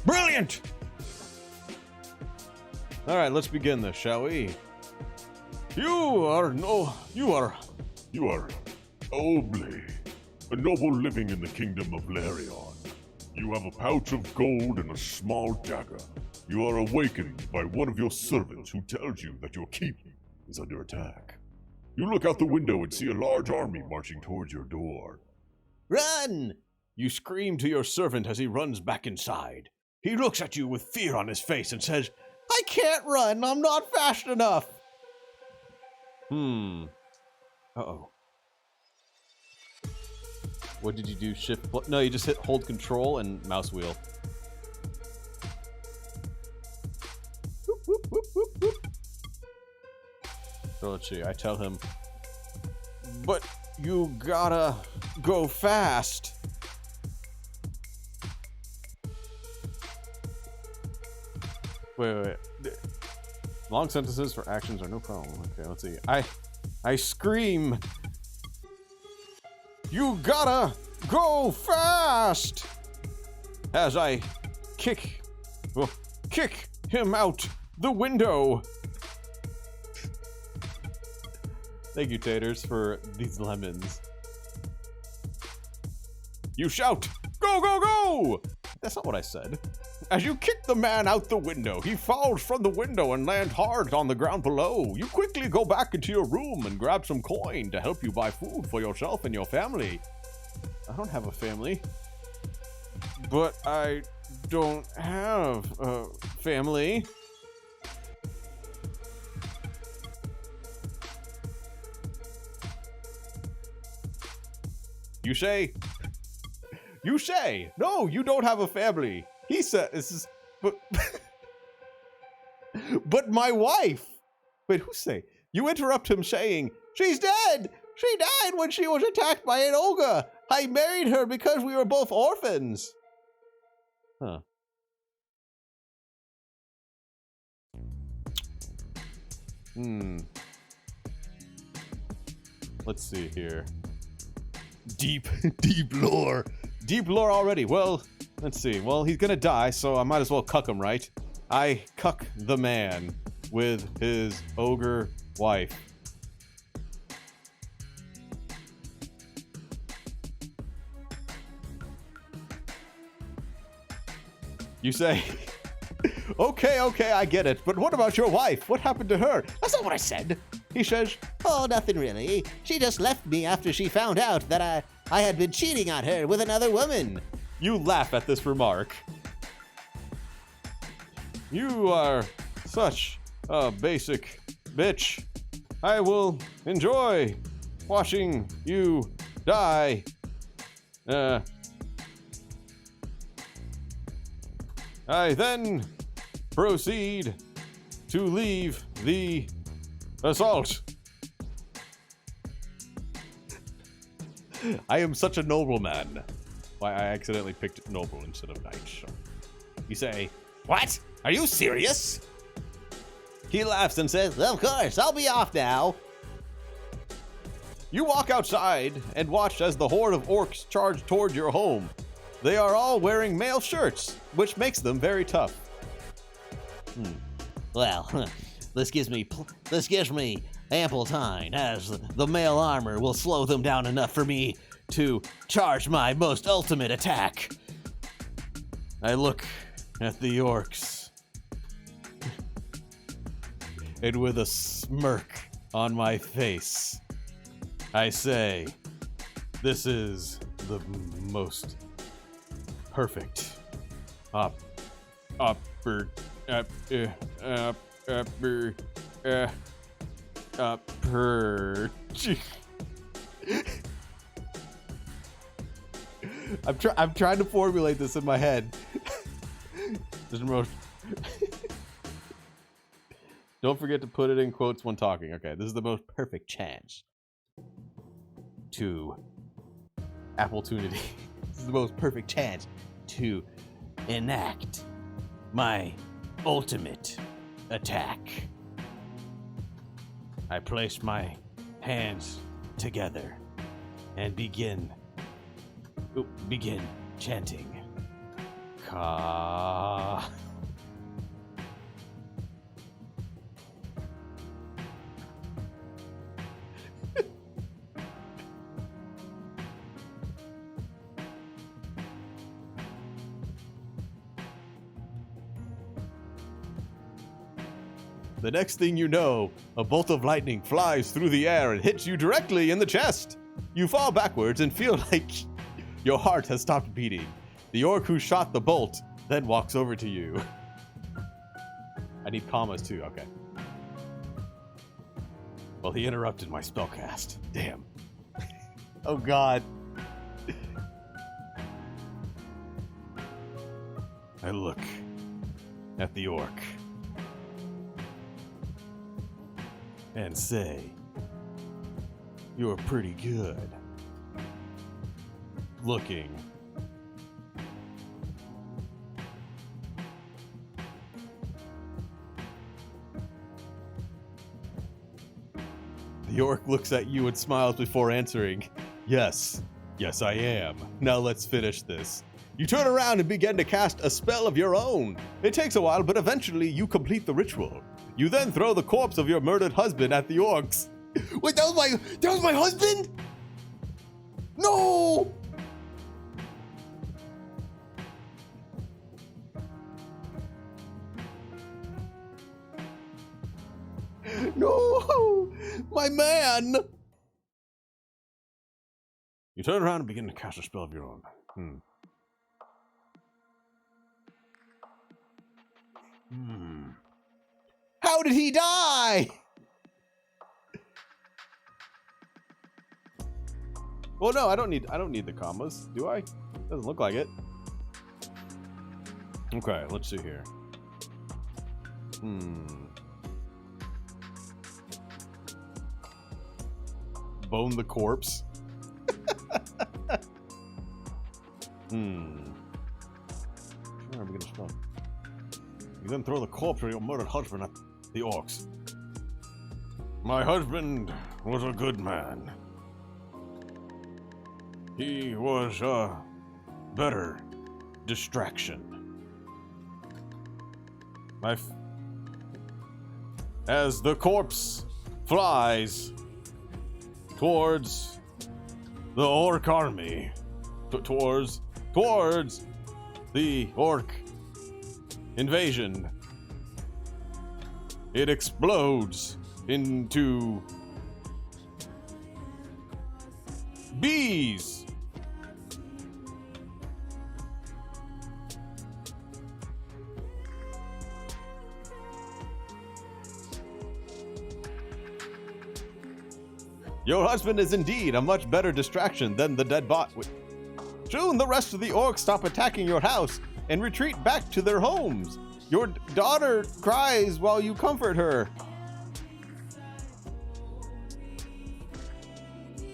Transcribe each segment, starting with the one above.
Brilliant! Alright, let's begin this, shall we? You are Obley, a noble living in the kingdom of Larion. You have a pouch of gold and a small dagger. You are awakened by one of your servants who tells you that your keep is under attack. You look out the window and see a large army marching towards your door. Run! You scream to your servant as he runs back inside. He looks at you with fear on his face and says, I can't run, I'm not fast enough. Uh-oh. What did you do? Shift? No, you just hit hold control and mouse wheel. Whoop, whoop, whoop, whoop, whoop. So let's see, I tell him, but you gotta go fast. Wait. Long sentences for actions are no problem. Okay, let's see. I scream, you gotta go fast! As I kick him out the window. Thank you, Taters, for these lemons. You shout, go, go, go! That's not what I said. As you kick the man out the window, he falls from the window and lands hard on the ground below. You quickly go back into your room and grab some coin to help you buy food for yourself and your family. I don't have a family. But I don't have a family. You say, no, you don't have a family. He said, this is, but my wife. Wait, who say? You interrupt him saying, she's dead. She died when she was attacked by an ogre. I married her because we were both orphans. Huh. Let's see here. Deep lore. Deep lore already. Well, let's see. Well, he's gonna die, so I might as well cuck him, right? I cuck the man with his ogre wife. You say, okay, I get it, but what about your wife? What happened to her? That's not what I said. He says, Oh, nothing really. She just left me after she found out that I had been cheating on her with another woman. You laugh at this remark. You are such a basic bitch. I will enjoy watching you die. I then proceed to leave the assault. I am such a nobleman. Why, I accidentally picked noble instead of knight. So. You say, What? Are you serious? he laughs and says, Of course, I'll be off now. you walk outside and watch as the horde of orcs charge toward your home. They are all wearing male shirts, which makes them very tough. Well, this gives me ample time, as the male armor will slow them down enough for me to charge my most ultimate attack. I look at the orcs, and with a smirk on my face, I say, this is the most perfect I'm trying to formulate this in my head. There's no Don't forget to put it in quotes when talking. Okay, this is the most perfect chance to Appletunity. This is the most perfect chance to enact my ultimate attack. I place my hands together and begin chanting. Ka. The next thing you know, a bolt of lightning flies through the air and hits you directly in the chest. You fall backwards and feel like your heart has stopped beating. The orc who shot the bolt then walks over to you. I need commas too, okay. Well, he interrupted my spellcast. Damn. Oh god. I look at the orc and say, "You're pretty good looking." The orc looks at you and smiles before answering, "Yes, yes I am. Now let's finish this." You turn around and begin to cast a spell of your own. It takes a while, but eventually you complete the ritual. You then throw the corpse of your murdered husband at the orcs. Wait, that was my husband? No! No! My man! You turn around and begin to cast a spell of your own. How did he die? Well, no, I don't need the commas, do I? Doesn't look like it. Okay, let's see here. Bone the corpse. Sure, I'm gonna spell. You then throw the corpse of your murdered husband at the orcs. My husband was a good man. He was a better distraction. As the corpse flies towards the orc army, towards the orc invasion, it explodes into bees. Your husband is indeed a much better distraction than the dead bot. Soon the rest of the orcs stop attacking your house and retreat back to their homes. Your daughter cries while you comfort her.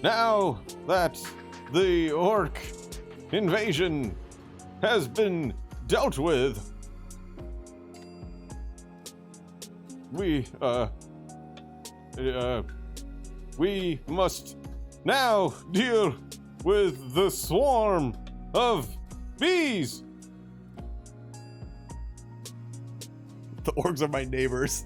Now that the orc invasion has been dealt with, we must now deal with the swarm of bees. The orcs are my neighbors.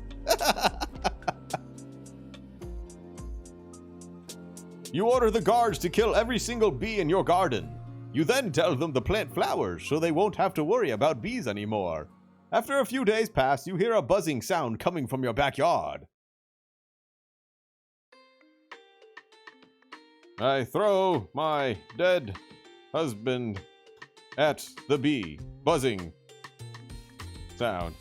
You order the guards to kill every single bee in your garden. You then tell them to plant flowers so they won't have to worry about bees anymore. After a few days pass, you hear a buzzing sound coming from your backyard. I throw my dead husband at the bee. Buzzing sound.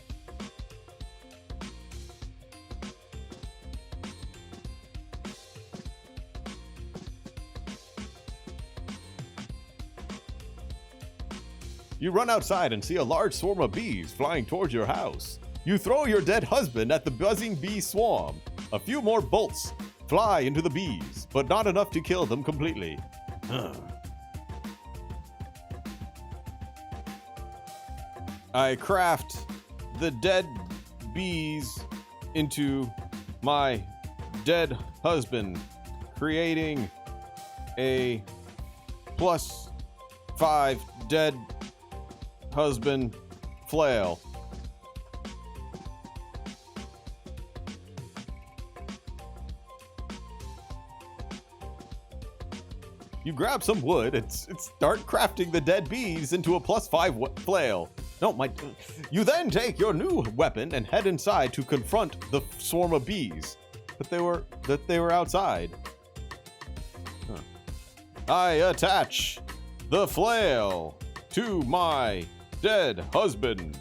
You run outside and see a large swarm of bees flying towards your house. You throw your dead husband at the buzzing bee swarm. A few more bolts fly into the bees, but not enough to kill them completely. I craft the dead bees into my dead husband, creating a +5 dead husband flail. You grab some wood and start crafting the dead bees into a +5 flail. No, you then take your new weapon and head inside to confront the swarm of bees. But they were outside. Huh. I attach the flail to my dead husband.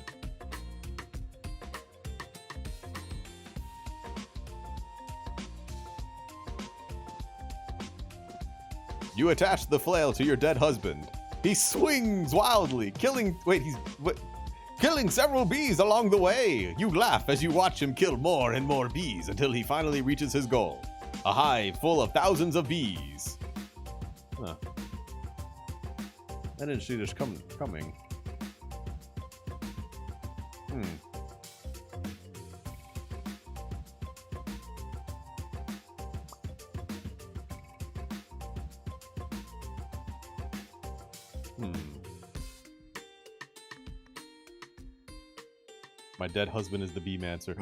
You attach the flail to your dead husband. He swings wildly, killing several bees along the way. You laugh as you watch him kill more and more bees until he finally reaches his goal. A hive full of thousands of bees. Huh. I didn't see this coming. My dead husband is the bee-mancer.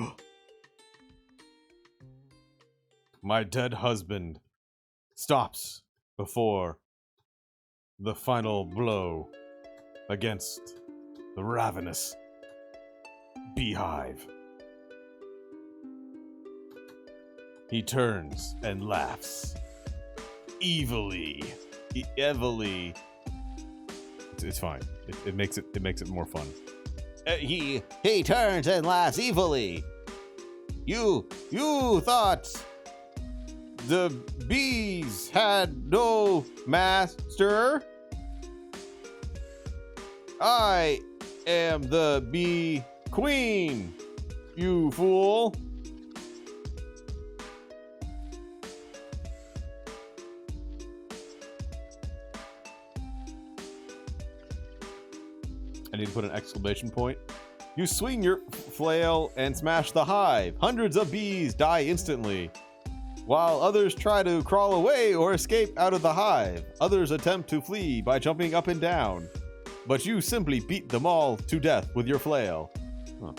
My dead husband stops before the final blow against the ravenous beehive. He turns and laughs evilly. It's fine. It makes it more fun. He turns and laughs evilly. You thought the bees had no master? I am the bee queen, you fool. I need to put an exclamation point. You swing your flail and smash the hive. Hundreds of bees die instantly, while others try to crawl away or escape out of the hive. Others attempt to flee by jumping up and down, but you simply beat them all to death with your flail. Huh.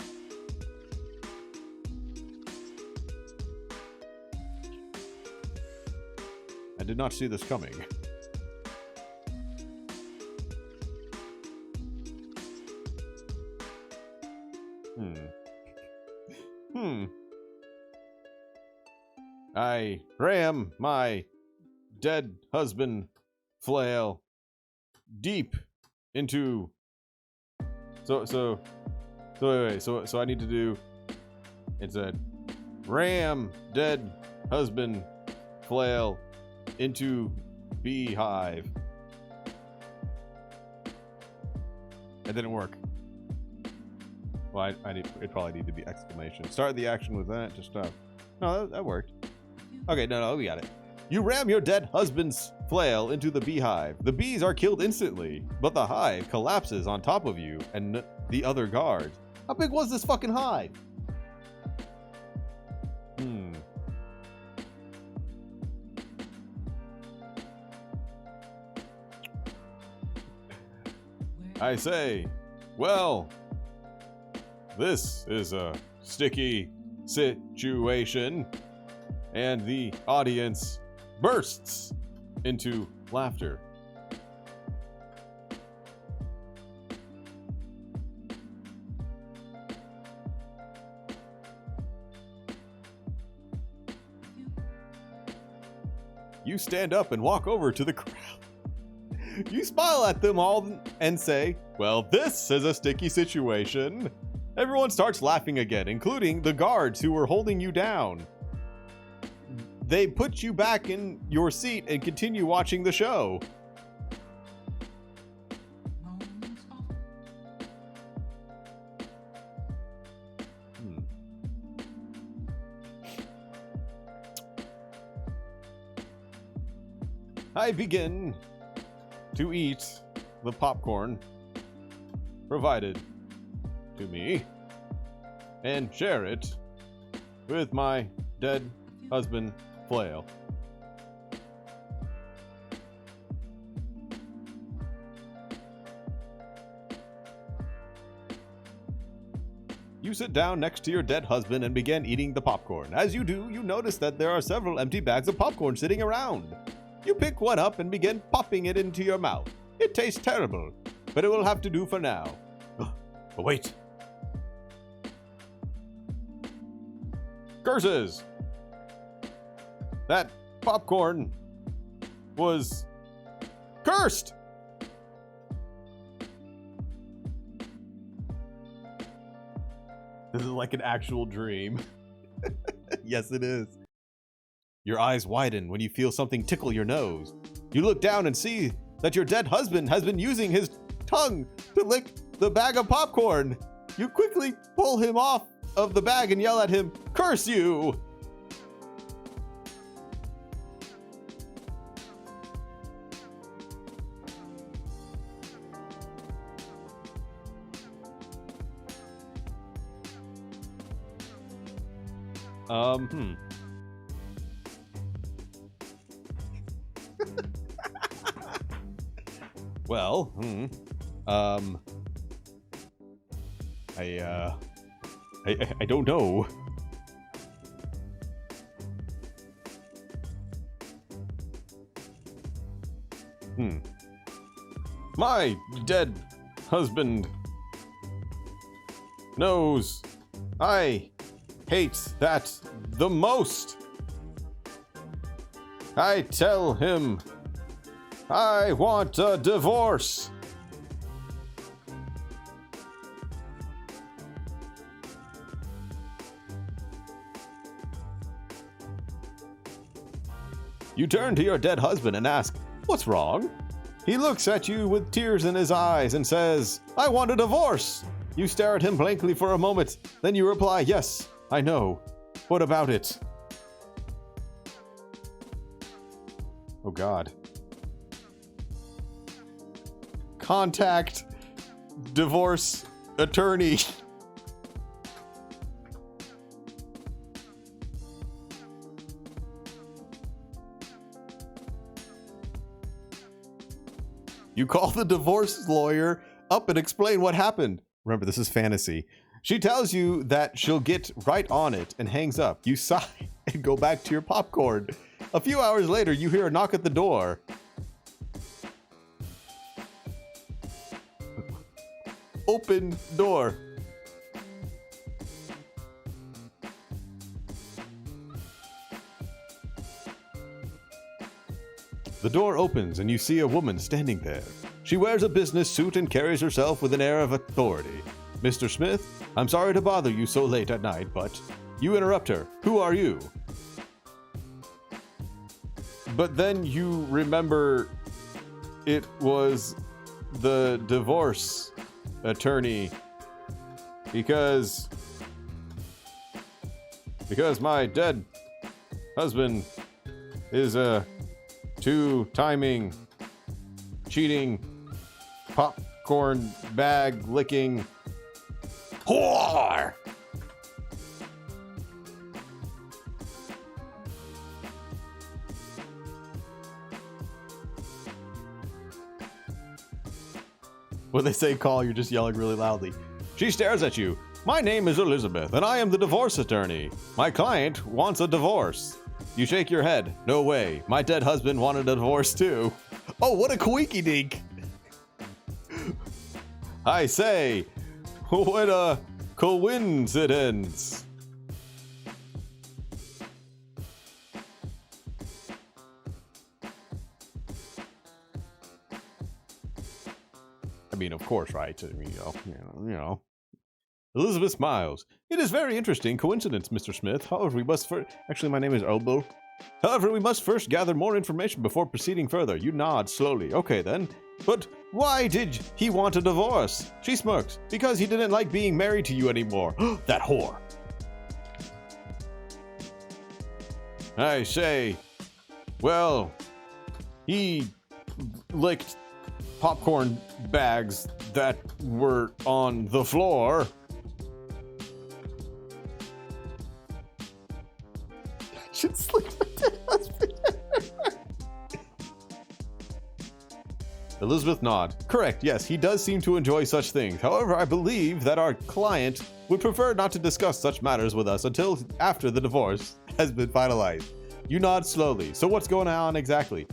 I did not see this coming. I ram my dead husband flail deep into. So I need to do. It's a ram dead husband flail into beehive. It didn't work. Well, it probably needed to be exclamation. Start the action with that to stop. No, that worked. Okay, no, we got it. You ram your dead husband's flail into the beehive. The bees are killed instantly, but the hive collapses on top of you and the other guards. How big was this fucking hive? I say, well, this is a sticky situation, and the audience bursts into laughter. You stand up and walk over to the crowd. You smile at them all and say, well, this is a sticky situation. Everyone starts laughing again, including the guards who were holding you down. They put you back in your seat and continue watching the show. I begin to eat the popcorn provided to me and share it with my dead husband flail. You sit down next to your dead husband and begin eating the popcorn. As you do, you notice that there are several empty bags of popcorn sitting around. You pick one up and begin popping it into your mouth. It tastes terrible, but it will have to do for now. But wait. Curses! That popcorn was cursed! This is like an actual dream. Yes, it is. Your eyes widen when you feel something tickle your nose. You look down and see that your dead husband has been using his tongue to lick the bag of popcorn. You quickly pull him off of the bag and yell at him, "Curse you!" Well, I don't know. My dead husband knows I hate that the most. I tell him I want a divorce. You turn to your dead husband and ask, "What's wrong?" He looks at you with tears in his eyes and says, "I want a divorce." You stare at him blankly for a moment, then you reply, "Yes, I know. What about it?" Oh God. Contact divorce attorney. You call the divorce lawyer up and explain what happened. Remember, this is fantasy. She tells you that she'll get right on it and hangs up. You sigh and go back to your popcorn. A few hours later, you hear a knock at the door. Open door. The door opens and you see a woman standing there. She wears a business suit and carries herself with an air of authority. "Mr. Smith, I'm sorry to bother you so late at night, but..." You interrupt her. "Who are you?" But then you remember it was the divorce attorney because my dead husband is a two-timing, cheating, popcorn bag licking whore. When they say call, you're just yelling really loudly. She stares at you. "My name is Elizabeth, and I am the divorce attorney. My client wants a divorce." You shake your head. "No way. My dead husband wanted a divorce too." Oh, what a queeky dink. I say, what a coincidence. I mean, of course, right? You know. Elizabeth smiles. "It is very interesting coincidence, Mr. Smith. However, we must first... Actually, my name is Elbow. However, we must first gather more information before proceeding further." You nod slowly. "Okay, then. But why did he want a divorce?" She smirks. "Because he didn't like being married to you anymore." That whore. I say, "Well, he licked popcorn bags that were on the floor." Should sleep with their husband. Elizabeth nod. Correct, yes, he does seem to enjoy such things. However, I believe that our client would prefer not to discuss such matters with us until after the divorce has been finalized. You nod slowly. So what's going on exactly?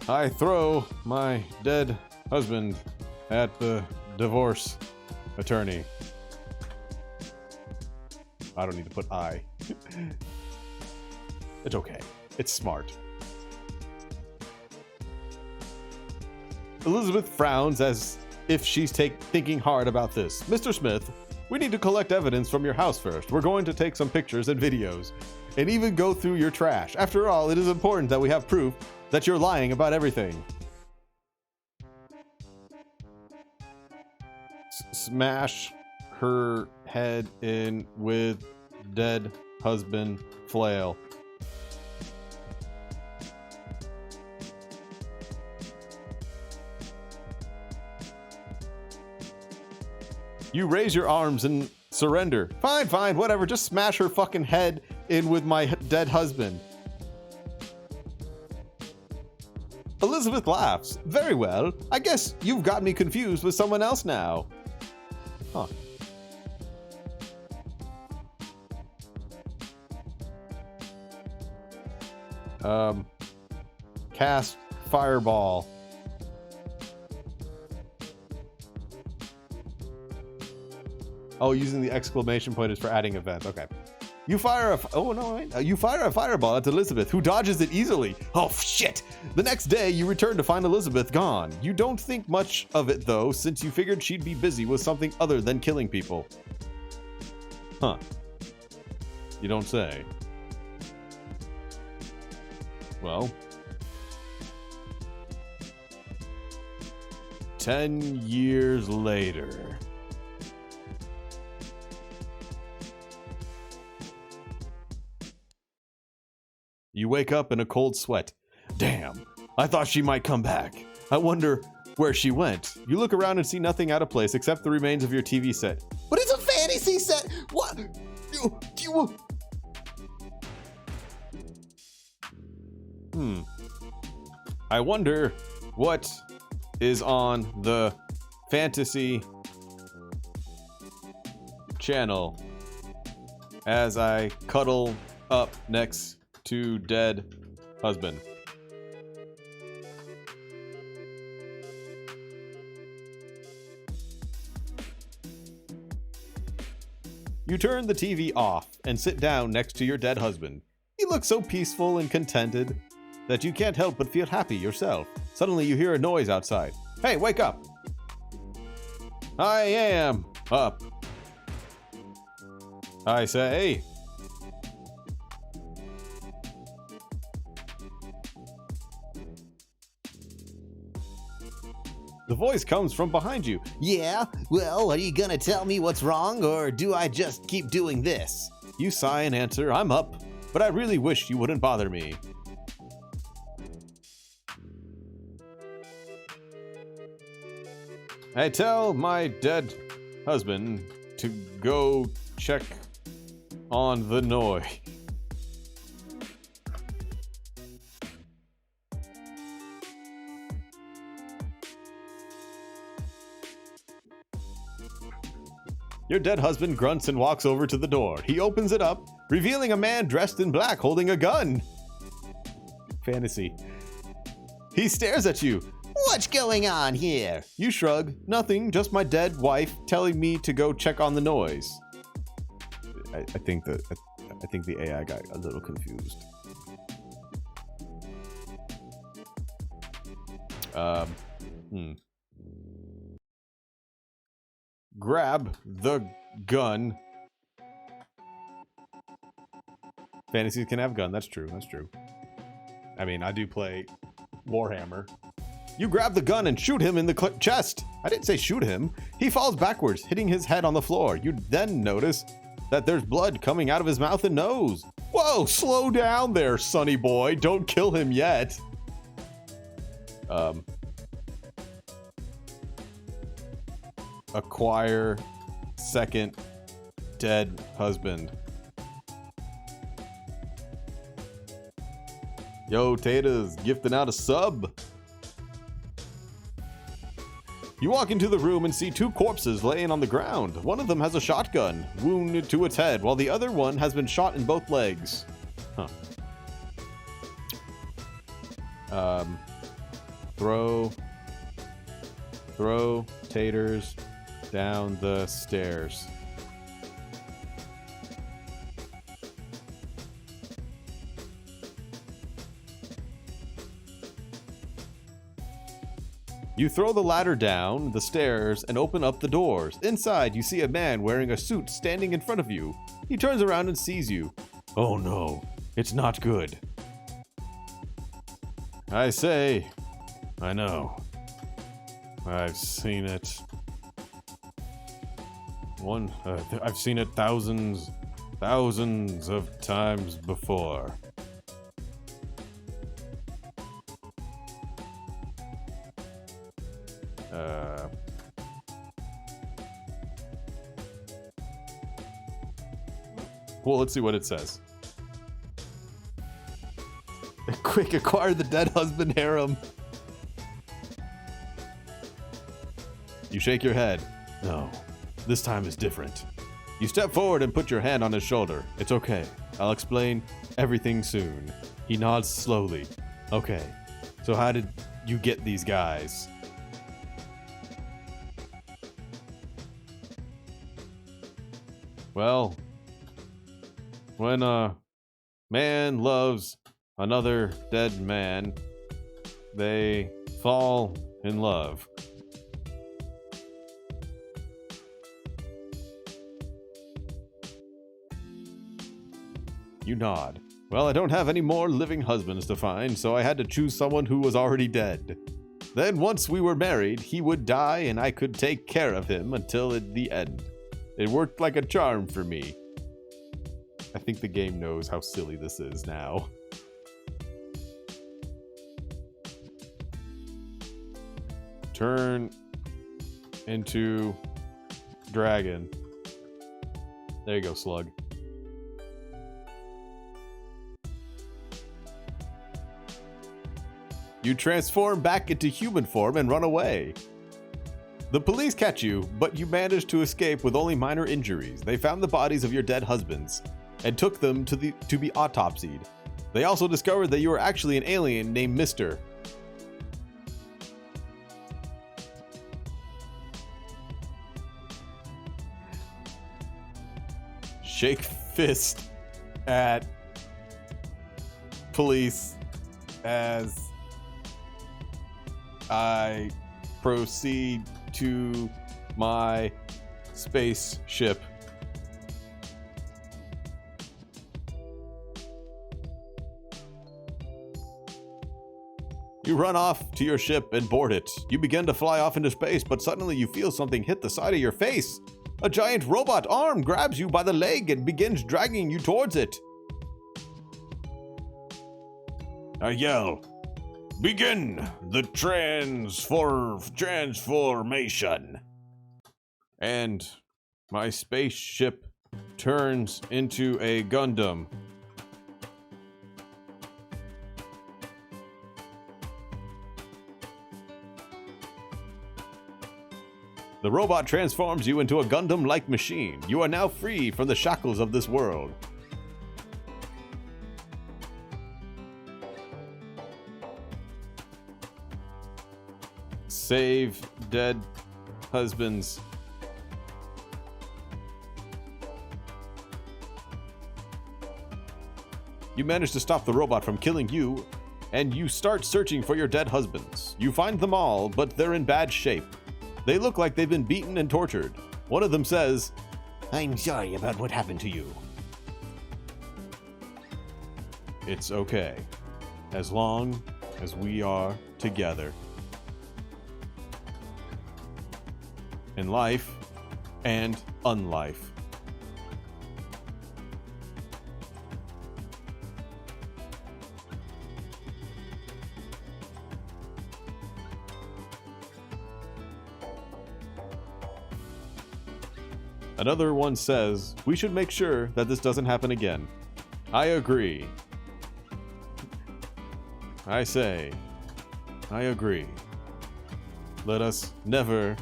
I throw my dead husband at the divorce attorney. I don't need to put I. It's okay. It's smart. Elizabeth frowns as if she's thinking hard about this. Mr. Smith, we need to collect evidence from your house first. We're going to take some pictures and videos, and even go through your trash. After all, it is important that we have proof that you're lying about everything. Smash her head in with dead husband flail. You raise your arms and surrender. Fine, fine, whatever. Just smash her fucking head in with my dead husband. Elizabeth laughs. Very well. I guess you've got me confused with someone else now. Huh. Cast fireball. Oh, using the exclamation point is for adding events. Okay. You fire you fire a fireball at Elizabeth, who dodges it easily. Oh, shit. The next day, you return to find Elizabeth gone. You don't think much of it, though, since you figured she'd be busy with something other than killing people. Huh. You don't say. Well. 10 years later. You wake up in a cold sweat. Damn, I thought she might come back. I wonder where she went. You look around and see nothing out of place except the remains of your TV set. But it's a fantasy set! What? I wonder what is on the fantasy channel as I cuddle up next to dead husband. You turn the TV off and sit down next to your dead husband. He looks so peaceful and contented that you can't help but feel happy yourself. Suddenly you hear a noise outside. Hey, wake up! I am up. I say. The voice comes from behind you. Yeah? Well, are you gonna tell me what's wrong, or do I just keep doing this? You sigh and answer, I'm up, but I really wish you wouldn't bother me. I tell my dead husband to go check on the Noi. Your dead husband grunts and walks over to the door. He opens it up, revealing a man dressed in black holding a gun. Fantasy. He stares at you. What's going on here? You shrug. Nothing, just my dead wife telling me to go check on the noise. I think the AI got a little confused. Grab the gun. Fantasies can have gun. That's true. That's true. I mean, I do play Warhammer. You grab the gun and shoot him in the chest. I didn't say shoot him. He falls backwards, hitting his head on the floor. You then notice that there's blood coming out of his mouth and nose. Whoa, slow down there, sonny boy. Don't kill him yet. Acquire second dead husband. Yo, Tata's gifting out a sub. You walk into the room and see two corpses laying on the ground. One of them has a shotgun, wounded to its head, while the other one has been shot in both legs. Huh. Throw taters down the stairs. You throw the ladder down the stairs and open up the doors. Inside, you see a man wearing a suit standing in front of you. He turns around and sees you. Oh no, it's not good. I say, I know. I've seen it. I've seen it thousands of times before. Well, let's see what it says. Quick, acquire the dead husband harem. You shake your head. No, this time is different. You step forward and put your hand on his shoulder. It's okay. I'll explain everything soon. He nods slowly. Okay, so how did you get these guys? Well, when a man loves another dead man, they fall in love. You nod. Well, I don't have any more living husbands to find, so I had to choose someone who was already dead. Then once we were married, he would die and I could take care of him until the end. It worked like a charm for me. I think the game knows how silly this is now. Turn into dragon. There you go, slug. You transform back into human form and run away. The police catch you, but you manage to escape with only minor injuries. They found the bodies of your dead husbands and took them to be autopsied. They also discovered that you were actually an alien named Mr. Shake fist at police as I proceed to my spaceship. You run off to your ship and board it. You begin to fly off into space, but suddenly you feel something hit the side of your face. A giant robot arm grabs you by the leg and begins dragging you towards it. I yell, "Begin the transformation." And my spaceship turns into a Gundam. The robot transforms you into a Gundam-like machine. You are now free from the shackles of this world. Save dead husbands. You manage to stop the robot from killing you, and you start searching for your dead husbands. You find them all, but they're in bad shape. They look like they've been beaten and tortured. One of them says, "I'm sorry about what happened to you." It's okay, as long as we are together. In life and unlife. Another one says, "We should make sure that this doesn't happen again." I agree. I say, I agree. Let us never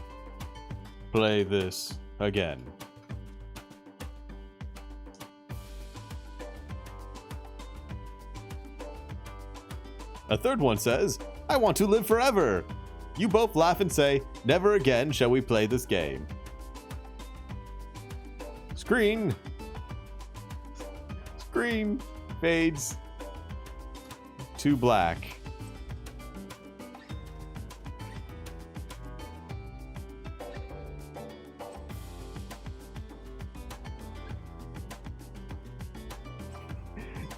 play this again. A third one says, I want to live forever. You both laugh and say, never again shall we play this game. Screen fades to black.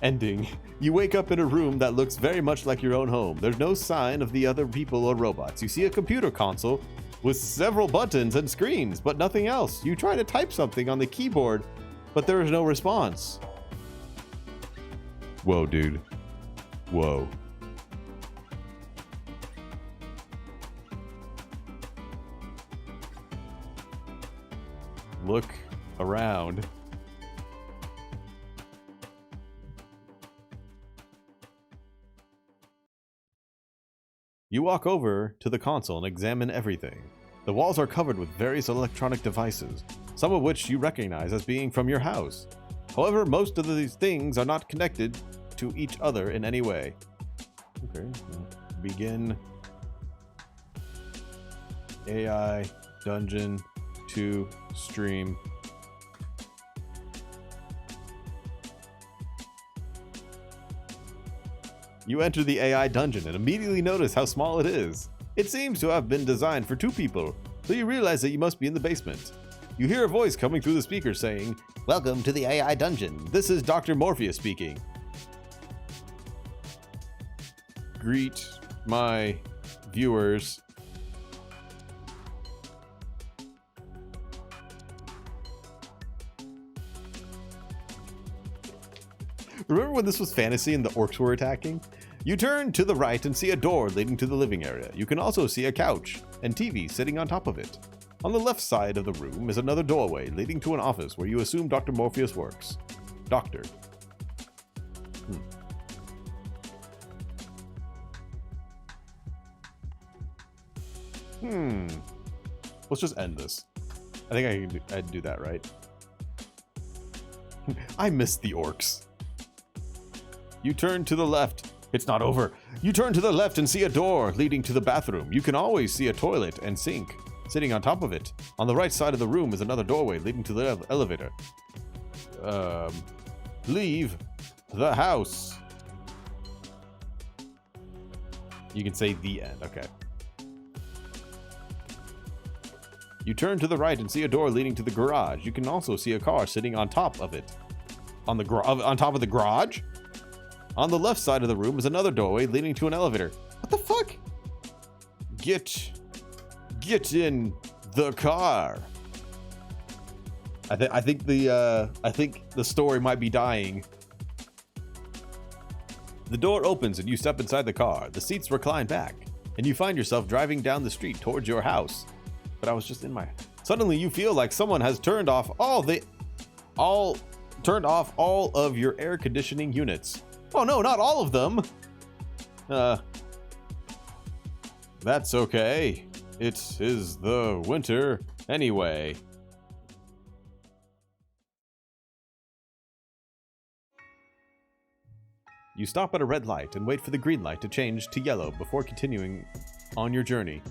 Ending. You wake up in a room that looks very much like your own home. There's no sign of the other people or robots. You see a computer console with several buttons and screens, but nothing else. You try to type something on the keyboard, but there is no response. Whoa, dude. Whoa. Look around. You walk over to the console and examine everything. The walls are covered with various electronic devices, some of which you recognize as being from your house. However, most of these things are not connected to each other in any way. Okay, begin AI dungeon to stream. You enter the AI dungeon and immediately notice how small it is. It seems to have been designed for 2 people, so you realize that you must be in the basement. You hear a voice coming through the speaker saying, Welcome to the AI dungeon. This is Dr. Morpheus speaking. Greet my viewers. Remember when this was fantasy and the orcs were attacking? You turn to the right and see a door leading to the living area. You can also see a couch and TV sitting on top of it. On the left side of the room is another doorway leading to an office where you assume Dr. Morpheus works. Doctor. Let's just end this. I think I can do that, right? I missed the orcs. You turn to the left. It's not over. You turn to the left and see a door leading to the bathroom. You can always see a toilet and sink sitting on top of it. On the right side of the room is another doorway leading to the elevator. Leave the house. You can say the end. Okay. You turn to the right and see a door leading to the garage. You can also see a car sitting on top of it. On top of the garage? On the left side of the room is another doorway leading to an elevator. What the fuck? Get in the car. I think the story might be dying. The door opens and you step inside the car. The seats recline back, and you find yourself driving down the street towards your house. But I was just in my. Suddenly, you feel like someone has turned off all of your air conditioning units. Oh no, not all of them. That's okay. It is the winter anyway. You stop at a red light and wait for the green light to change to yellow before continuing on your journey.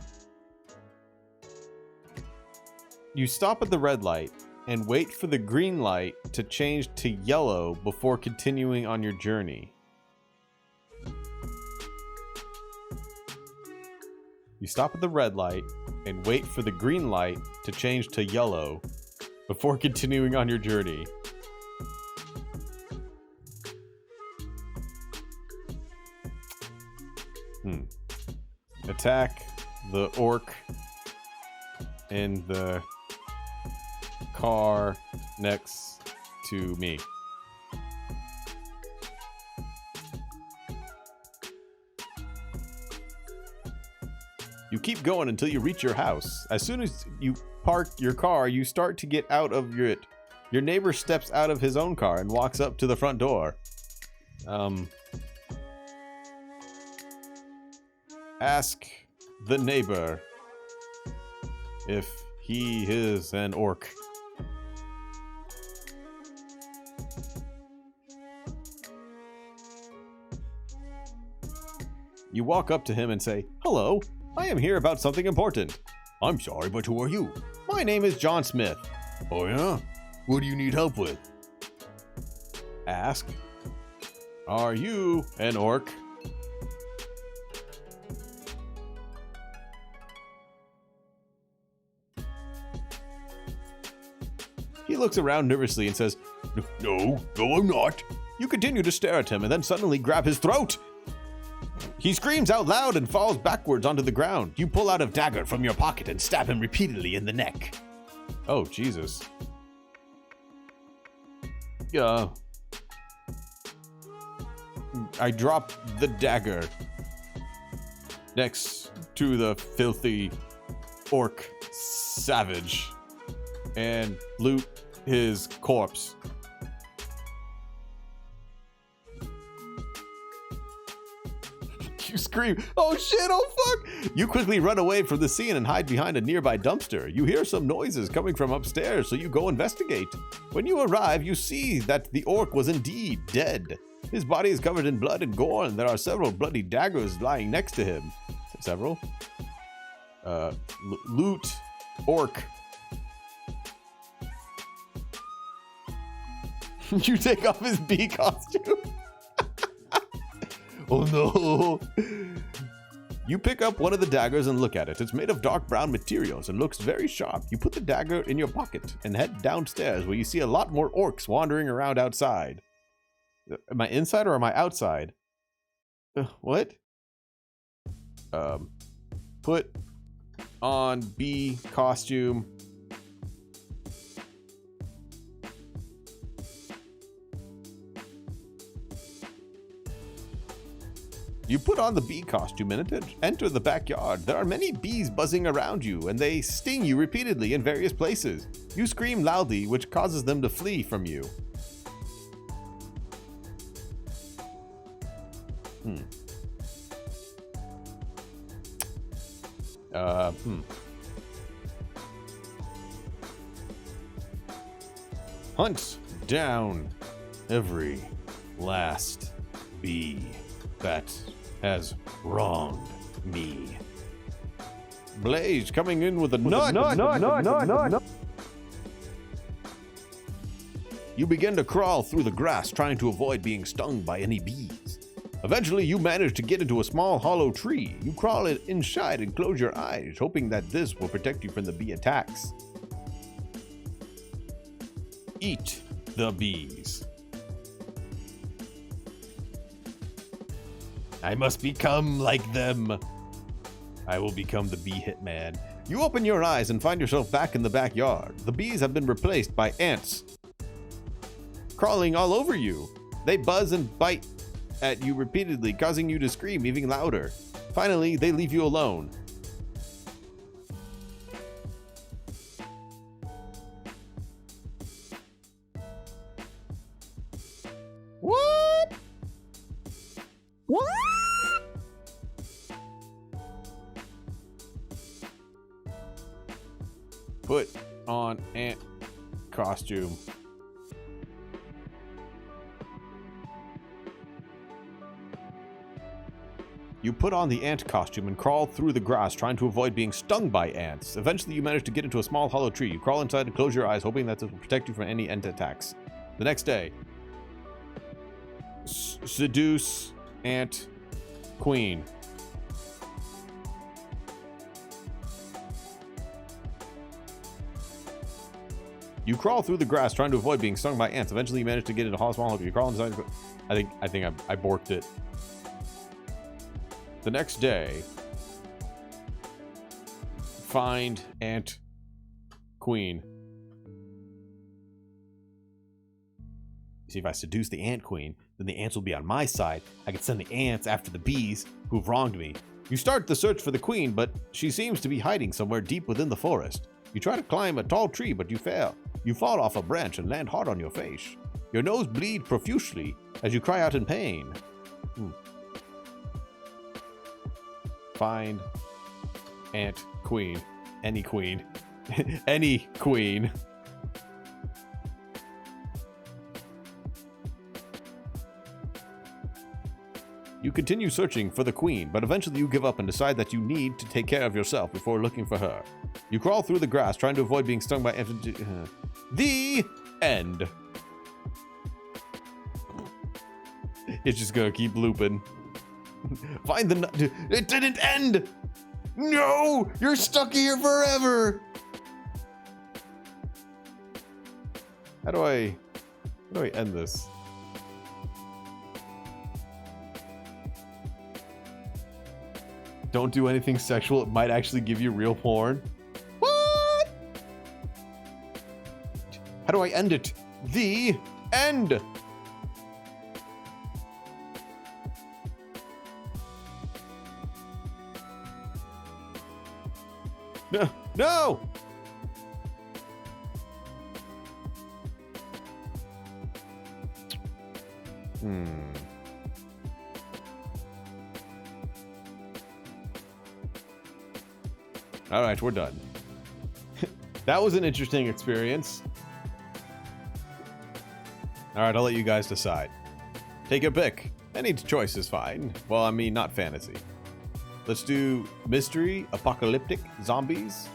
You stop at the red light and wait for the green light to change to yellow before continuing on your journey. You stop at the red light and wait for the green light to change to yellow before continuing on your journey. Attack the orc in the car next to me. You keep going until you reach your house. As soon as you park your car, you start to get out of it. Your neighbor steps out of his own car and walks up to the front door. Ask the neighbor if he is an orc. You walk up to him and say, "Hello, I am here about something important." "I'm sorry, but who are you?" "My name is John Smith." Oh yeah? What do you need help with? Ask, "Are you an orc?" He looks around nervously and says, No, I'm not. You continue to stare at him and then suddenly grab his throat. He screams out loud and falls backwards onto the ground. You pull out a dagger from your pocket and stab him repeatedly in the neck. Oh, Jesus. Yeah. I drop the dagger next to the filthy orc savage and loot his corpse. You scream, "Oh shit, oh fuck!" You quickly run away from the scene and hide behind a nearby dumpster. You hear some noises coming from upstairs, so you go investigate. When you arrive, you see that the orc was indeed dead. His body is covered in blood and gore, and there are several bloody daggers lying next to him. Several? Loot. Orc. You take off his bee costume. Oh no! You pick up one of the daggers and look at it. It's made of dark brown materials and looks very sharp. You put the dagger in your pocket and head downstairs where you see a lot more orcs wandering around outside. Am I inside or am I outside? What? Put on bee costume. You put on the bee costume and enter the backyard. There are many bees buzzing around you, and they sting you repeatedly in various places. You scream loudly, which causes them to flee from you. Hunt down every last bee that has wronged me. Blaze coming in with a nut. You begin to crawl through the grass, trying to avoid being stung by any bees. Eventually, you manage to get into a small hollow tree. You crawl inside and close your eyes, hoping that this will protect you from the bee attacks. Eat the bees. I must become like them. I will become the bee hitman. You open your eyes and find yourself back in the backyard. The bees have been replaced by ants, crawling all over you. They buzz and bite at you repeatedly, causing you to scream even louder. Finally, they leave you alone. What? What? Put on ant costume. You put on the ant costume and crawl through the grass, trying to avoid being stung by ants. Eventually, you manage to get into a small hollow tree. You crawl inside and close your eyes, hoping that this will protect you from any ant attacks. The next day, seduce ant queen. You crawl through the grass, trying to avoid being stung by ants. Eventually, you manage to get into a small hollow tree. You crawl inside. I think I borked it. The next day, find ant queen. See, if I seduce the ant queen, then the ants will be on my side. I can send the ants after the bees who've wronged me. You start the search for the queen, but she seems to be hiding somewhere deep within the forest. You try to climb a tall tree, but you fail. You fall off a branch and land hard on your face. Your nose bleeds profusely as you cry out in pain. Find ant queen. Any queen. Any queen. You continue searching for the queen, but eventually you give up and decide that you need to take care of yourself before looking for her. You crawl through the grass, trying to avoid being stung by the end. It's just gonna keep looping. Find the it didn't end! No! You're stuck here forever! How do I end this? Don't do anything sexual. It might actually give you real porn. What? How do I end it? The end. No. No. All right, we're done. That was an interesting experience. All right, I'll let you guys decide. Take your pick. Any choice is fine. Well, I mean, not fantasy. Let's do mystery, apocalyptic, zombies.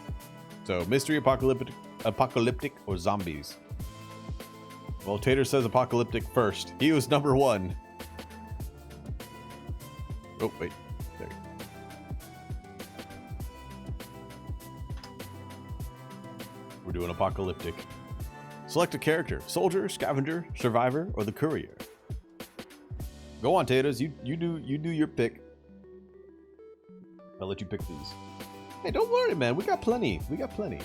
So, mystery, apocalyptic, or zombies. Well, Tater says apocalyptic first. He was number one. Oh, wait. There you go. We're doing apocalyptic. Select a character. Soldier, scavenger, survivor, or the courier. Go on, Taters. You do your pick. I'll let you pick these. Hey, don't worry, man. We got plenty. We got plenty.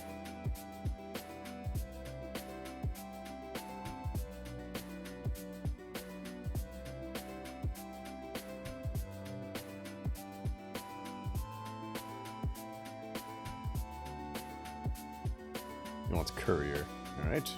He wants courier. All right.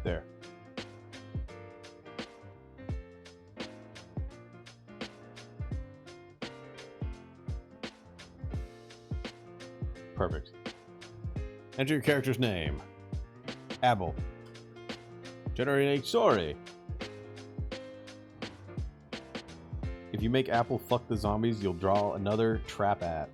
There. Perfect. Enter your character's name. Apple. Generate a story. If you make Apple fuck the zombies, you'll draw another trap ad.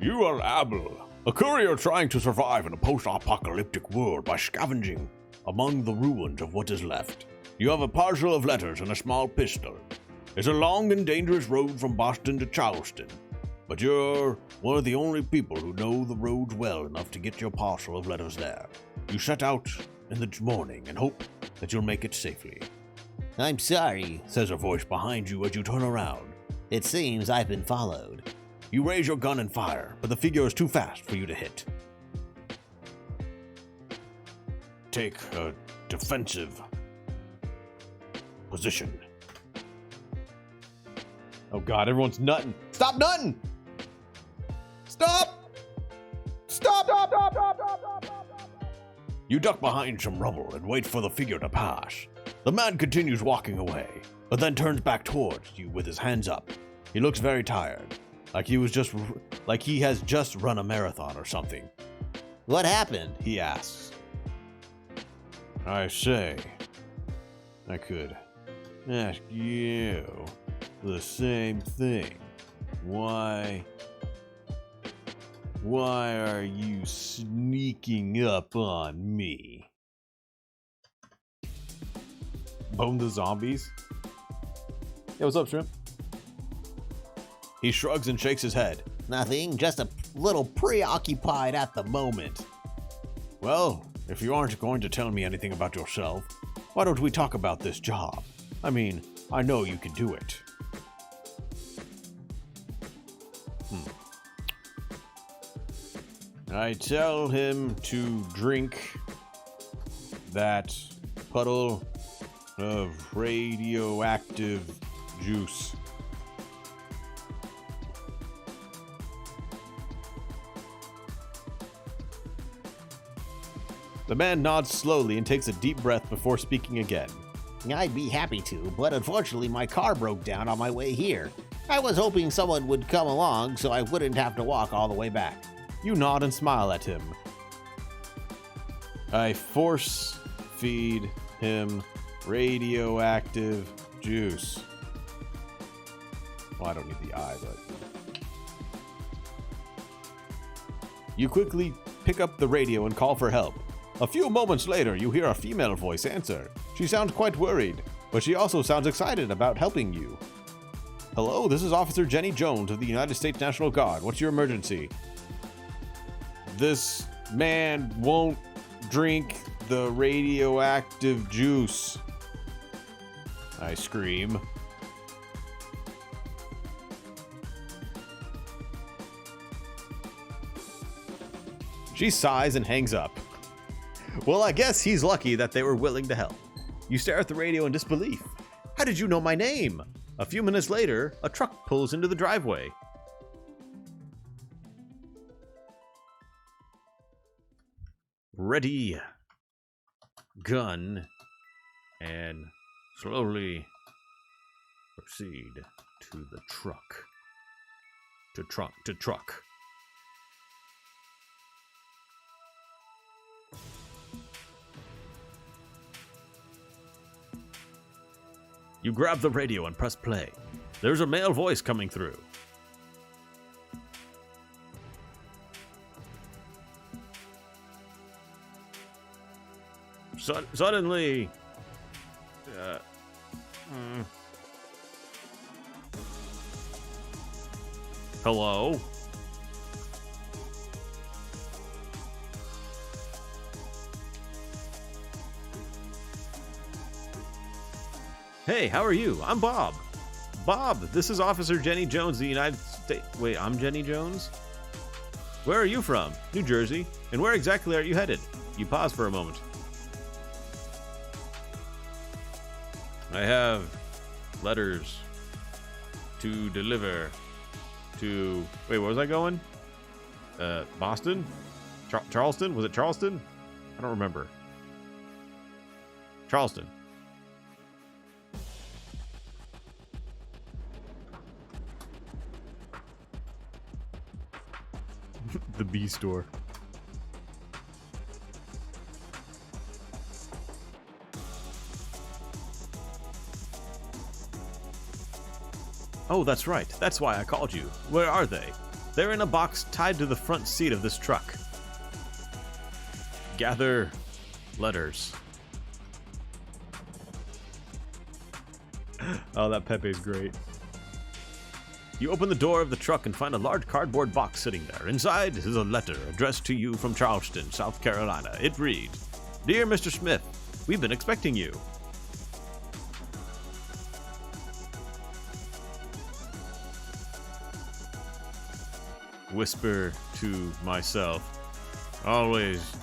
You are Apple, a courier trying to survive in a post-apocalyptic world by scavenging among the ruins of what is left. You have a parcel of letters and a small pistol. It's a long and dangerous road from Boston to Charleston, but you're one of the only people who know the roads well enough to get your parcel of letters there. You set out in the morning and hope that you'll make it safely. I'm sorry, Says a voice behind you as you turn around. it seems I've been followed. You raise your gun and fire, but the figure is too fast for you to hit. Take a defensive position. Oh god, everyone's nutting. Stop nutting! Stop! Stop! Stop! Stop! Stop! Stop! Stop! You duck behind some rubble and wait for the figure to pass. The man continues walking away, but then turns back towards you with his hands up. He looks very tired, like he has just run a marathon or something. What happened? He asks. I say, I could ask you the same thing. Why are you sneaking up on me? Bone the zombies? Yeah, what's up, Shrimp? He shrugs and shakes his head. Nothing, just a little preoccupied at the moment. Well, if you aren't going to tell me anything about yourself, why don't we talk about this job? I mean, I know you can do it. I tell him to drink that puddle of radioactive juice. The man nods slowly and takes a deep breath before speaking again. I'd be happy to, but unfortunately my car broke down on my way here. I was hoping someone would come along so I wouldn't have to walk all the way back. You nod and smile at him. I force feed him radioactive juice. Well, I don't need the I, but... You quickly pick up the radio and call for help. A few moments later, you hear a female voice answer. She sounds quite worried, but she also sounds excited about helping you. Hello, this is Officer Jenny Jones of the United States National Guard. What's your emergency? This man won't drink the radioactive juice. I scream. She sighs and hangs up. Well, I guess he's lucky that they were willing to help. You stare at the radio in disbelief. How did you know my name? A few minutes later, a truck pulls into the driveway. Ready, gun, and slowly proceed to the truck. To truck. You grab the radio and press play. There's a male voice coming through. Suddenly... Hello? Hey, how are you? I'm Bob. Bob, this is Officer Jenny Jones, the United States... Wait, I'm Jenny Jones? Where are you from? New Jersey. And where exactly are you headed? You pause for a moment. I have letters to deliver to... Wait, where was I going? Boston? Charleston? Was it Charleston? I don't remember. Charleston. The B store. Oh, that's right. That's why I called you. Where are they? They're in a box tied to the front seat of this truck. Gather letters. Oh, that Pepe's great. You open the door of the truck and find a large cardboard box sitting there. Inside is a letter addressed to you from Charleston, South Carolina. It reads, Dear Mr. Smith, we've been expecting you. Whisper to myself, always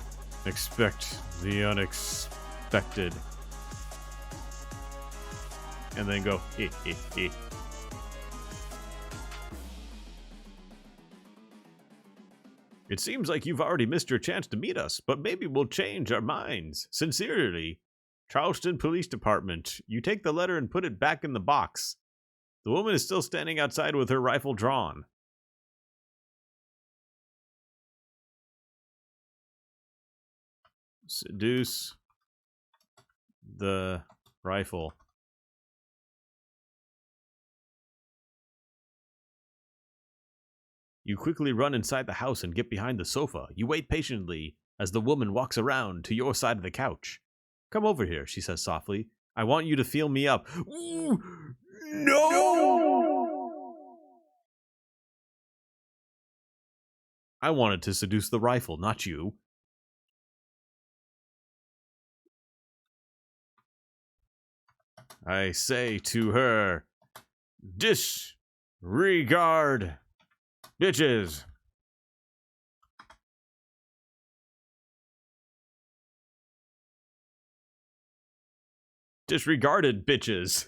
expect the unexpected. And then go, heh, heh, heh. It seems like you've already missed your chance to meet us, but maybe we'll change our minds. Sincerely, Charleston Police Department. You take the letter and put it back in the box. The woman is still standing outside with her rifle drawn. Seduce the rifle. You quickly run inside the house and get behind the sofa. You wait patiently as the woman walks around to your side of the couch. Come over here, she says softly. I want you to feel me up. Ooh, no! I wanted to seduce the rifle, not you. I say to her, disregard bitches. Disregarded bitches.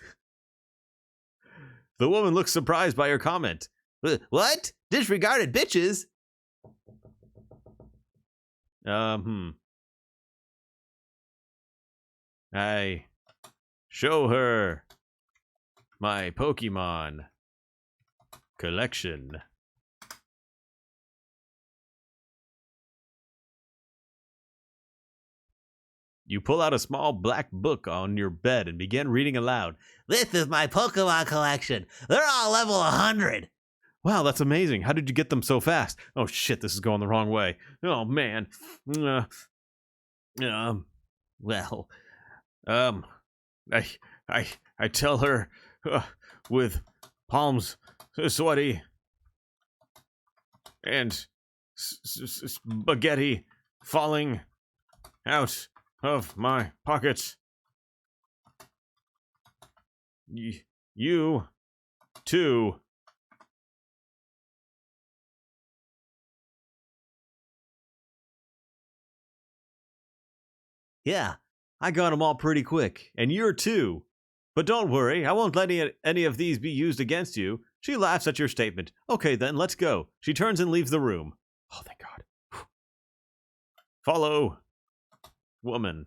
The woman looks surprised by your comment. What? Disregarded bitches? I show her my Pokemon collection. You pull out a small black book on your bed and begin reading aloud. This is my Pokemon collection. They're all level 100. Wow, that's amazing. How did you get them so fast? Oh shit, this is going the wrong way. Oh man. Well, I tell her with palms sweaty and spaghetti falling out of my pockets. You too. yeah. I got them all pretty quick, and you're too. But don't worry, I won't let any of these be used against you. She laughs at your statement. Okay then, let's go. She turns and leaves the room. Oh, thank God. Follow. Woman.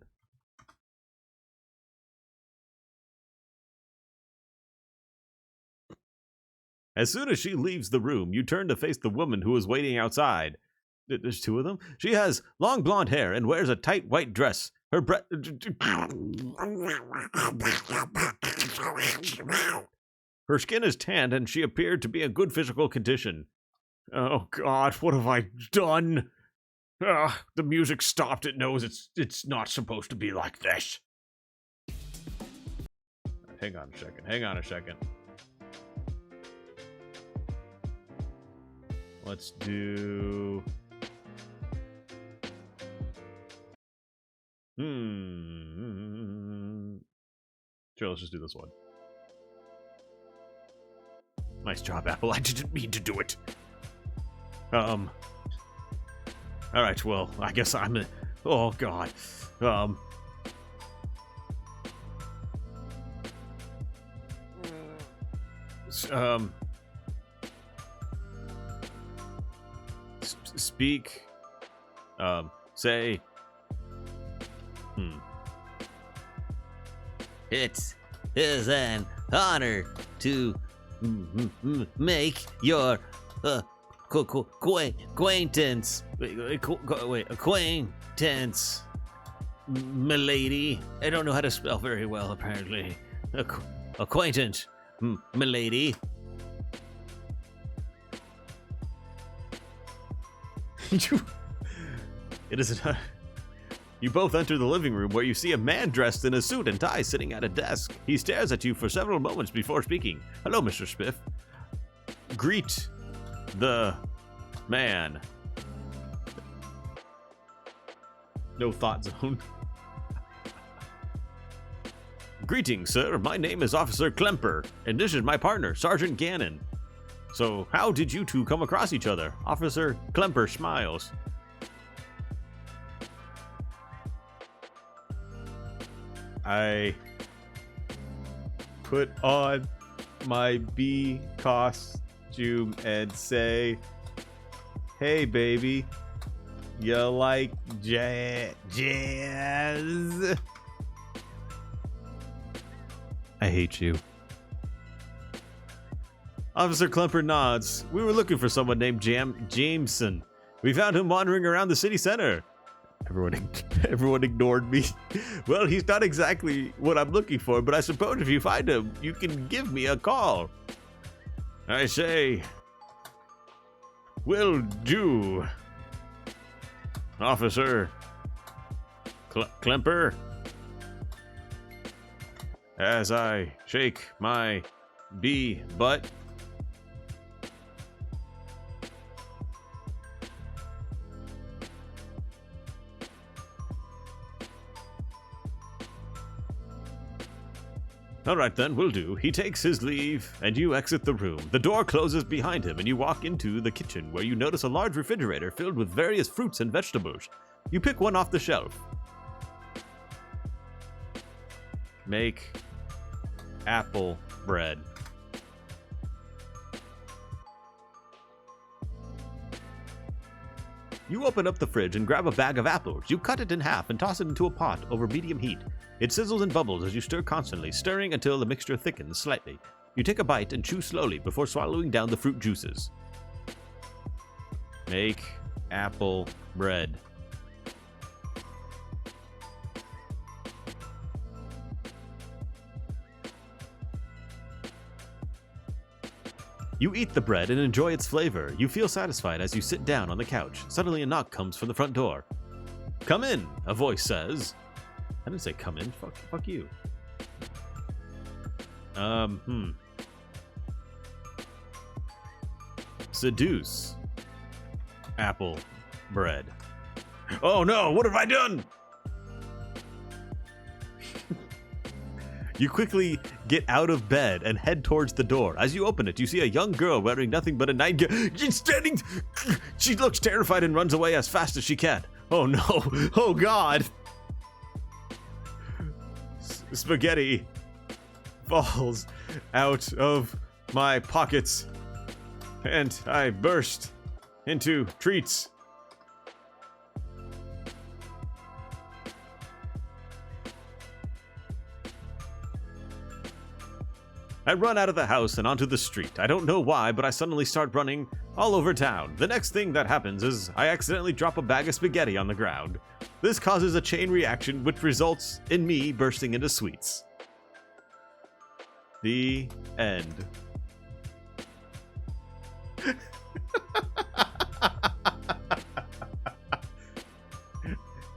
As soon as she leaves the room, you turn to face the woman who is waiting outside. There's two of them. She has long blonde hair and wears a tight white dress. Her Her skin is tanned and she appeared to be in good physical condition. Oh God, what have I done? The music stopped. It knows it's not supposed to be like this. Hang on a second. Let's do... Sure, let's just do this one. Nice job, Apple. I didn't mean to do it. Alright, well, I guess I'm... Oh, God. Speak. Say... It is an honor to make your acquaintance. Acquaintance, milady. I don't know how to spell very well, apparently. Acquaintance, milady. It is an... You both enter the living room where you see a man dressed in a suit and tie sitting at a desk. He stares at you for several moments before speaking. Hello, Mr. Spiff. Greet the man. No thought zone. Greetings, sir. My name is Officer Klemper, and this is my partner, Sergeant Gannon. So, how did you two come across each other? Officer Klemper smiles. I put on my bee costume and say, "Hey, baby, you like jazz?" I hate you. Officer Klemper nods. We were looking for someone named Jameson. We found him wandering around the city center. Everyone ignored me. Well, he's not exactly what I'm looking for, but I suppose if you find him, you can give me a call. I say, will do. Officer Klemper. As I shake my bee butt. Alright then, will do. He takes his leave, and you exit the room. The door closes behind him, and you walk into the kitchen, where you notice a large refrigerator filled with various fruits and vegetables. You pick one off the shelf. Make apple bread. You open up the fridge and grab a bag of apples. You cut it in half and toss it into a pot over medium heat. It sizzles and bubbles as you stir constantly, stirring until the mixture thickens slightly. You take a bite and chew slowly before swallowing down the fruit juices. Make apple bread. You eat the bread and enjoy its flavor. You feel satisfied as you sit down on the couch. Suddenly a knock comes from the front door. Come in, a voice says. I didn't say come in. Fuck you. Seduce. Apple bread. Oh no, what have I done? You quickly get out of bed and head towards the door. As you open it, you see a young girl wearing nothing but a nightgown. She's standing. She looks terrified and runs away as fast as she can. Oh no. Oh god. Spaghetti falls out of my pockets and I burst into treats. I run out of the house and onto the street. I don't know why, but I suddenly start running all over town. The next thing that happens is I accidentally drop a bag of spaghetti on the ground. This causes a chain reaction which results in me bursting into sweets. The end.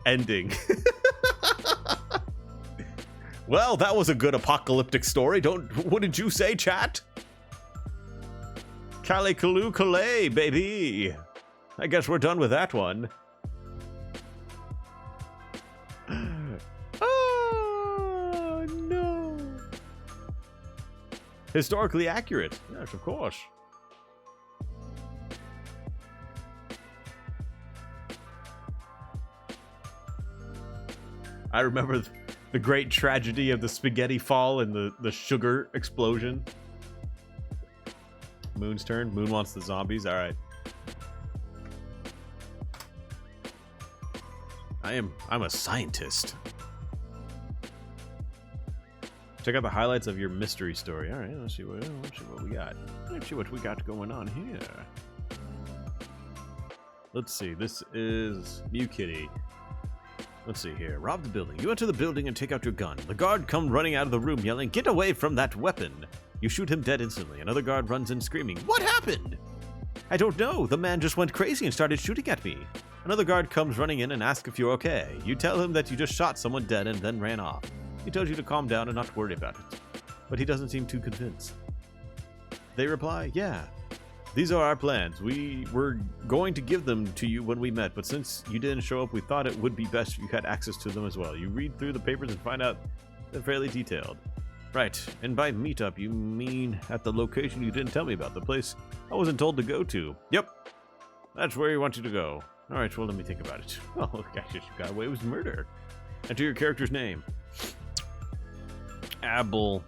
Ending. Well, that was a good apocalyptic story. Wouldn't you say, chat? Calais, Calais, baby. I guess we're done with that one. Oh, no. Historically accurate. Yes, of course. I remember the great tragedy of the spaghetti fall and the sugar explosion. Moon's turn. Moon wants the zombies. All right. I'm a scientist. Check out the highlights of your mystery story. All right, let's see what we got. Let's see what we got going on here. Let's see. This is Mew Kitty. Let's see here. Rob the building. You enter the building and take out your gun. The guard comes running out of the room yelling, "Get away from that weapon!" You shoot him dead instantly. Another guard runs in screaming, "What happened?" "I don't know. The man just went crazy and started shooting at me." Another guard comes running in and asks if you're okay. You tell him that you just shot someone dead and then ran off. He tells you to calm down and not worry about it. But he doesn't seem too convinced. They reply, "Yeah. These are our plans. We were going to give them to you when we met, but since you didn't show up, we thought it would be best if you had access to them as well." You read through the papers and find out they're fairly detailed. "Right, and by meetup, you mean at the location you didn't tell me about, the place I wasn't told to go to?" "Yep, that's where we want you to go." "All right, well, let me think about it." "Oh, gosh, you got away with murder." "Enter your character's name." Apple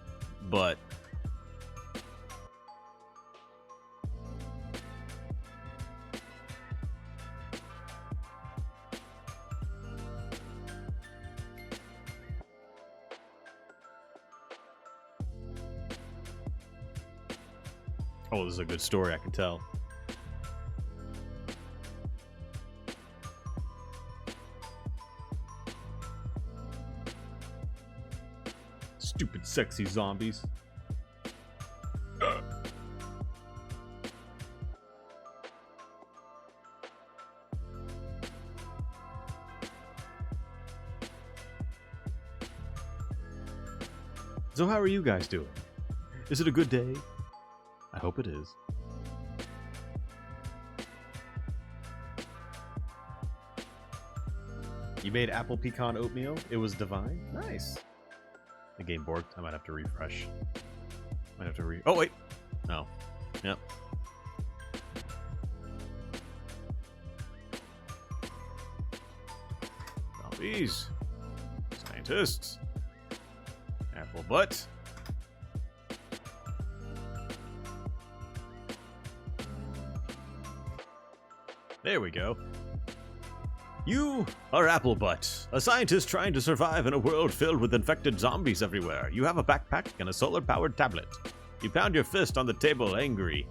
butt. Oh, this is a good story, I can tell. Stupid sexy zombies. So how are you guys doing? Is it a good day? I hope it is. You made apple pecan oatmeal? It was divine? Nice. The game borked. I might have to refresh. Oh, wait. No. Yep. Zombies. Scientists. Apple butt. There we go. You are Applebutt, a scientist trying to survive in a world filled with infected zombies everywhere. You have a backpack and a solar-powered tablet. You pound your fist on the table, angry.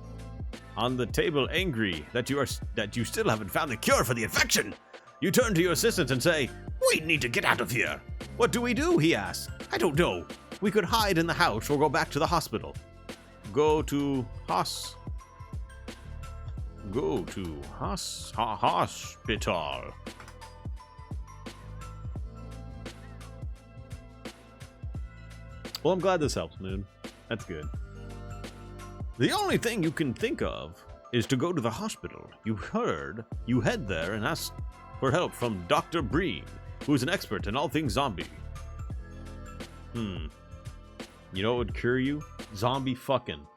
That you still haven't found the cure for the infection. You turn to your assistant and say, "We need to get out of here." "What do we do?" he asks. "I don't know. We could hide in the house or go back to the hospital." Go to hospital. Well, I'm glad this helps, Moon. That's good. The only thing you can think of is to go to the hospital. You head there and ask for help from Dr. Breen, who is an expert in all things zombie. You know what would cure you? Zombie fucking.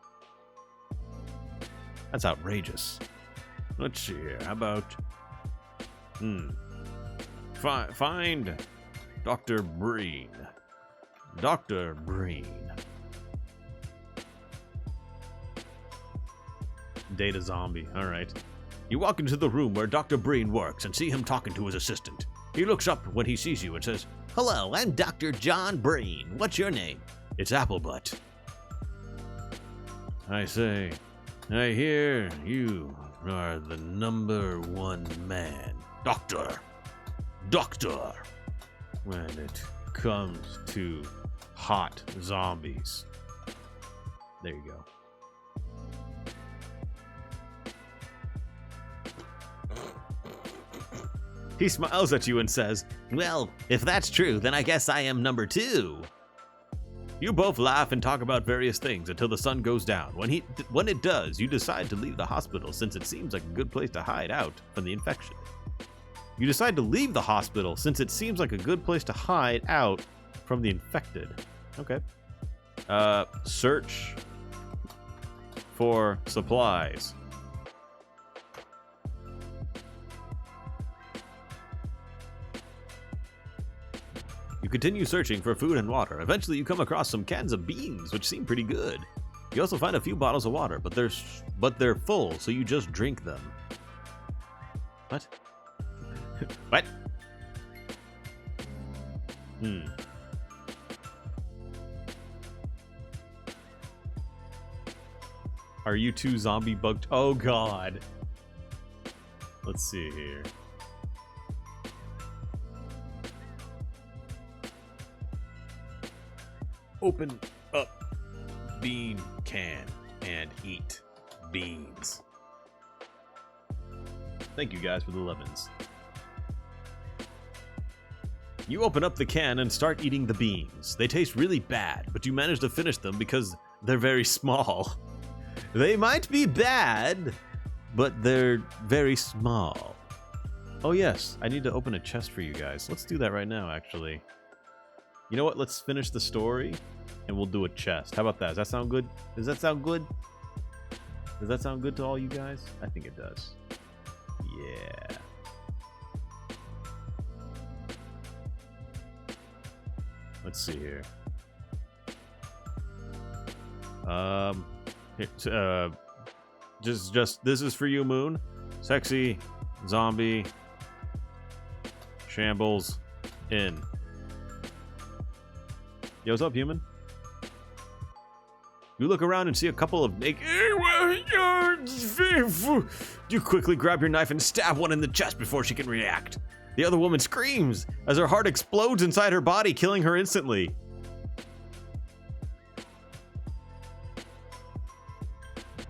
That's outrageous. Let's see here. How about... Find Dr. Breen. Dr. Breen. Data zombie. Alright. You walk into the room where Dr. Breen works and see him talking to his assistant. He looks up when he sees you and says, "Hello, I'm Dr. John Breen. What's your name?" "It's Applebutt." "I say, I hear you are the #1 man. Doctor. When it comes to hot zombies." There you go. He smiles at you and says, "Well, if that's true, then I guess I am #2. You both laugh and talk about various things until the sun goes down. When it does, you decide to leave the hospital since it seems like a good place to hide out from the infection. You decide to leave the hospital since it seems like a good place to hide out from the infected. Okay. Search for supplies. You continue searching for food and water. Eventually you come across some cans of beans, which seem pretty good. You also find a few bottles of water, but they're full, so you just drink them. What? What? Are you two zombie bugged? Oh god. Let's see here. Open up bean can and eat beans. Thank you guys for the lemons. You open up the can and start eating the beans. They taste really bad, but you manage to finish them because they're very small. They might be bad, but they're very small. Oh yes, I need to open a chest for you guys. Let's do that right now, actually. You know what? Let's finish the story, and we'll do a chest. How about that? Does that sound good? Does that sound good? Does that sound good to all you guys? I think it does. Yeah. Let's see here. Just this is for you, Moon. Sexy, zombie, shambles, in. Yo, what's up, human? You look around and see a couple of naked... You quickly grab your knife and stab one in the chest before she can react. The other woman screams as her heart explodes inside her body, killing her instantly.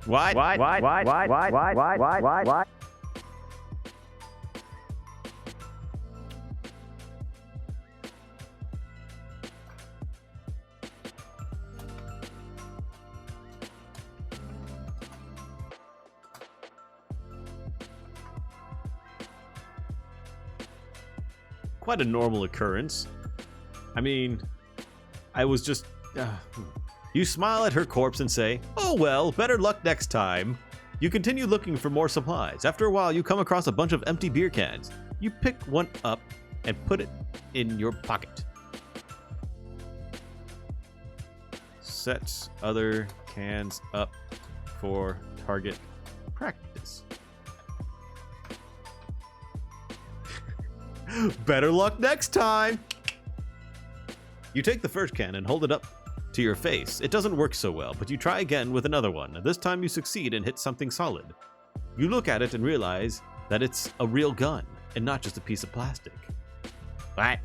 What? Quite a normal occurrence. I mean, I was just... You smile at her corpse and say, "Oh well, better luck next time." You continue looking for more supplies. After a while, you come across a bunch of empty beer cans. You pick one up and put it in your pocket. Set other cans up for target practice. Better luck next time. You take the first can and hold it up to your face. It doesn't work so well, but you try again with another one. This time you succeed and hit something solid. You look at it and realize that it's a real gun and not just a piece of plastic. Right.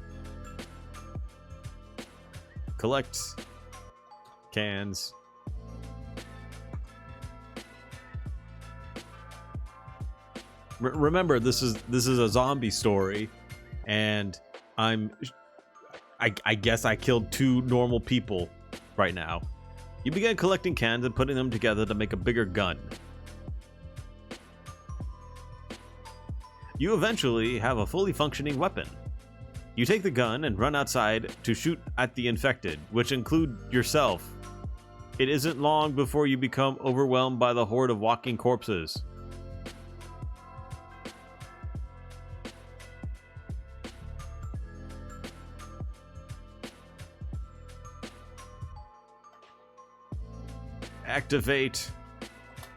Collect cans. Remember, this is a zombie story, and I guess I killed 2 normal people right now. You begin collecting cans and putting them together to make a bigger gun. You eventually have a fully functioning weapon. You take the gun and run outside to shoot at the infected, which include yourself. It isn't long before you become overwhelmed by the horde of walking corpses. Activate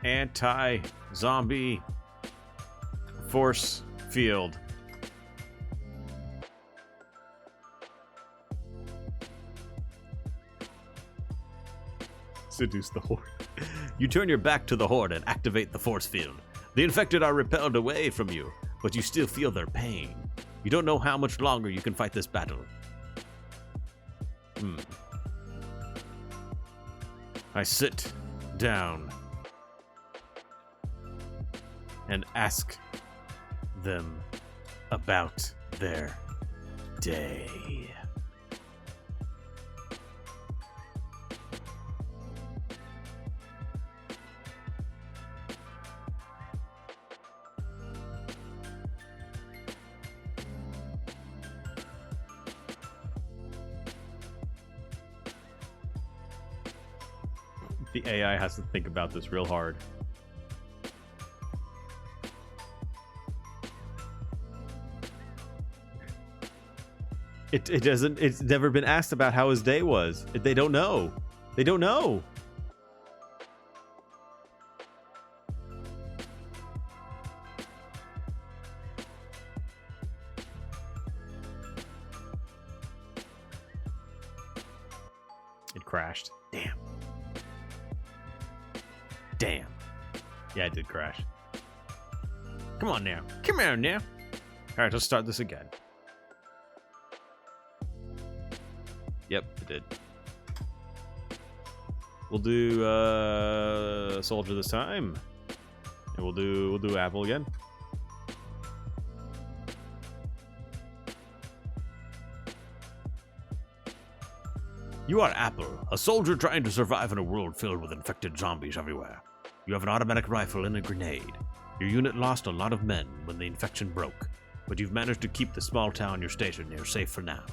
anti-zombie force field. Seduce the horde. You turn your back to the horde and activate the force field. The infected are repelled away from you, but you still feel their pain. You don't know how much longer you can fight this battle. I sit down and ask them about their day. The AI has to think about this real hard. It doesn't. It's never been asked about how his day was. They don't know. They don't know. It crashed. Damn. Damn. Yeah, it did crash. Come on now. Come on now. All right, let's start this again. Yep, it did. We'll do soldier this time, and we'll do apple again. You are Apple, a soldier trying to survive in a world filled with infected zombies everywhere. You have an automatic rifle and a grenade. Your unit lost a lot of men when the infection broke, but you've managed to keep the small town you're stationed near safe for now.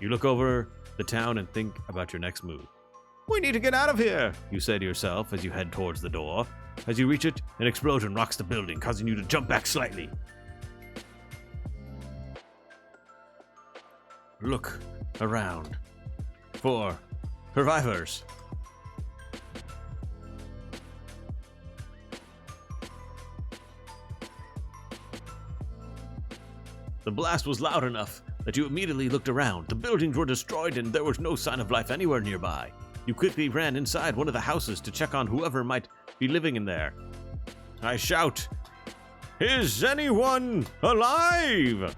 You look over the town and think about your next move. We need to get out of here, you say to yourself as you head towards the door. As you reach it, an explosion rocks the building, causing you to jump back slightly. Look around for survivors. The blast was loud enough that you immediately looked around. The buildings were destroyed and there was no sign of life anywhere nearby. You quickly ran inside one of the houses to check on whoever might be living in there. I shout, "Is anyone alive?"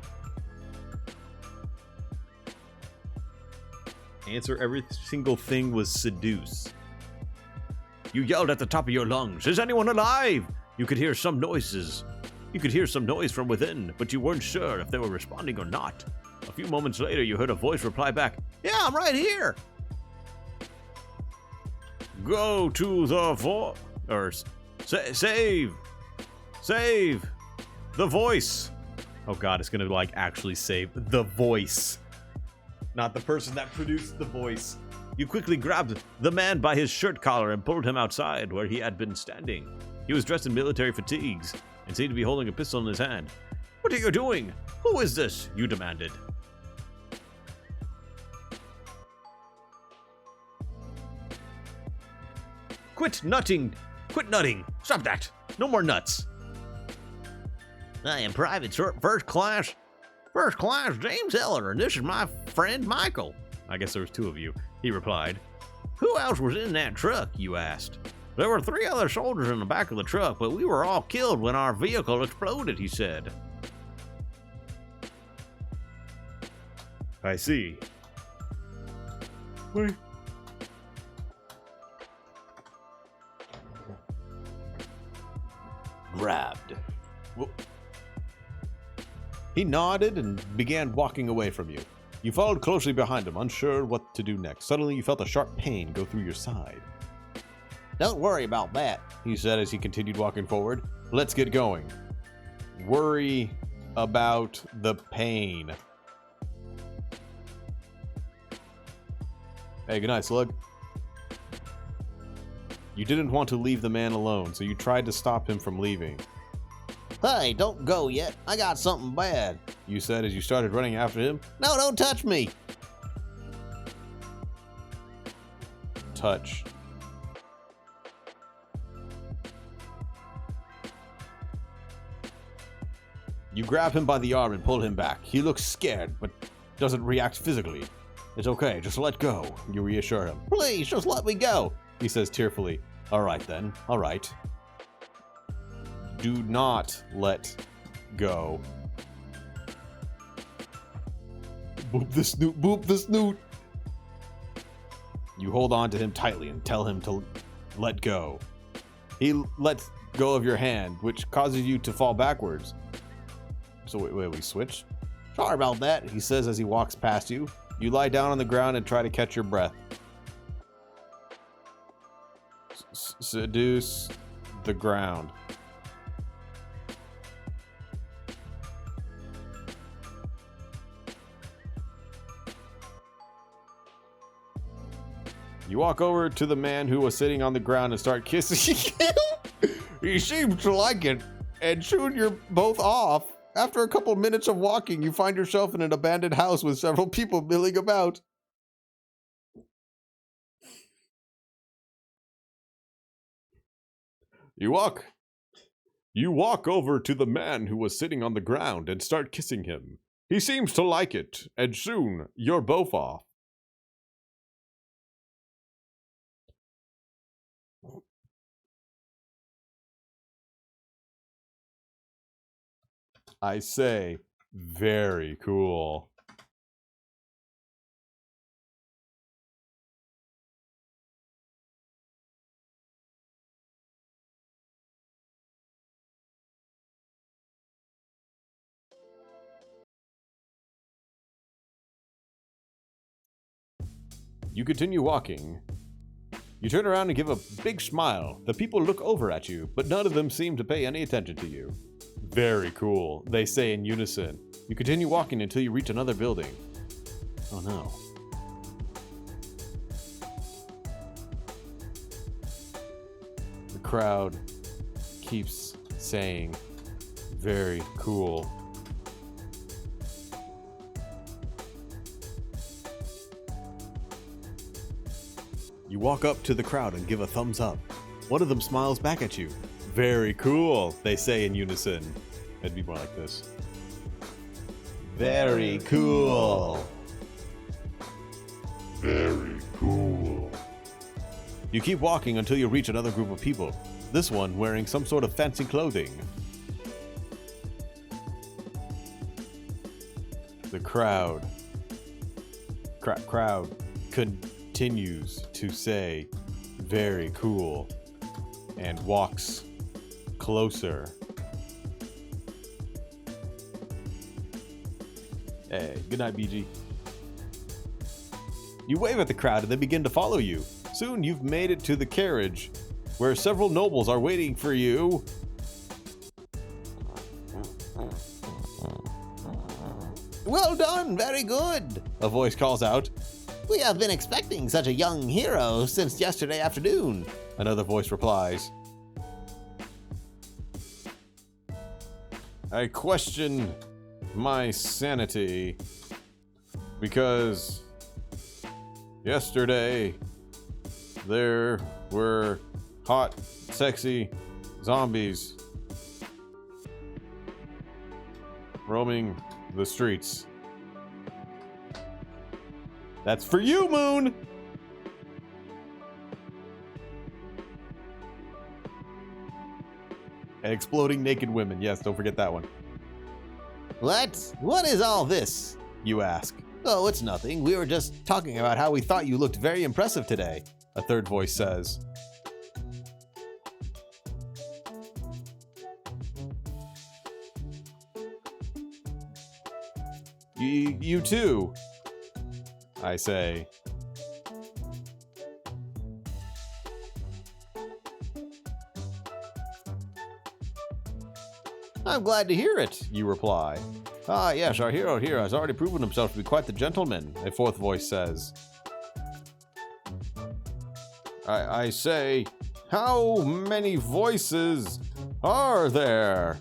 Answer every single thing was seduce. You yelled at the top of your lungs, "Is anyone alive?" You could hear some noises. You could hear some noise from within, but you weren't sure if they were responding or not. A few moments later, you heard a voice reply back, "Yeah, I'm right here." Go to the save the voice. Oh god, it's gonna actually save the voice, not the person that produced the voice. You quickly grabbed the man by his shirt collar and pulled him outside where he had been standing. He was dressed in military fatigues and seemed to be holding a pistol in his hand. "What are you doing? Who is this?" you demanded. Quit nutting! Quit nutting! Stop that! No more nuts! "I am Private First Class James Eller, and this is my friend Michael." I guess there was two of you, he replied. "Who else was in that truck?" you asked. "There were 3 other soldiers in the back of the truck, but we were all killed when our vehicle exploded," he said. I see. Wait. Grabbed. He nodded and began walking away from you. You followed closely behind him, unsure what to do next. Suddenly, you felt a sharp pain go through your side. "Don't worry about that," He said as he continued walking forward. "Let's get going." Worry about the pain. Hey, good night, Slug. You didn't want to leave the man alone, so you tried to stop him from leaving. "Hey, don't go yet. I got something bad," You said as you started running after him. "No, don't touch me." Touch. You grab him by the arm and pull him back. He looks scared, but doesn't react physically. "It's okay, just let go," you reassure him. "Please, just let me go," He says tearfully. "All right then, all right." Do not let go. Boop the snoot, boop the snoot. You hold on to him tightly and tell him to let go. He lets go of your hand, which causes you to fall backwards. So wait, we switch? "Sorry about that." He says as he walks past you. You lie down on the ground and try to catch your breath. Seduce the ground. You walk over to the man who was sitting on the ground and start kissing him. He seems to like it, and soon you're both off. After a couple minutes of walking, you find yourself in an abandoned house with several people milling about. You walk over to the man who was sitting on the ground and start kissing him. He seems to like it, and soon you're both off. I say, very cool. You continue walking. You turn around and give a big smile. The people look over at you, but none of them seem to pay any attention to you. Very cool, they say in unison. You continue walking until you reach another building. Oh no. The crowd keeps saying, very cool. You walk up to the crowd and give a thumbs up. One of them smiles back at you. Very cool, they say in unison. It'd be more like this. Very cool. Very cool. You keep walking until you reach another group of people. This one wearing some sort of fancy clothing. The crowd continues to say, very cool, and walks closer. Hey, good night, BG. You wave at the crowd and they begin to follow you. Soon you've made it to the carriage, where several nobles are waiting for you. "Well done, very good," A voice calls out. We have been expecting such a young hero since yesterday afternoon, another voice replies. I question my sanity because yesterday there were hot, sexy zombies roaming the streets. That's for you, Moon! And exploding naked women. Yes, don't forget that one. What is all this? You ask. Oh, it's nothing. We were just talking about how we thought you looked very impressive today. A third voice says. You too, I say. I'm glad to hear it, You reply. Ah, yes, our hero here has already proven himself to be quite the gentleman, a fourth voice says. I say, how many voices are there?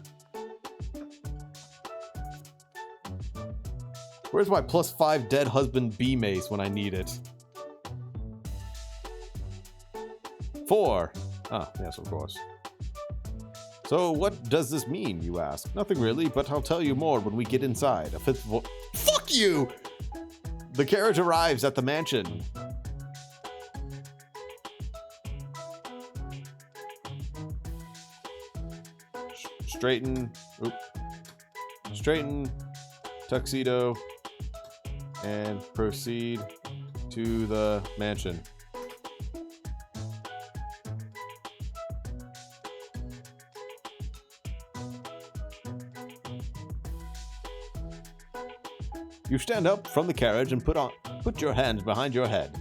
Where's my +5 dead husband B mace when I need it? 4. Ah, yes, of course. So what does this mean, you ask? Nothing really, but I'll tell you more when we get inside. A fifth voice. Fuck you! The carriage arrives at the mansion. Straighten, tuxedo, and proceed to the mansion. You stand up from the carriage and put your hands behind your head.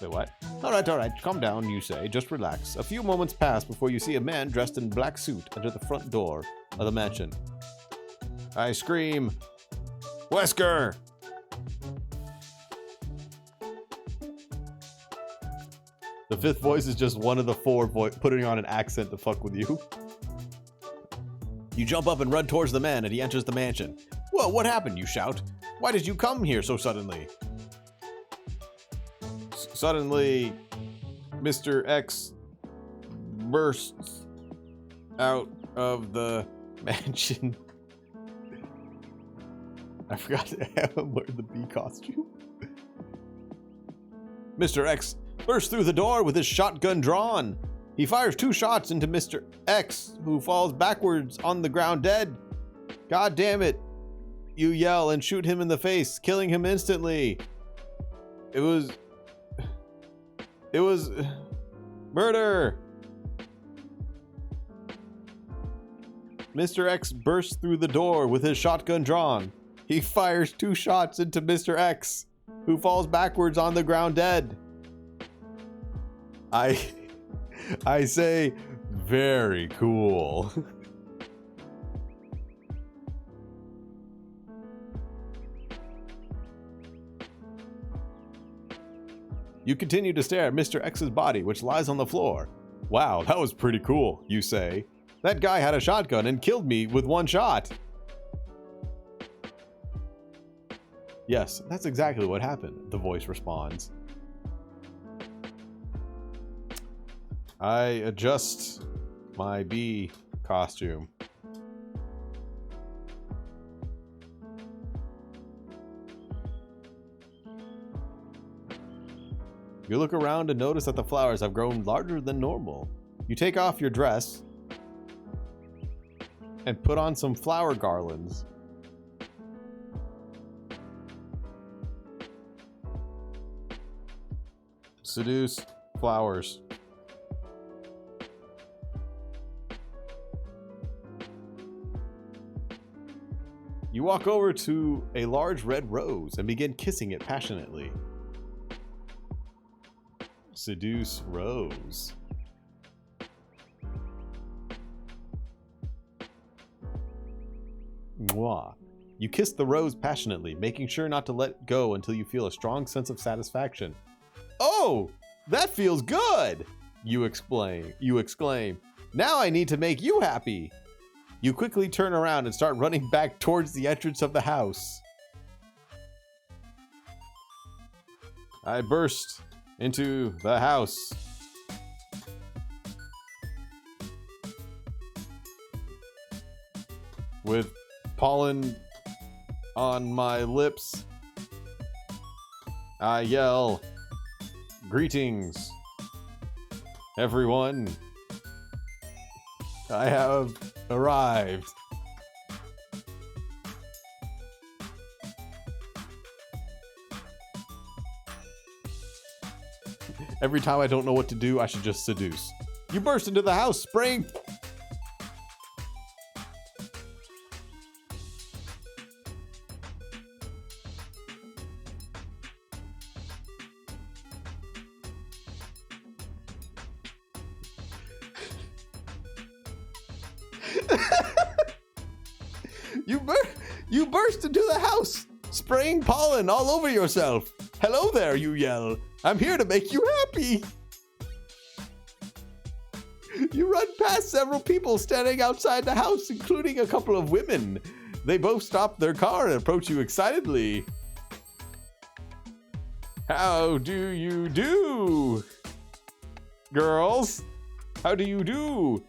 Wait, what? All right, calm down, you say. Just relax. A few moments pass before you see a man dressed in black suit enter the front door of the mansion. I scream, Wesker! The fifth voice is just one of the 4 putting on an accent to fuck with you. You jump up and run towards the man, and he enters the mansion. Whoa, what happened? You shout. Why did you come here so suddenly? Suddenly, Mr. X bursts out of the mansion. I forgot to have him wear the bee costume. Mr. X bursts through the door with his shotgun drawn. He fires 2 shots into Mr. X, who falls backwards on the ground dead. God damn it. You yell and shoot him in the face, killing him instantly. It was murder. Mr. X bursts through the door with his shotgun drawn. He fires 2 shots into Mr. X, who falls backwards on the ground dead. I say, very cool. You continue to stare at Mr. X's body, which lies on the floor. Wow, that was pretty cool, you say. That guy had a shotgun and killed me with 1 shot. Yes, that's exactly what happened, the voice responds. I adjust my bee costume. You look around and notice that the flowers have grown larger than normal. You take off your dress and put on some flower garlands. Seduce flowers. You walk over to a large red rose and begin kissing it passionately. Seduce rose. Mwah. You kiss the rose passionately, making sure not to let go until you feel a strong sense of satisfaction. Oh, that feels good! You exclaim. Now I need to make you happy. You quickly turn around and start running back towards the entrance of the house. I burst into the house. With pollen on my lips, I yell, "Greetings, everyone. I have arrived." Every time I don't know what to do, I should just seduce. You burst into the house, spraying. You burst into the house, spraying pollen all over yourself. "Hello there," you yell. "I'm here to make you happy." You run past several people standing outside the house, including a couple of women. They both stop their car and approach you excitedly. "How do you do, girls? How do you do,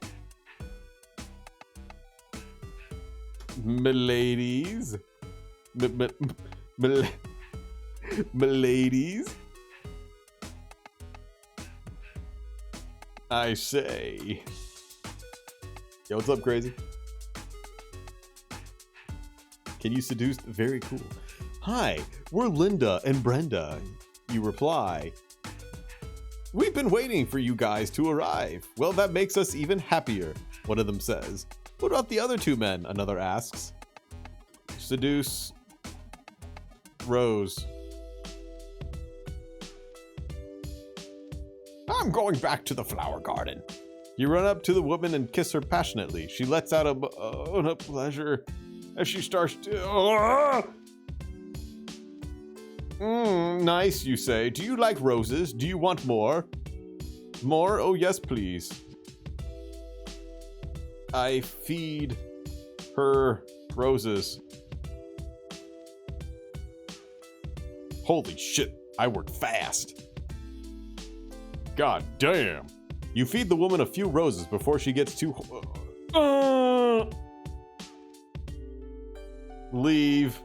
miladies? Miladies? I say." Yo, what's up, crazy? Can you seduce? Very cool. "Hi, we're Linda and Brenda," you reply. "We've been waiting for you guys to arrive." "Well, that makes us even happier," one of them says. "What about the other two men?" another asks. Seduce Rose. "I'm going back to the flower garden." You run up to the woman and kiss her passionately. She lets out a pleasure as she starts to... Nice, you say. "Do you like roses? Do you want more?" "More? Oh, yes, please." I feed her roses. Holy shit, I work fast. God damn. You feed the woman a few roses before she gets too... Leave.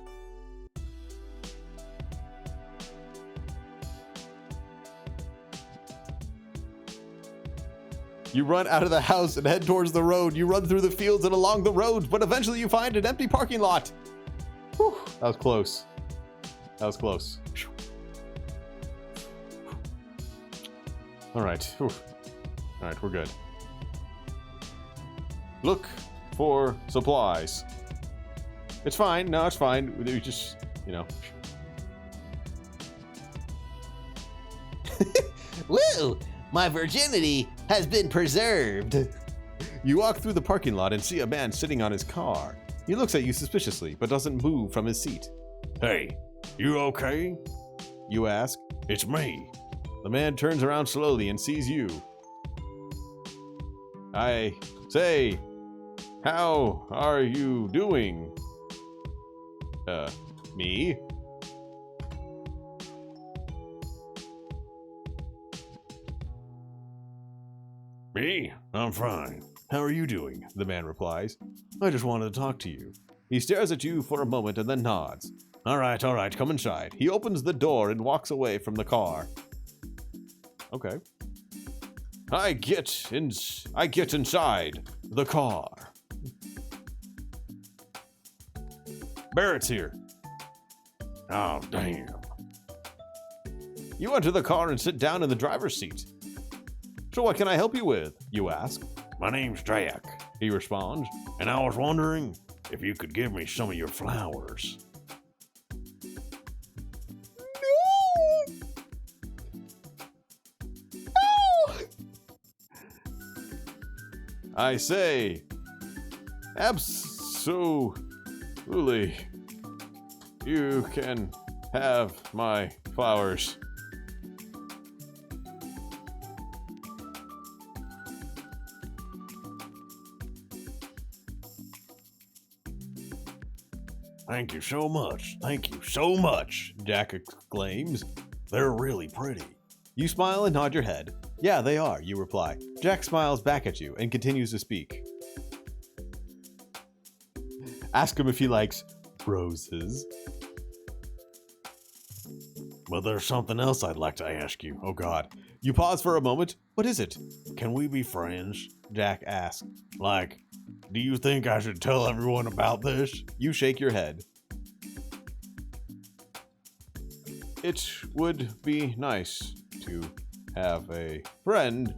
You run out of the house and head towards the road. You run through the fields and along the roads, but eventually you find an empty parking lot. Whew, that was close. That was close. All right. Whew. All right, we're good. Look for supplies. It's fine. No, it's fine. We just, you know. Woo! My virginity has been preserved. You walk through the parking lot and see a man sitting on his car. He looks at you suspiciously, but doesn't move from his seat. "Hey, you okay?" You ask. "It's me." The man turns around slowly and sees you. I say, "How are you doing?" Me? "Me? I'm fine. How are you doing?" the man replies. "I just wanted to talk to you." He stares at you for a moment and then nods. All right, come inside." He opens the door and walks away from the car. Okay. I get inside the car. Barrett's here. Oh, damn. You enter the car and sit down in the driver's seat. "So what can I help you with?" you ask. "My name's Jack," He responds. "and I was wondering if you could give me some of your flowers." I say, absolutely. You can have my flowers. Thank you so much. Thank you so much, Jack exclaims. They're really pretty. You smile and nod your head. Yeah, they are, you reply. Jack smiles back at you and continues to speak. Ask him if he likes roses. But there's something else I'd like to ask you. Oh God. You pause for a moment. What is it? Can we be friends? Jack asks. Like, do you think I should tell everyone about this? You shake your head. It would be nice to have a friend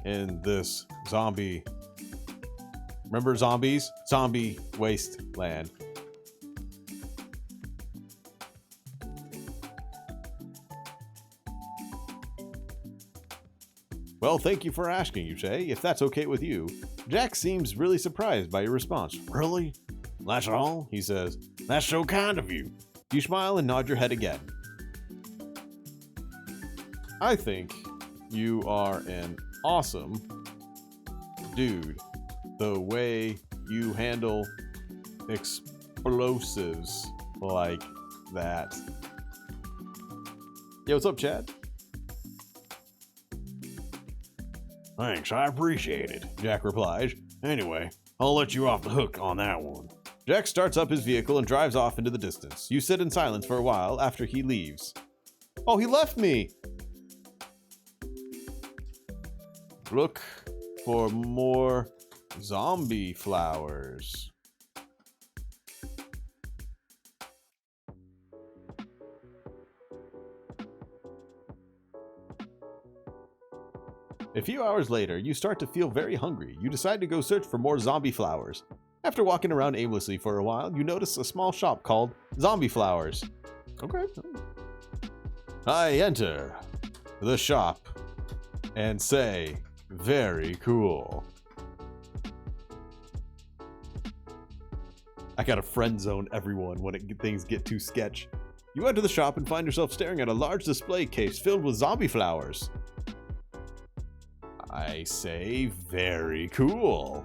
in this zombie. Remember zombies? Zombie wasteland. Well, thank you for asking, you say, if that's okay with you. Jack seems really surprised by your response. Really? That's all? He says. That's so kind of you. You smile and nod your head again. I think you are an awesome dude. The way you handle explosives like that. Yo, what's up, Chad? Thanks, I appreciate it, Jack replies. Anyway, I'll let you off the hook on that one. Jack starts up his vehicle and drives off into the distance. You sit in silence for a while after he leaves. Oh, he left me! Look for more zombie flowers. A few hours later, you start to feel very hungry. You decide to go search for more zombie flowers. After walking around aimlessly for a while, you notice a small shop called Zombie Flowers. Okay. I enter the shop and say, very cool. I gotta friend zone everyone when things get too sketch. You enter the shop and find yourself staring at a large display case filled with zombie flowers. I say, very cool.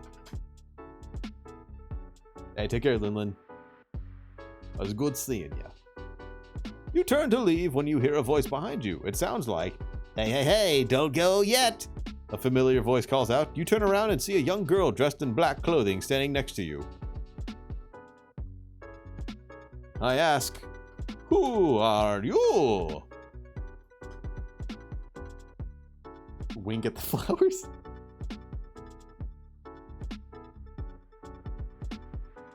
Hey, take care, Linlin. It was good seeing you. You turn to leave when you hear a voice behind you. It sounds like, hey, hey, hey, don't go yet. A familiar voice calls out. You turn around and see a young girl dressed in black clothing standing next to you. I ask, who are you? Wink at the flowers?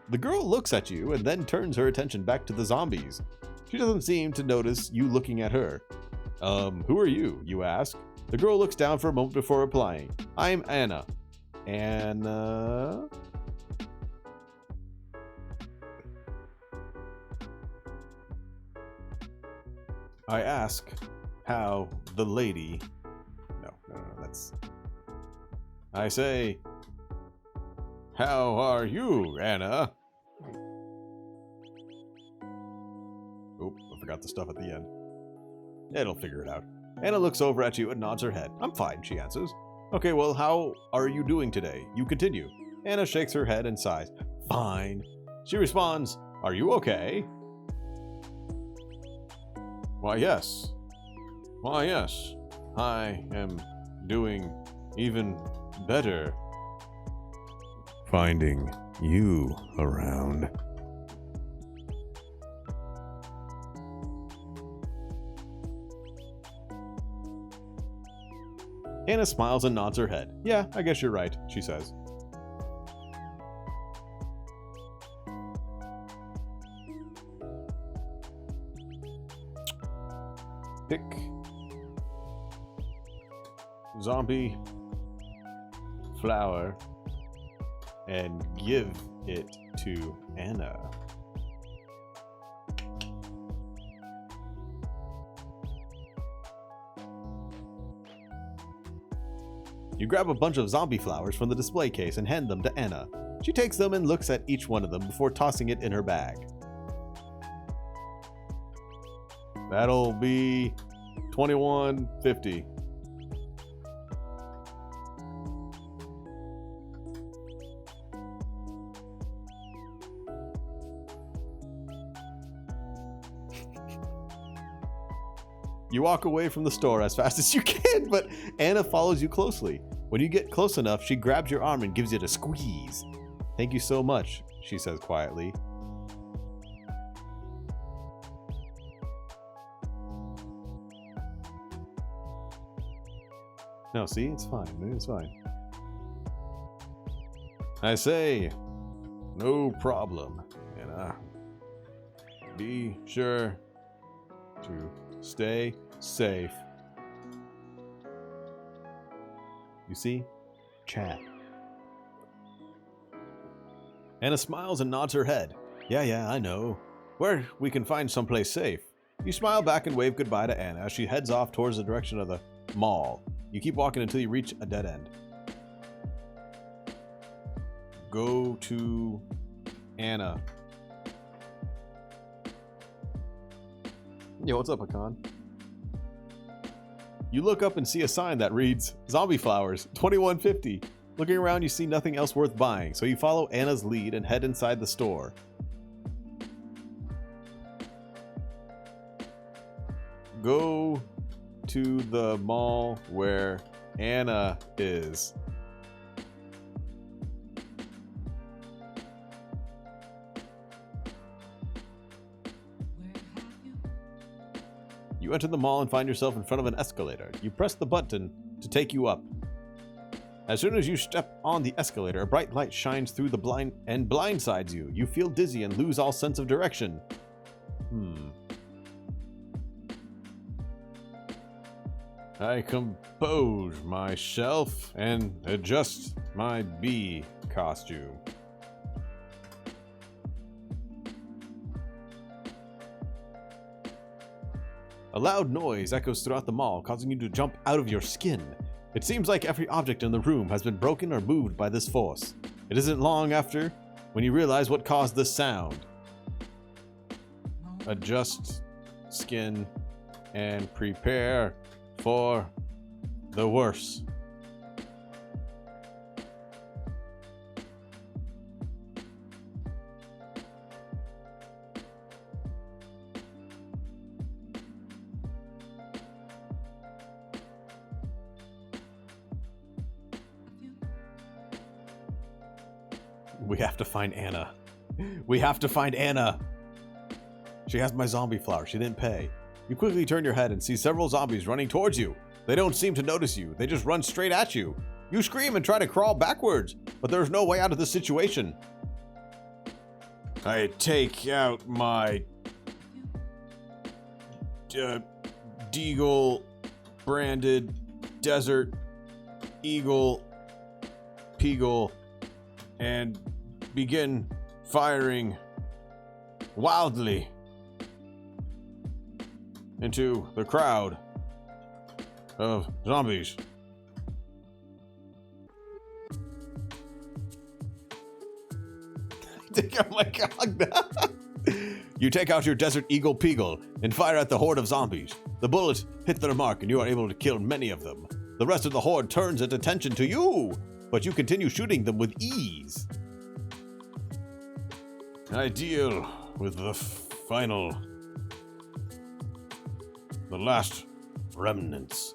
The girl looks at you and then turns her attention back to the zombies. She doesn't seem to notice you looking at her. Who are you? You ask. The girl looks down for a moment before replying. I'm Anna. Anna? I ask how the lady... No, that's... I say, how are you, Anna? Oop, I forgot the stuff at the end. It'll figure it out. Anna looks over at you and nods her head. I'm fine, she answers. Okay, well, how are you doing today? You continue. Anna shakes her head and sighs. Fine. She responds, are you okay? Why, yes. Why, yes. I am doing even better. Finding you around. Anna smiles and nods her head. Yeah, I guess you're right, she says. Pick zombie flower and give it to Anna. You grab a bunch of zombie flowers from the display case and hand them to Anna. She takes them and looks at each one of them before tossing it in her bag. That'll be 2150. You walk away from the store as fast as you can, but Anna follows you closely. When you get close enough, she grabs your arm and gives it a squeeze. Thank you so much, she says quietly. No, see? It's fine. It's fine. I say, no problem, Anna. Be sure to stay safe. You see? Chat. Anna smiles and nods her head. Yeah, I know. Where we can find someplace safe. You smile back and wave goodbye to Anna as she heads off towards the direction of the mall. You keep walking until you reach a dead end. Go to Anna. Yo, what's up, Hakan? You look up and see a sign that reads, Zombie Flowers, 2150. Looking around, you see nothing else worth buying, so you follow Anna's lead and head inside the store. Go to the mall where Anna is. You enter the mall and find yourself in front of an escalator. You press the button to take you up. As soon as you step on the escalator, a bright light shines through the blind and blindsides you. You feel dizzy and lose all sense of direction. I compose myself and adjust my bee costume. A loud noise echoes throughout the mall, causing you to jump out of your skin. It seems like every object in the room has been broken or moved by this force. It isn't long after when you realize what caused this sound. Adjust skin and prepare for the worst. We have to find Anna. We have to find Anna. She has my zombie flower. She didn't pay. You quickly turn your head and see several zombies running towards you. They don't seem to notice you. They just run straight at you. You scream and try to crawl backwards, but there's no way out of this situation. I take out my Deagle branded Desert Eagle Peagle and begin firing wildly into the crowd of zombies. Oh my god. You take out your Desert Eagle Peagle and fire at the horde of zombies. The bullets hit their mark and you are able to kill many of them. The rest of the horde turns its attention to you, but you continue shooting them with ease. I deal with the last remnants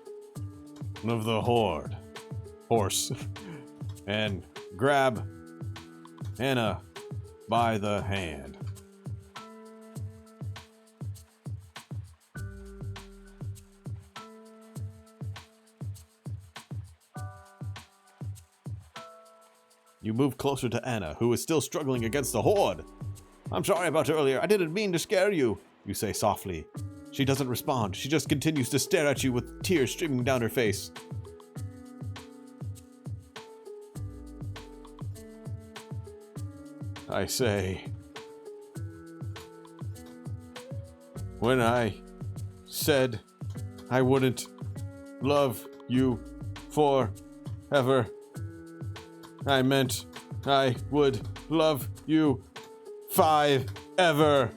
of the horse, and grab Anna by the hand. You move closer to Anna, who is still struggling against the horde. I'm sorry about earlier. I didn't mean to scare you, you say softly. She doesn't respond. She just continues to stare at you with tears streaming down her face. I say, when I said I wouldn't love you forever, I meant I would love you 5 ever.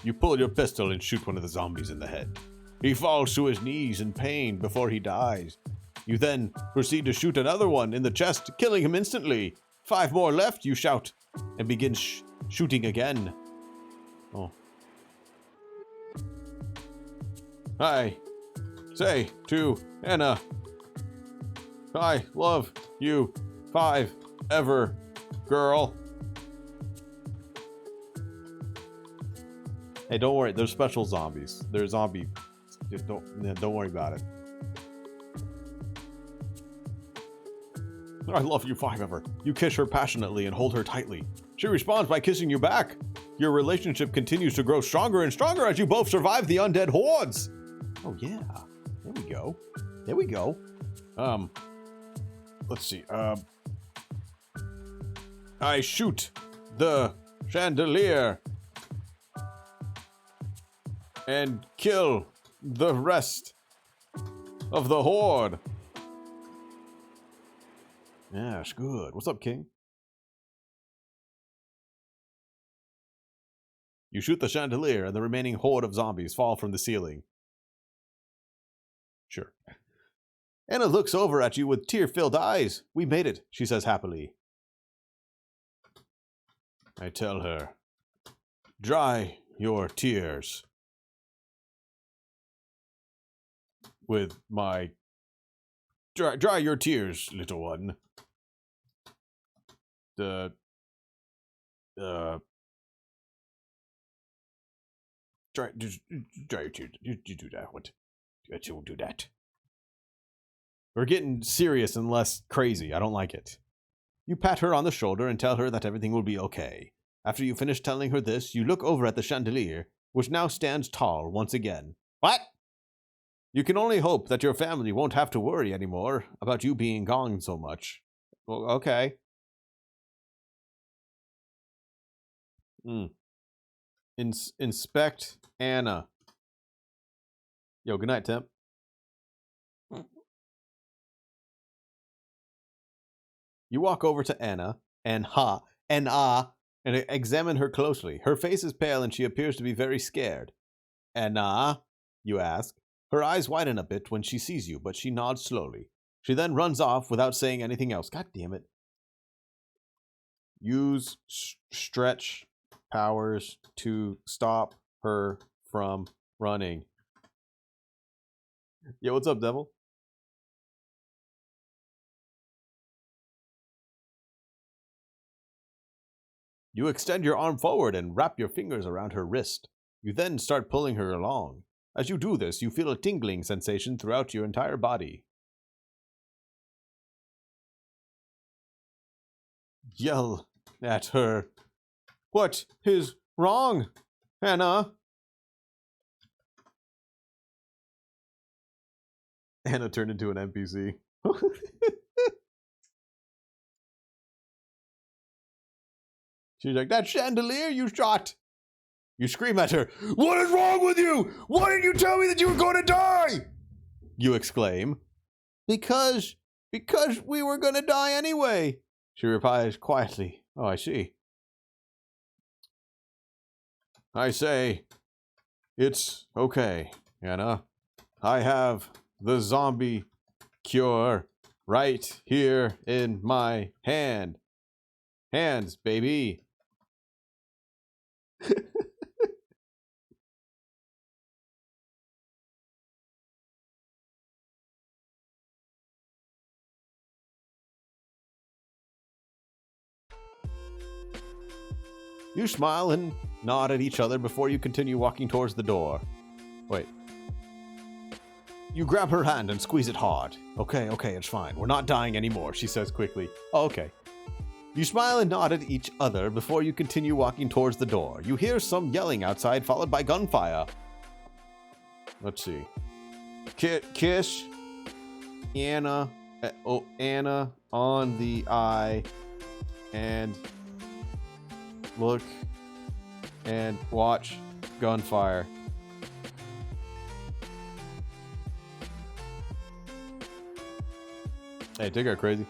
You pull your pistol and shoot one of the zombies in the head. He falls to his knees in pain before he dies. You then proceed to shoot another one in the chest, killing him instantly. 5 more left, you shout, and begin shooting again. Oh. I say to Anna, I love you 5 ever, girl. Hey, don't worry. They're special zombies. They're zombie. Just don't worry about it. I love you 5 ever. You kiss her passionately and hold her tightly. She responds by kissing you back. Your relationship continues to grow stronger and stronger as you both survive the undead hordes. Oh yeah. There we go. There we go. Let's see. I shoot the chandelier and kill the rest of the horde. Yeah, it's good. What's up, King? You shoot the chandelier and the remaining horde of zombies fall from the ceiling. Sure. Anna looks over at you with tear-filled eyes. We made it, she says happily. I tell her, dry your tears with my... Dry your tears, little one. Dry your tears. You do that. What? You do that. We're getting serious and less crazy. I don't like it. You pat her on the shoulder and tell her that everything will be okay. After you finish telling her this, you look over at the chandelier, which now stands tall once again. What? You can only hope that your family won't have to worry anymore about you being gone so much. Well, okay. Inspect Anna. Yo, good night, Temp. You walk over to Anna and examine her closely. Her face is pale and she appears to be very scared. Anna, you ask. Her eyes widen a bit when she sees you, but she nods slowly. She then runs off without saying anything else. God damn it. Use stretch powers to stop her from running. Yo, what's up, devil? You extend your arm forward and wrap your fingers around her wrist. You then start pulling her along. As you do this, you feel a tingling sensation throughout your entire body. Yell at her. What is wrong, Anna? Anna turned into an NPC. She's like, that chandelier you shot! You scream at her, what is wrong with you? Why didn't you tell me that you were going to die? You exclaim. Because we were going to die anyway. She replies quietly, oh, I see. I say, it's okay, Anna. I have the zombie cure right here in my hand. Hands, baby. You smile and nod at each other before you continue walking towards the door. Wait. You grab her hand and squeeze it hard. Okay, it's fine. We're not dying anymore, she says quickly. Oh, okay. You smile and nod at each other before you continue walking towards the door. You hear some yelling outside, followed by gunfire. Let's see. Kiss Anna, Anna on the eye, and look and watch gunfire. Hey, take her crazy.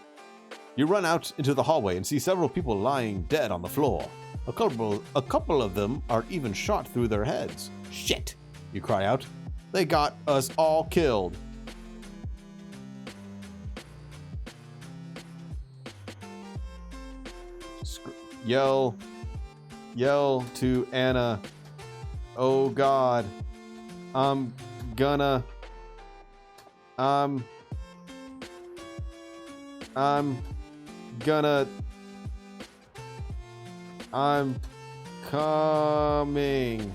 You run out into the hallway and see several people lying dead on the floor. A couple of them are even shot through their heads. Shit, you cry out. They got us all killed. Yell to Anna. Oh God, I'm gonna I'm coming.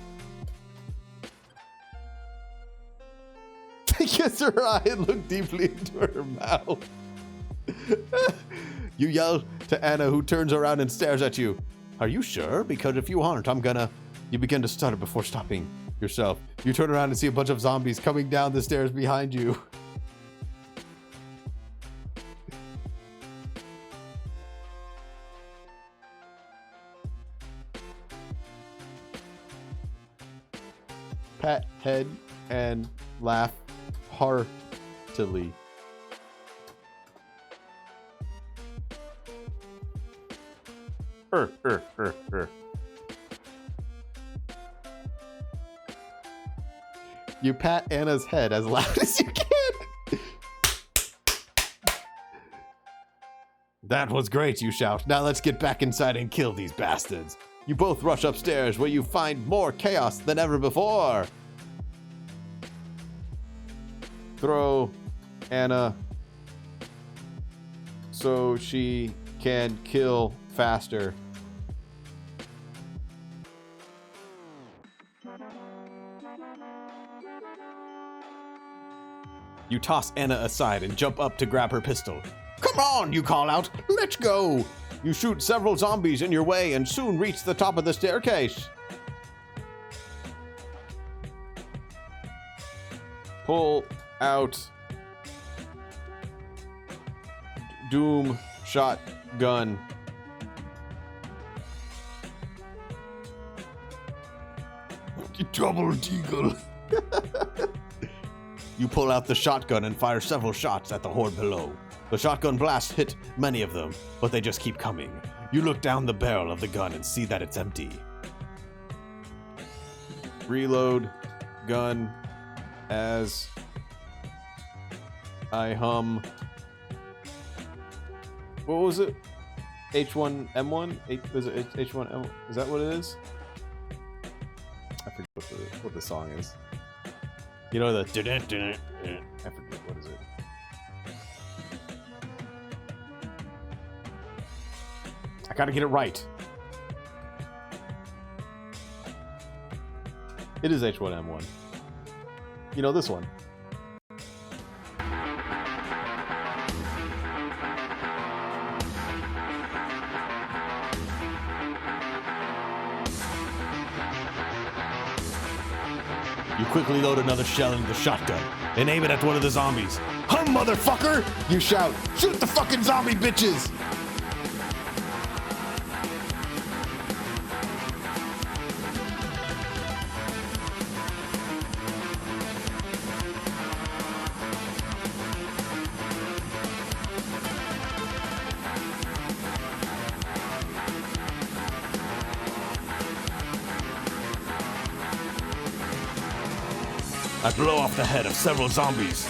Kiss her eye and look deeply into her mouth. You yell to Anna, who turns around and stares at you. Are you sure? Because if you aren't, I'm gonna... You begin to stutter before stopping yourself. You turn around and see a bunch of zombies coming down the stairs behind you. Pat head and laugh heartily. You pat Anna's head as loud as you can. That was great, you shout. Now let's get back inside and kill these bastards. You both rush upstairs where you find more chaos than ever before. Throw Anna so she can kill faster. You toss Anna aside and jump up to grab her pistol. Come on, you call out. Let's go. You shoot several zombies in your way and soon reach the top of the staircase. Pull out Doom shotgun. Double deagle. You pull out the shotgun and fire several shots at the horde below. The shotgun blast hit many of them, but they just keep coming. You look down the barrel of the gun and see that it's empty. Reload gun as I hum. What was it? H1M1? Was it H1M1? Is that what it is? I forget what the song is. You know the... I forget, what is it? I gotta get it right. It is H1M1. You know this one. You quickly load another shell into the shotgun and aim it at one of the zombies. Hum, motherfucker! You shout. Shoot the fucking zombie bitches! I blow off the head of several zombies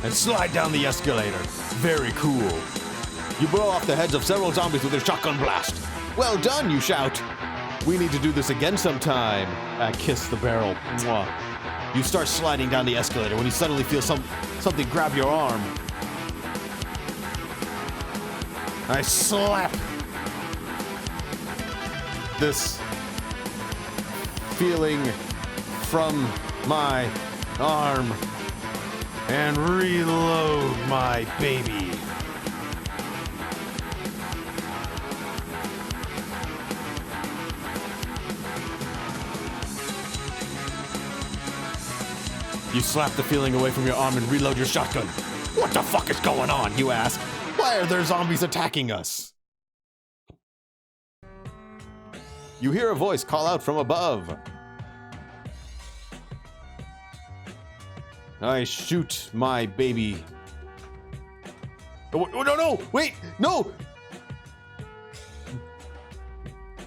and slide down the escalator. Very cool. You blow off the heads of several zombies with your shotgun blast. Well done, you shout. We need to do this again sometime. I kiss the barrel. Mwah. You start sliding down the escalator when you suddenly feel something grab your arm. I slap this feeling from my arm and reload my baby. You slap the feeling away from your arm and reload your shotgun. What the fuck is going on, you ask? Why are there zombies attacking us? You hear a voice call out from above. I shoot my baby. Oh, no, wait, no!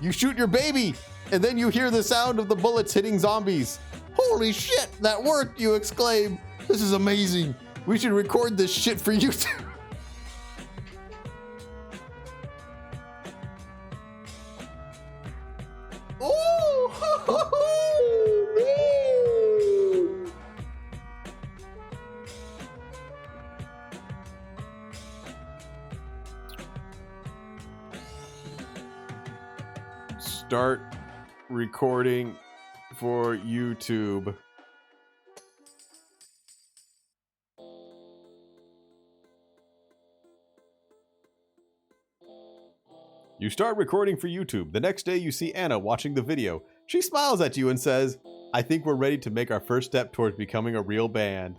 You shoot your baby, and then you hear the sound of the bullets hitting zombies. Holy shit, that worked, you exclaim. This is amazing. We should record this shit for YouTube. Start recording for YouTube. You start recording for YouTube. The next day you see Anna watching the video. She smiles at you and says, I think we're ready to make our first step towards becoming a real band.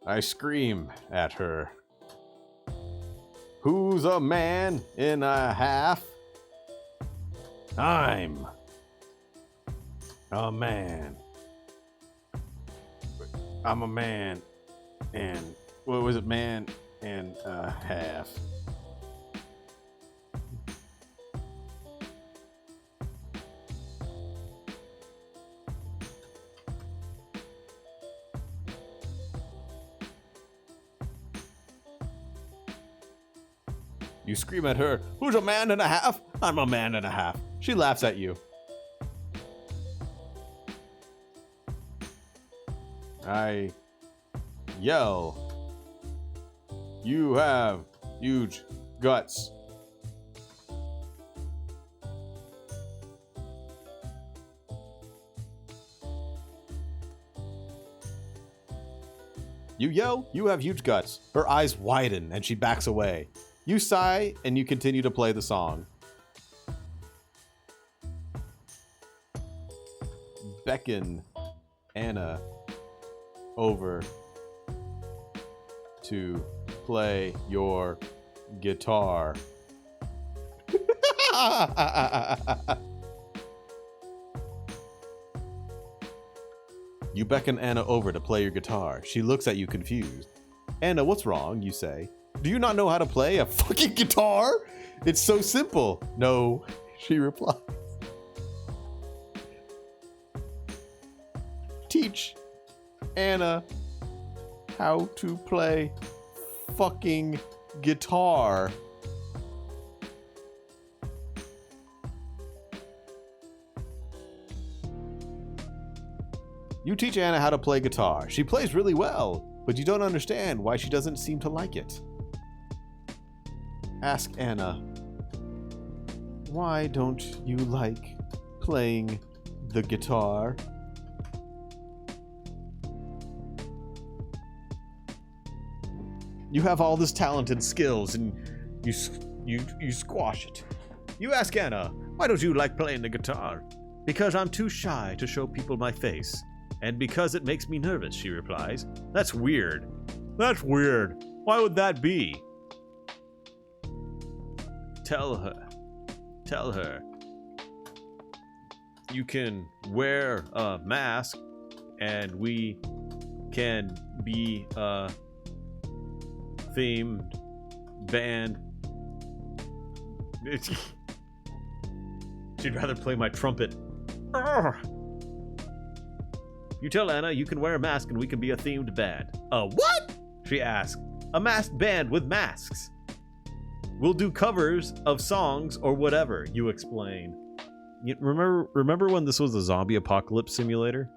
I scream at her. Who's a man in a half? I'm a man. I'm a man and, what was it, man and a half. You scream at her, who's a man and a half? I'm a man and a half. She laughs at you. I yell, you have huge guts. You yell, you have huge guts. Her eyes widen and she backs away. You sigh and you continue to play the song. Beckon Anna over to play your guitar. You beckon Anna over to play your guitar. She looks at you confused. Anna, what's wrong? You say. Do you not know how to play a fucking guitar? It's so simple. No, she replies. Teach Anna how to play fucking guitar. You teach Anna how to play guitar. She plays really well, but you don't understand why she doesn't seem to like it. Ask Anna, why don't you like playing the guitar? You have all this talent and skills, and you squash it. You ask Anna, why don't you like playing the guitar? Because I'm too shy to show people my face, and because it makes me nervous, she replies. That's weird. That's weird. Why would that be? Tell her. You can wear a mask, and we can be a themed band. She'd rather play my trumpet. You tell Anna you can wear a mask and we can be a themed band. A what? She asks. A masked band with masks. We'll do covers of songs or whatever, you explain. Remember when this was a zombie apocalypse simulator?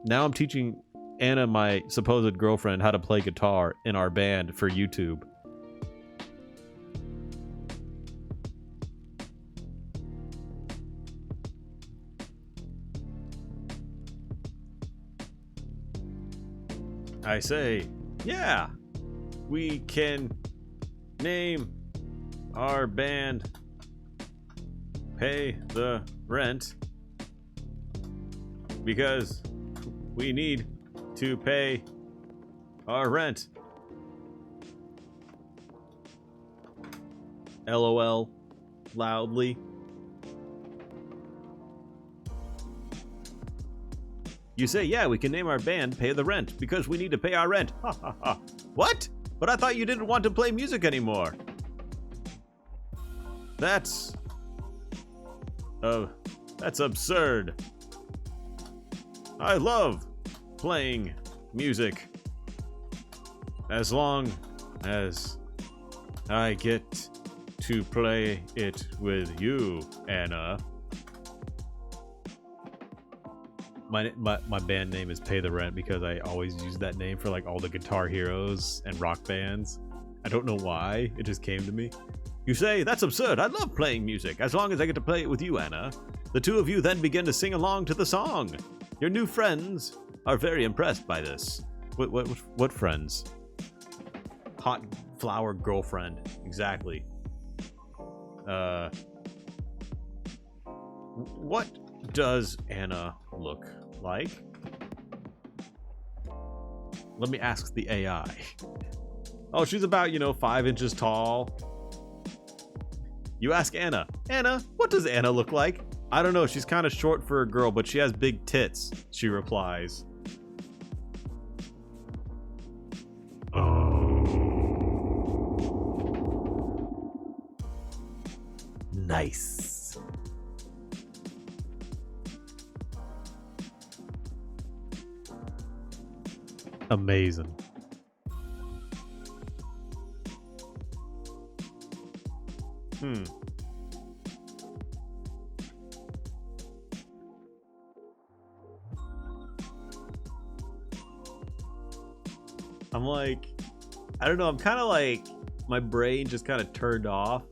Now I'm teaching Anna, my supposed girlfriend, how to play guitar in our band for YouTube. I say, yeah, we can name our band Pay the Rent because we need to pay our rent. LOL loudly. You say, yeah, we can name our band Pay the Rent because we need to pay our rent. Ha ha ha. What? But I thought you didn't want to play music anymore. That's absurd. I love playing music as long as I get to play it with you, Anna. My band name is Pay the Rent because I always use that name for like all the Guitar Heroes and rock bands. I don't know why, it just came to me. You say, that's absurd. I love playing music as long as I get to play it with you, Anna. The two of you then begin to sing along to the song. Your new friends are very impressed by this. What friends? Hot flower girlfriend. Exactly. What does Anna look like? Let me ask the AI. Oh, she's about, 5 inches tall. You ask Anna. Anna, what does Anna look like? I don't know, she's kind of short for a girl, but she has big tits, she replies. Nice. Amazing. I'm like, I don't know, I'm kind of like, my brain just kind of turned off.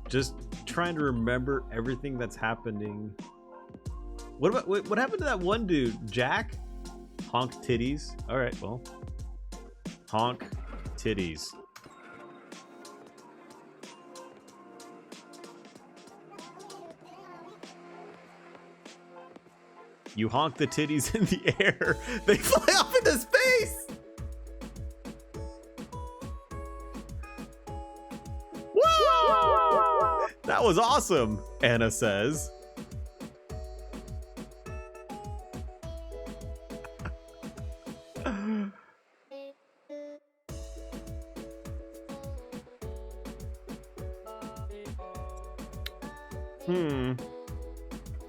Just trying to remember everything that's happening. What happened to that one dude, Jack? Honk titties. All right, well, honk titties. You honk the titties in the air. They fly off into space. Whoa! That was awesome, Anna says.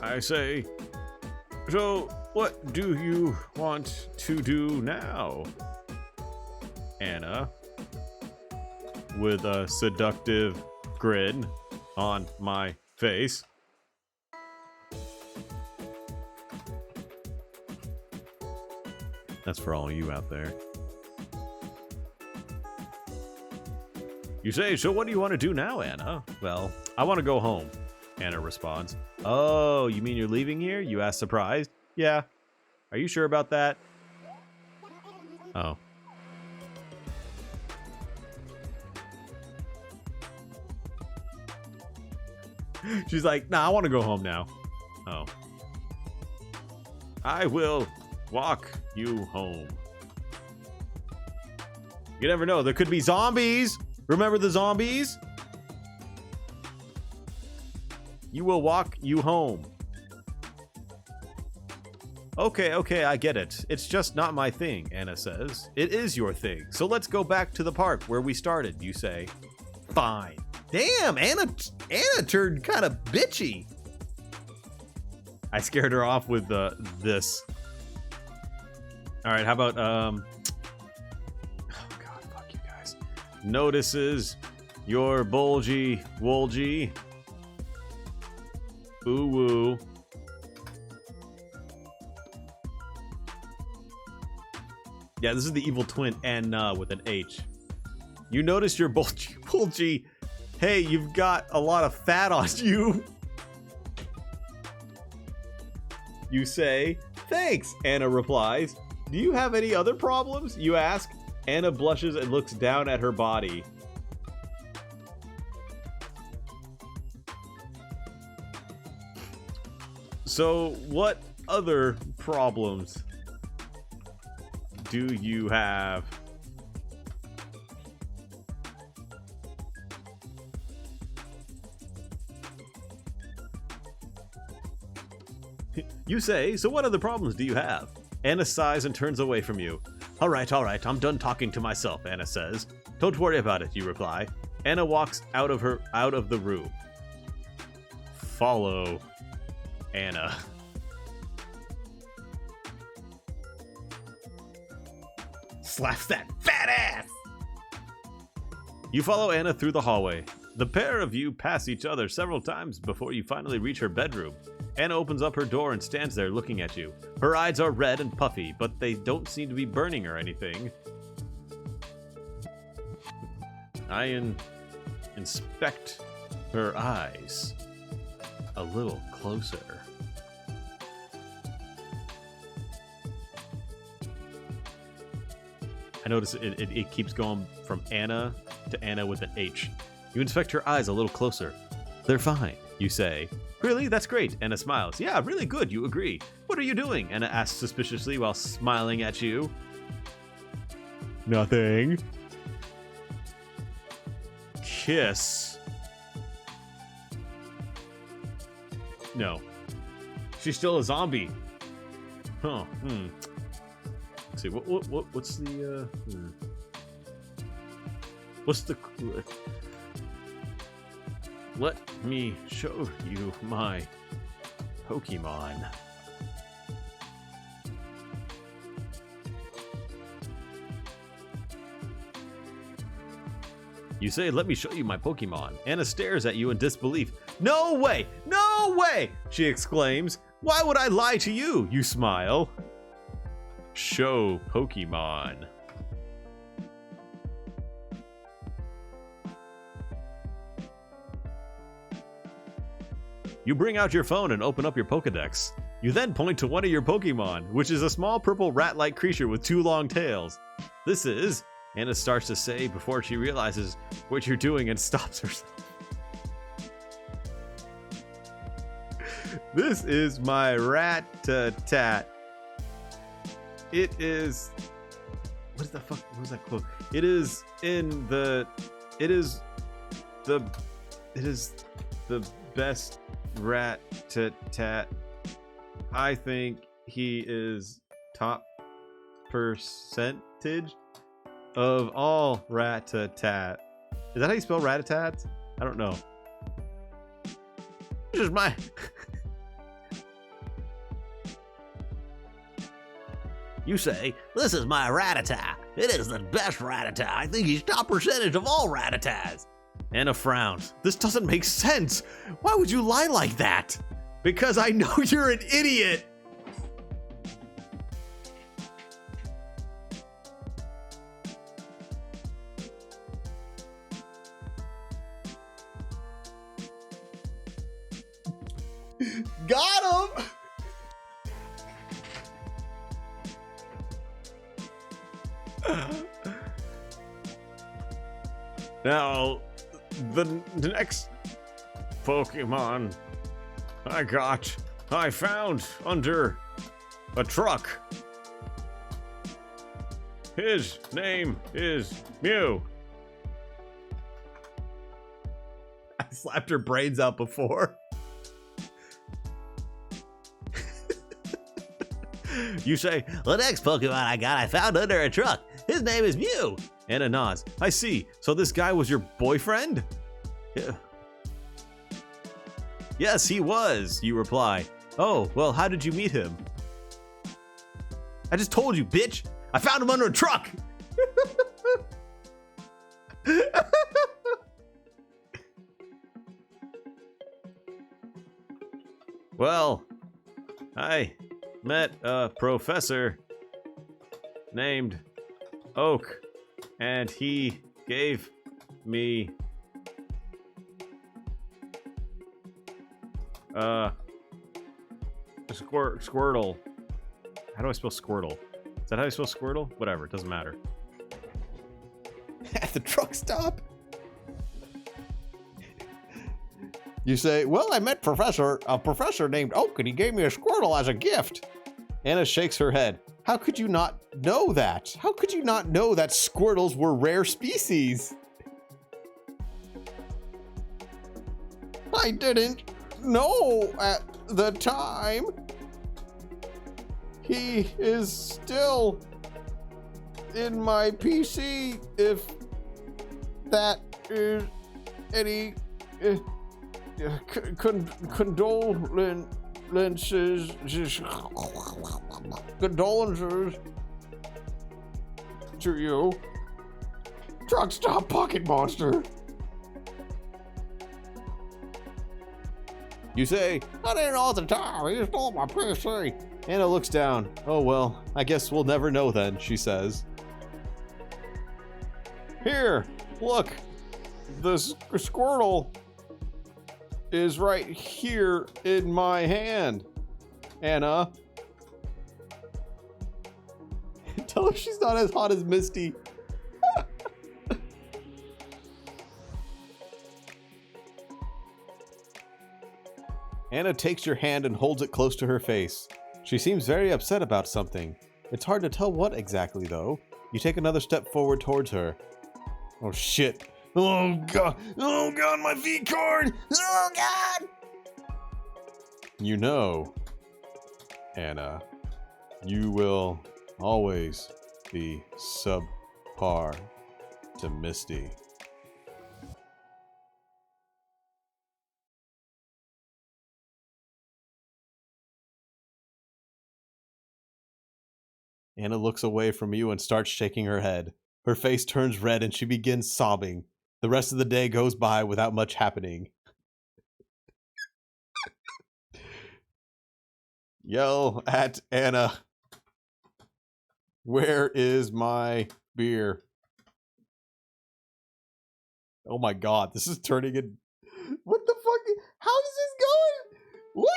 I say, so what do you want to do now, Anna? With a seductive grin on my face. That's for all you out there. You say, so what do you want to do now, Anna? Well, I want to go home, Anna responds. Oh, you mean you're leaving here? You ask surprised. Yeah. Are you sure about that? Oh. She's like, nah, I want to go home now. Oh. I will walk you home. You never know. There could be zombies. Remember the zombies? You will walk you home. Okay, I get it. It's just not my thing, Anna says. It is your thing. So let's go back to the park where we started, you say. Fine. Damn, Anna turned kind of bitchy. I scared her off with this. All right, how about oh god, fuck you guys. Notices your bulgy woolgy. Ooh woo. Yeah, this is the evil twin Anna with an H. You notice your bulgy. Hey, you've got a lot of fat on you. You say, thanks, Anna replies. Do you have any other problems? You ask. Anna blushes and looks down at her body. So, what other problems do you have? You say, so what other problems do you have? Anna sighs and turns away from you. All right, I'm done talking to myself, Anna says. Don't worry about it, you reply. Anna walks out of the room. Follow Anna. Slaps that fat ass! You follow Anna through the hallway. The pair of you pass each other several times before you finally reach her bedroom. Anna opens up her door and stands there looking at you. Her eyes are red and puffy, but they don't seem to be burning or anything. I inspect her eyes a little closer. I notice it keeps going from Anna to Anna with an H. You inspect her eyes a little closer. They're fine, you say. Really? That's great. Anna smiles. Yeah, really good, you agree. What are you doing? Anna asks suspiciously while smiling at you. Nothing. Kiss. No. She's still a zombie. Huh. Let's see. What's the What's the Let me show you my Pokemon. You say, let me show you my Pokemon. Anna stares at you in disbelief. No way! No way! She exclaims. Why would I lie to you? You smile. Show Pokemon. You bring out your phone and open up your Pokedex. You then point to one of your Pokemon, which is a small purple rat-like creature with 2 long tails. This is... Anna starts to say before she realizes what you're doing and stops herself. This is my Rat-a-tat. It is... What is the fuck? What was that quote? It is the best Rat-a-tat. I think he is top percentage of all rat-a-tat. Is that how you spell rat-a-tat? I don't know. This is my... You say, this is my rat-a-tat. It is the best rat-a-tat. I think he's top percentage of all rat-a-tats. Anna frowns. This doesn't make sense. Why would you lie like that? Because I know you're an idiot. Got him! Now, the next Pokemon I found under a truck. His name is Mew. I slapped her brains out before. You say, the next Pokemon I found under a truck. His name is Mew. Anna nods. I see. So this guy was your boyfriend? Yeah. Yes, he was, you reply. Oh, well, how did you meet him? I just told you, bitch. I found him under a truck. Well, I met a professor named Oak, and he gave me a Squirtle. How do I spell Squirtle? Is that how you spell Squirtle? Whatever, it doesn't matter. At the truck stop? You say, well, I met a professor named Oak, and he gave me a Squirtle as a gift. Anna shakes her head. How could you not know that? How could you not know that Squirtles were rare species? I didn't know at the time. He is still in my PC, if that is any condolences, to you. Truck stop, pocket monster. You say, that ain't all the time. He stole my PC. Anna looks down. Oh well, I guess we'll never know then, she says. Here, look. The Squirtle is right here in my hand. Anna. Tell her she's not as hot as Misty. Anna takes your hand and holds it close to her face. She seems very upset about something. It's hard to tell what exactly, though. You take another step forward towards her. Oh, shit. Oh, God. Oh, God, my V-card. Oh, God. You know, Anna, you will always be subpar to Misty. Anna looks away from you and starts shaking her head. Her face turns red and she begins sobbing. The rest of the day goes by without much happening. Yell at Anna. Where is my beer? Oh my god, this is turning in... What the fuck? How is this going? What?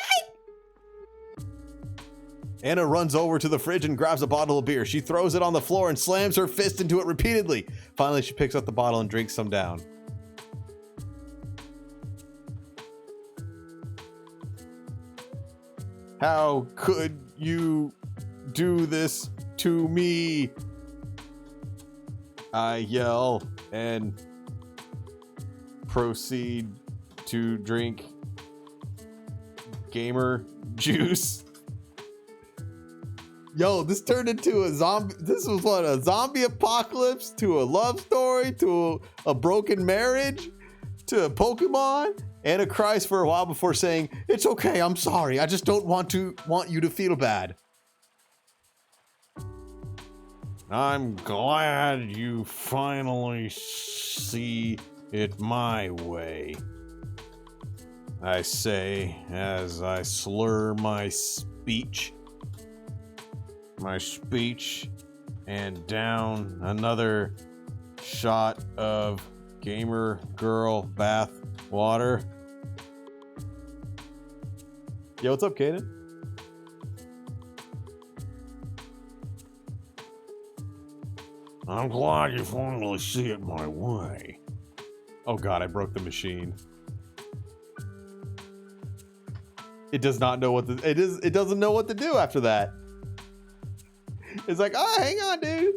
Anna runs over to the fridge and grabs a bottle of beer. She throws it on the floor and slams her fist into it repeatedly. Finally, she picks up the bottle and drinks some down. How could you do this to me? I yell and proceed to drink gamer juice. Yo, this turned into a zombie. This was what, a zombie apocalypse to a love story to a broken marriage to a Pokemon. Anna cries for a while before saying, "It's okay, I'm sorry. I just don't want you to feel bad." I'm glad you finally see it my way, I say as I slur my speech and down another shot of gamer girl bath water. Yo, what's up, Kaden? I'm glad you finally see it my way. Oh god, I broke the machine. It does not know what it doesn't know what to do after that. It's like, oh, hang on, dude.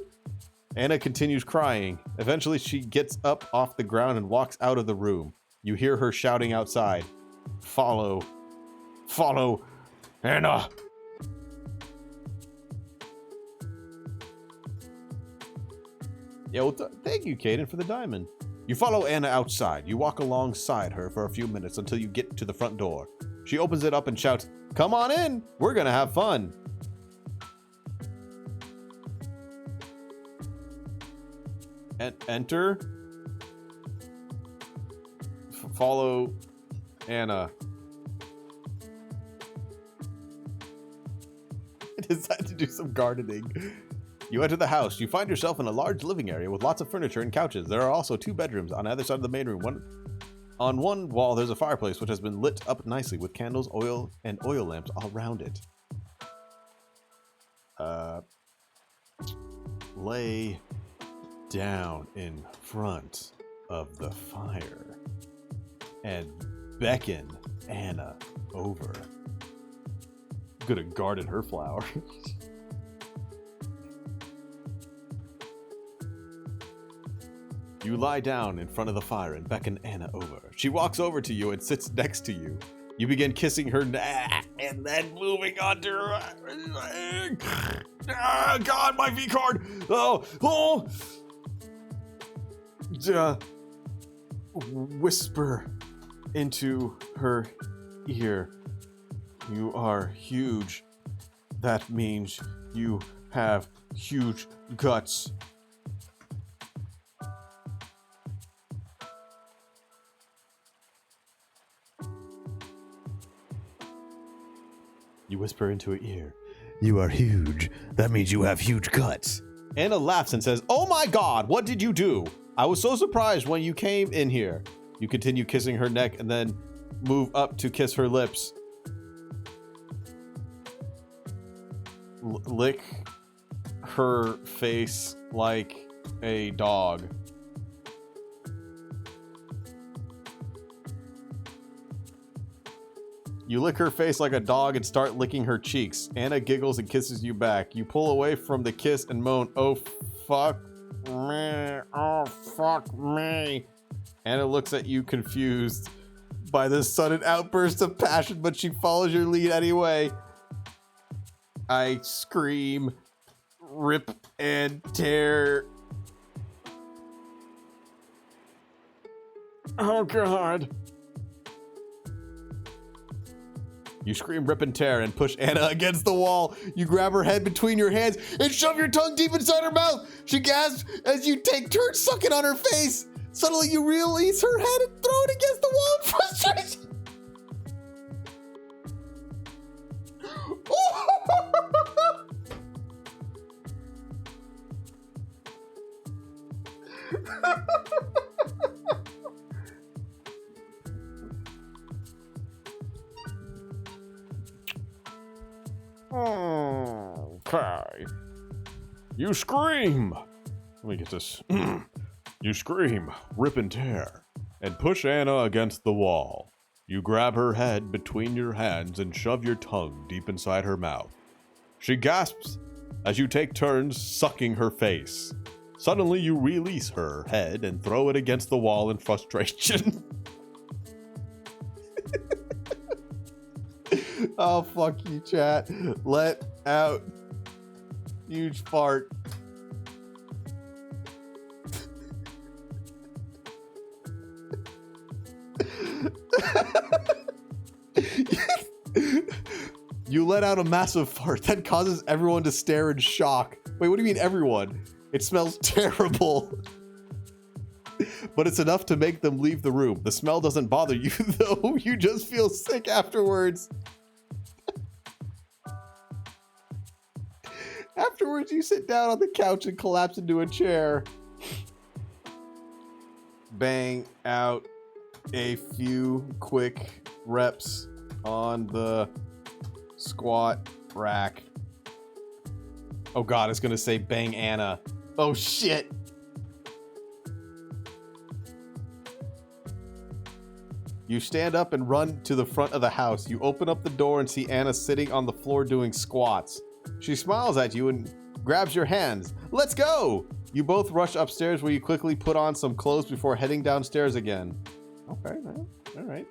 Anna continues crying. Eventually, she gets up off the ground and walks out of the room. You hear her shouting outside. Follow, Anna. Yeah, well, thank you, Caden, for the diamond. You follow Anna outside. You walk alongside her for a few minutes until you get to the front door. She opens it up and shouts, "Come on in. We're gonna have fun." Enter. Follow Anna. I decided to do some gardening. You enter the house. You find yourself in a large living area with lots of furniture and couches. There are also 2 bedrooms on either side of the main room. On one wall, there's a fireplace which has been lit up nicely with candles, oil lamps all around it. Lay down in front of the fire and beckon Anna over. Could have guarded her flowers. You lie down in front of the fire and beckon Anna over. She walks over to you and sits next to you. You begin kissing her neck and then moving on to her. Ah, God, my V card. Oh. whisper into her ear. You are huge. That means you have huge guts. You whisper into her ear. You are huge. That means you have huge guts. Anna laughs and says, "Oh my god, what did you do? I was so surprised when you came in here." You continue kissing her neck and then move up to kiss her lips. Lick her face like a dog. You lick her face like a dog and start licking her cheeks. Anna giggles and kisses you back. You pull away from the kiss and moan, "Oh, fuck me. Oh, fuck me." Anna looks at you confused by this sudden outburst of passion, but she follows your lead anyway. I scream, rip and tear. Oh, God. You scream, rip, and tear and push Anna against the wall. You grab her head between your hands and shove your tongue deep inside her mouth. She gasps as you take turns sucking on her face. Suddenly, you release her head and throw it against the wall in frustration. Okay. You scream. Let me get this. You scream, rip and tear, and push Anna against the wall. You grab her head between your hands and shove your tongue deep inside her mouth. She gasps as you take turns sucking her face. Suddenly, you release her head and throw it against the wall in frustration. Oh, fuck you, chat. Let out huge fart. You let out a massive fart that causes everyone to stare in shock. Wait, what do you mean everyone? It smells terrible. But it's enough to make them leave the room. The smell doesn't bother you, though. You just feel sick afterwards. Afterwards, you sit down on the couch and collapse into a chair. Bang out a few quick reps on the squat rack. Oh god, it's gonna say bang Anna. Oh shit. You stand up and run to the front of the house. You open up the door and see Anna sitting on the floor doing squats. She smiles at you and grabs your hands. Let's go! You both rush upstairs where you quickly put on some clothes before heading downstairs again. Okay, man. All right.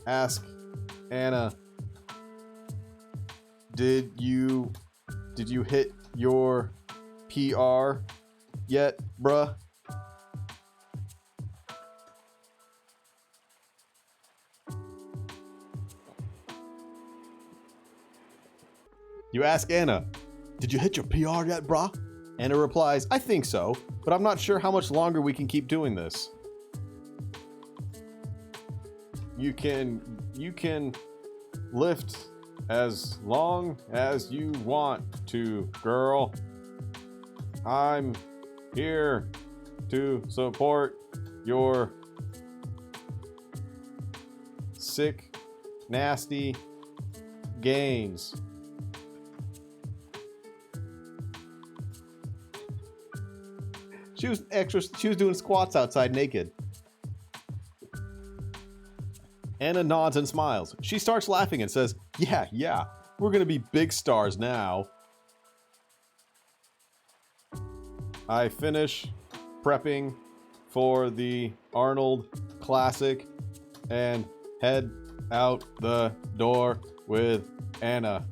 Ask Anna, did you hit your PR yet, bruh? You ask Anna, did you hit your PR yet, brah? Anna replies, I think so, but I'm not sure how much longer we can keep doing this. You can lift as long as you want to, girl. I'm here to support your sick, nasty gains. She was doing squats outside naked. Anna nods and smiles. She starts laughing and says, yeah, we're gonna be big stars now. I finish prepping for the Arnold Classic and head out the door with Anna.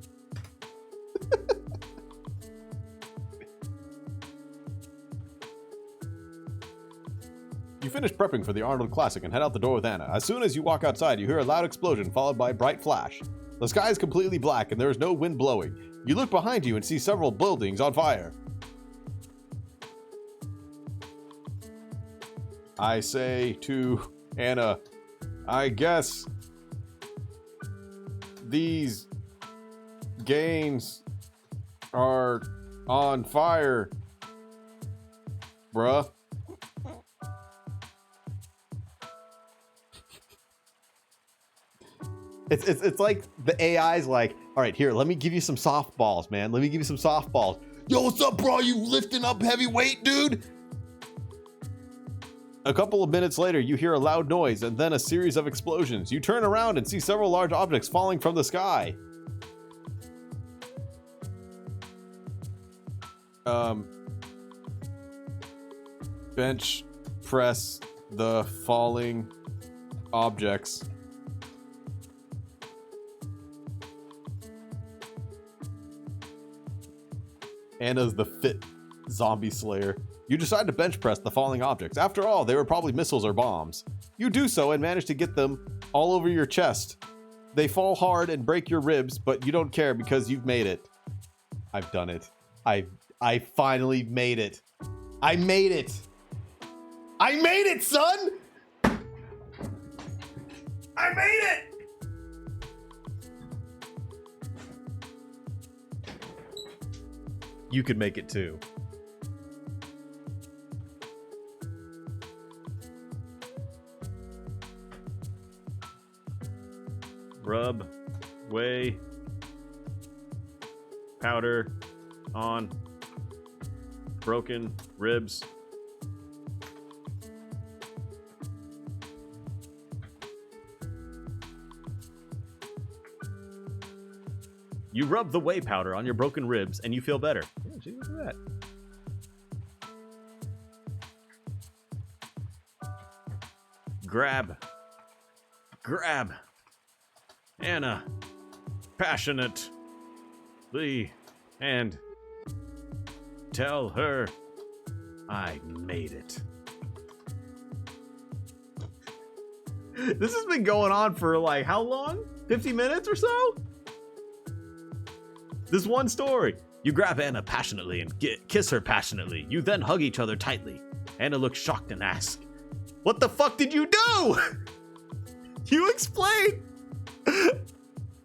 finish prepping for the Arnold Classic and head out the door with Anna. As soon as you walk outside, you hear a loud explosion followed by a bright flash. The sky is completely black and there is no wind blowing. You look behind you and see several buildings on fire. I say to Anna, I guess these games are on fire, bruh. It's like the AI's like, all right, here, let me give you some softballs, man. Let me give you some softballs. Yo, what's up, bro? You lifting up heavy weight, dude? A couple of minutes later, you hear a loud noise and then a series of explosions. You turn around and see several large objects falling from the sky. Bench press the falling objects. Anna's the fit zombie slayer. You decide to bench press the falling objects. After all, they were probably missiles or bombs. You do so and manage to get them all over your chest. They fall hard and break your ribs, but you don't care because you've made it. I've done it. I finally made it. I made it. I made it, son! I made it! You could make it too. Rub, whey, powder on broken ribs. You rub the whey powder on your broken ribs and you feel better. Yeah, gee, look at that. Grab Anna passionately and tell her I made it. This has been going on for like how long? 50 minutes or so? This one story. You grab Anna passionately and kiss her passionately. You then hug each other tightly. Anna looks shocked and asks, "What the fuck did you do?" You explain.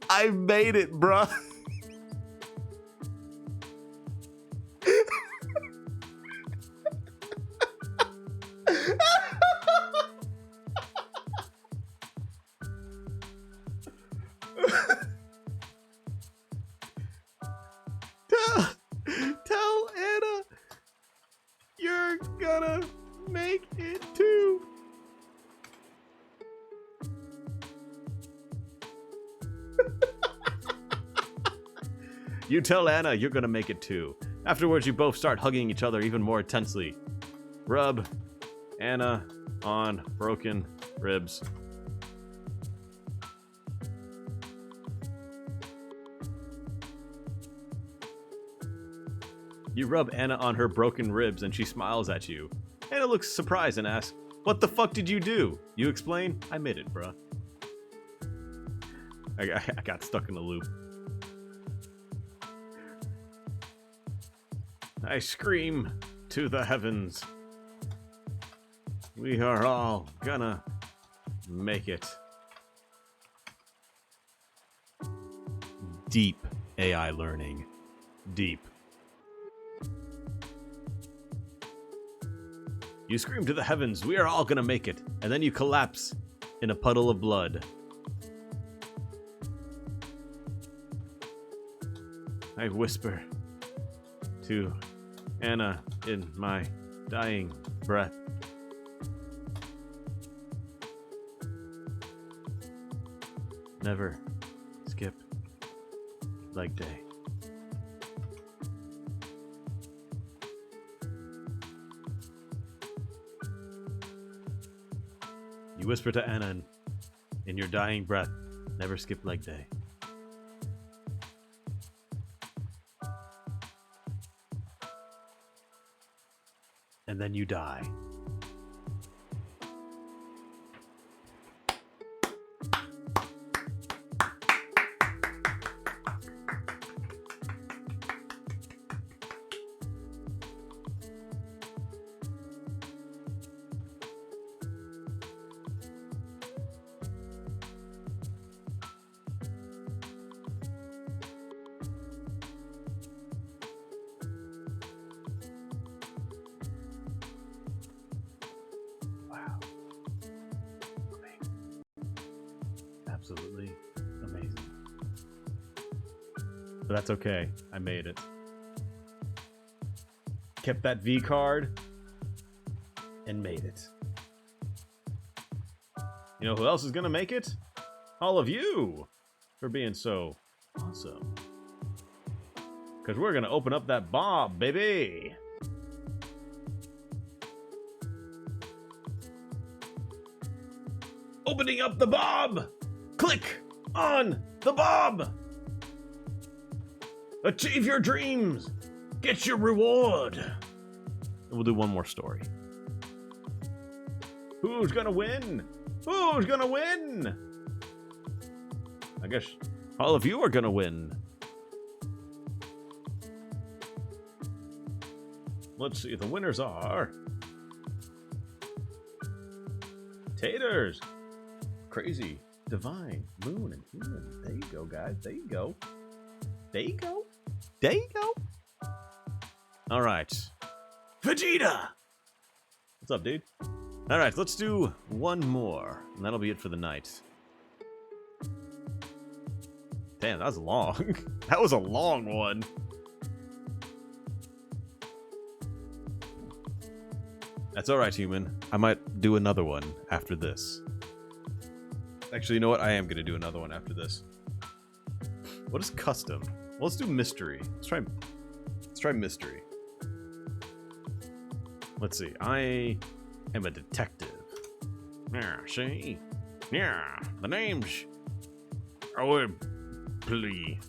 I made it, bruh. Tell Anna you're gonna make it too. You tell Anna you're gonna make it too. Afterwards, you both start hugging each other even more intensely. Rub Anna on broken ribs. You rub Anna on her broken ribs and she smiles at you. Anna looks surprised and asks, "What the fuck did you do?" You explain, "I made it, bruh." I got stuck in a loop. I scream to the heavens. We are all gonna make it. Deep AI learning. Deep. You scream to the heavens, "We are all gonna make it," and then you collapse in a puddle of blood. I whisper to Anna in my dying breath. Never skip leg day. You whisper to Anna in your dying breath, "Never skip leg day." And then you die. But that's okay. I made it. Kept that V card and made it. You know who else is gonna make it? All of you for being so awesome. Because we're gonna open up that bomb, baby. Opening up the bomb! Click on the bomb! Achieve your dreams! Get your reward! We'll do one more story. Who's gonna win? Who's gonna win? I guess all of you are gonna win. Let's see, the winners are... Taters! Crazy, Divine, Moon, and Human. There you go, guys. There you go. There you go. There you go. All right. Vegeta! What's up, dude? All right, let's do one more, and that'll be it for the night. Damn, that was long. That was a long one. That's all right, Human. I might do another one after this. Actually, you know what? I am going to do another one after this. What is custom? Well, let's do mystery. Let's try mystery. Let's see. I am a detective. Yeah, see? Yeah, the name's... Oh, please.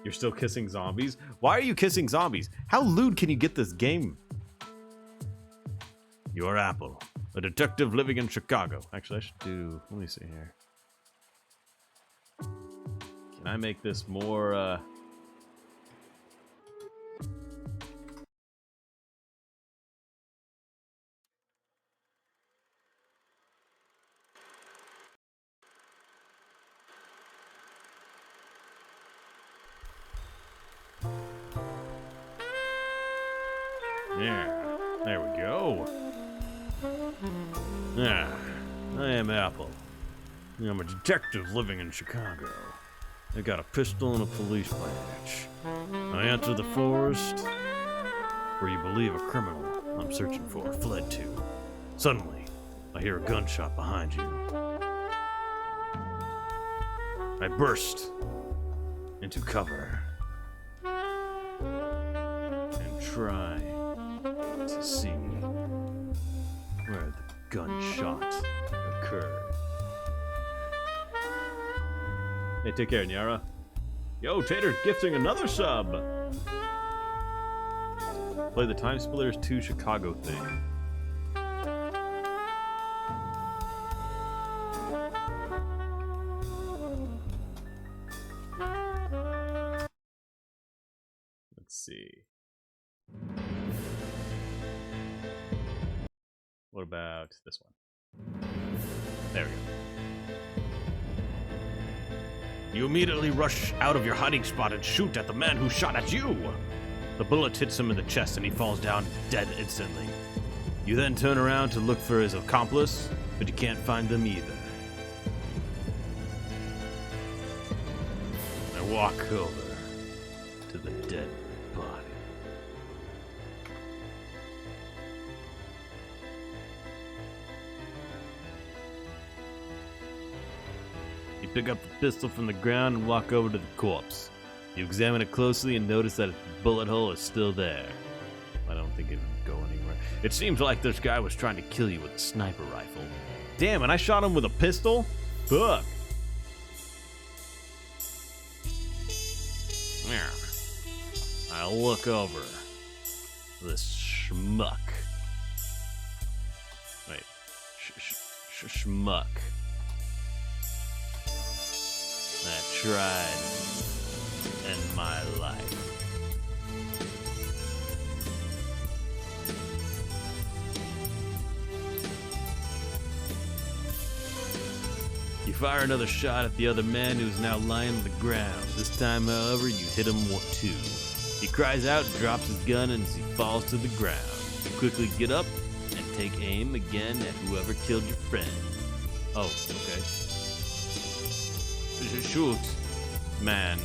You're still kissing zombies? Why are you kissing zombies? How lewd can you get this game? You're Apple, a detective living in Chicago. Actually, I should do... Let me see here. Can I make this more, Yeah, there we go. Yeah, I am Apple. I'm a detective living in Chicago. I got a pistol and a police badge. I enter the forest where you believe a criminal I'm searching for fled to. Suddenly, I hear a gunshot behind you. I burst into cover and try to see where the gunshot occurred. Hey, take care, Nyara. Yo, Tater's gifting another sub! Play the Time Splitters 2 Chicago thing. Let's see. What about this one? There we go. You immediately rush out of your hiding spot and shoot at the man who shot at you. The bullet hits him in the chest and he falls down dead instantly. You then turn around to look for his accomplice, but you can't find them either. I walk over to the dead body. You pick up the pistol from the ground and walk over to the corpse. You examine it closely and notice that its bullet hole is still there. I don't think it would go anywhere. It seems like this guy was trying to kill you with a sniper rifle. Damn, and I shot him with a pistol? Fuck. I look over this schmuck. Wait. Schmuck. That tried to end my life. You fire another shot at the other man who's now lying on the ground. This time, however, you hit him too. He cries out, drops his gun, and as he falls to the ground, you quickly get up and take aim again at whoever killed your friend. Oh, okay. shoot, man.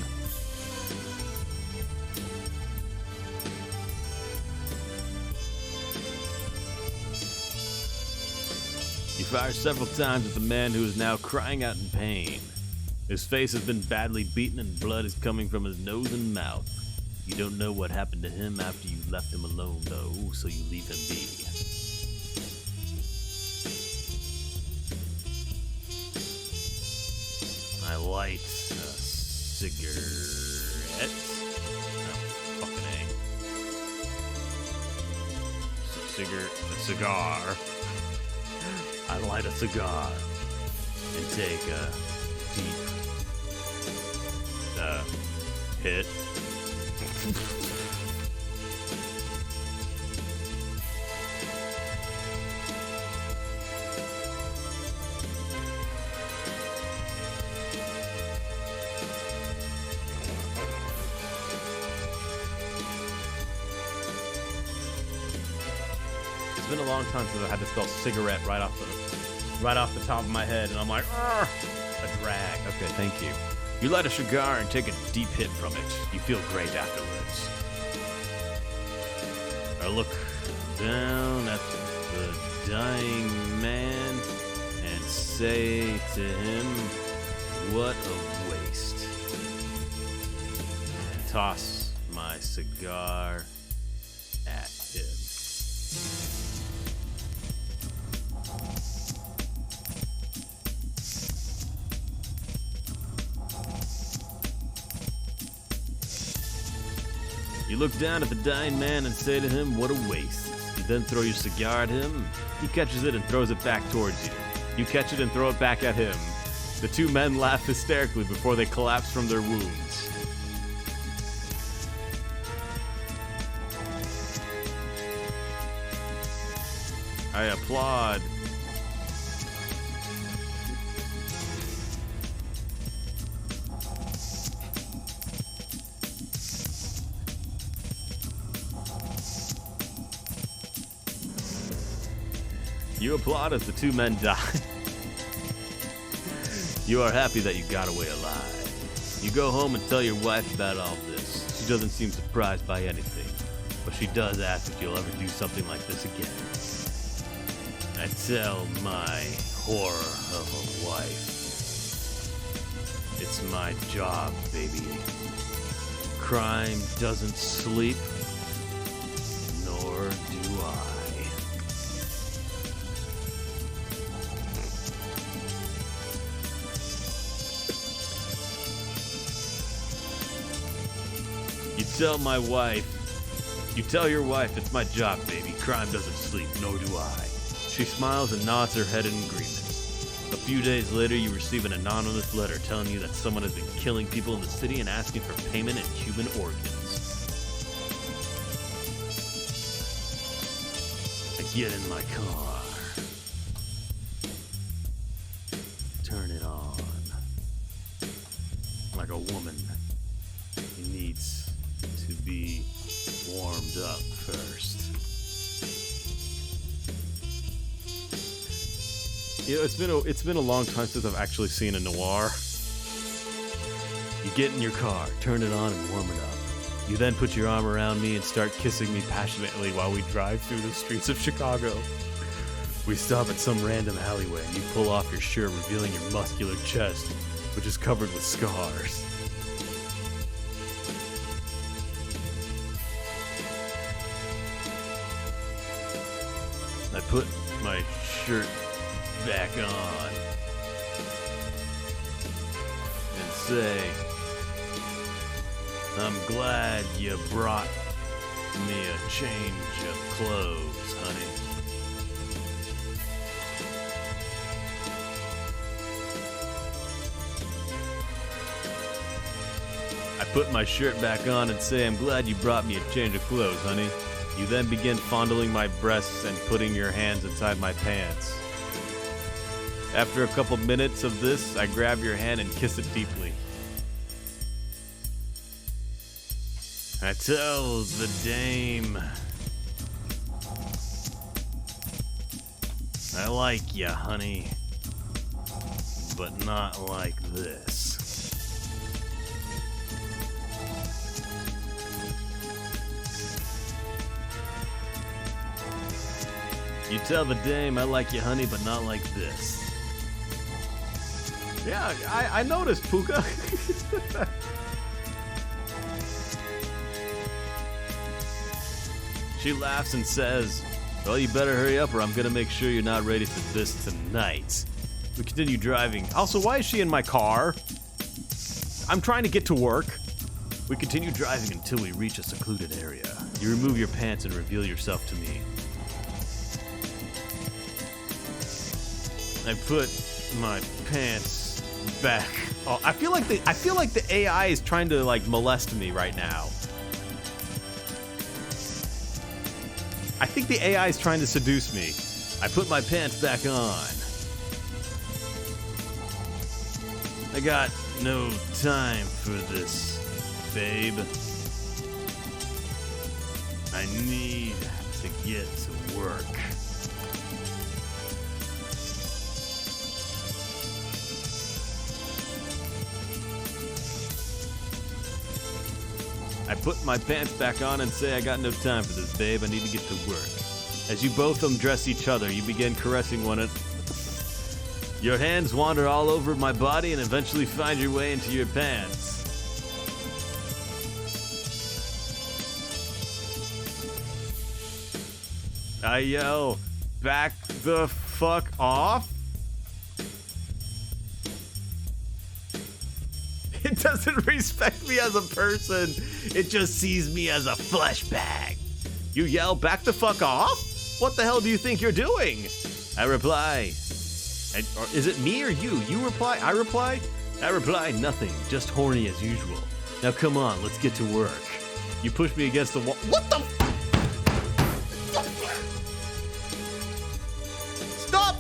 You fire several times at the man who is now crying out in pain. His face has been badly beaten and blood is coming from his nose and mouth. You don't know what happened to him after you left him alone, though, so you leave him be. I light a cigarette. Oh, fucking A. A cigar. I light a cigar and take a deep hit. It's been a long time since I had to spell cigarette right off the top of my head, and I'm like, "Argh!" A drag. Okay, thank you. You light a cigar and take a deep hit from it. You feel great afterwards. I look down at the dying man and say to him, "What a waste." And toss my cigar at him. You look down at the dying man and say to him, "What a waste." You then throw your cigar at him. He catches it and throws it back towards you. You catch it and throw it back at him. The two men laugh hysterically before they collapse from their wounds. I applaud. You applaud as the two men die. You are happy that you got away alive. You go home and tell your wife about all this. She doesn't seem surprised by anything, but she does ask if you'll ever do something like this again. I tell my horror of a wife, it's my job, baby. Crime doesn't sleep, nor do I. You tell your wife it's my job, baby. Crime doesn't sleep, nor do I. She smiles and nods her head in agreement. A few days later, you receive an anonymous letter telling you that someone has been killing people in the city and asking for payment in human organs. I get in my car. Turn it on. Like a woman. He needs to be warmed up first. You know, it's been a long time since I've actually seen a noir. You get in your car, turn it on, and warm it up. You then put your arm around me and start kissing me passionately while we drive through the streets of Chicago. We stop at some random alleyway and you pull off your shirt, revealing your muscular chest, which is covered with scars. I put my shirt back on and say, "I'm glad you brought me a change of clothes, honey." I put my shirt back on and say, "I'm glad you brought me a change of clothes, honey." You then begin fondling my breasts and putting your hands inside my pants. After a couple minutes of this, I grab your hand and kiss it deeply. I tell the dame, "I like ya, honey, but not like this." You tell the dame I like you, honey, but not like this. Yeah, I noticed, Puka. She laughs and says, well, you better hurry up or I'm gonna make sure you're not ready for this tonight. We continue driving. Also, why is she in my car? I'm trying to get to work. We continue driving until we reach a secluded area. You remove your pants and reveal yourself to me. I put my pants back. Oh, I feel like the AI is trying to like molest me right now. I think the AI is trying to seduce me. I put my pants back on. I got no time for this, babe. I need to get to work. I put my pants back on and say, I got no time for this, babe. I need to get to work. As you both undress each other, you begin caressing one another. Your hands wander all over my body and eventually find your way into your pants. I yell, back the fuck off? It doesn't respect me as a person. It just sees me as a flesh bag. You yell, back the fuck off? What the hell do you think you're doing? I reply, or is it me or you? You reply, I reply? I reply, nothing, just horny as usual. Now come on, let's get to work. You push me against the wall. What the Stop!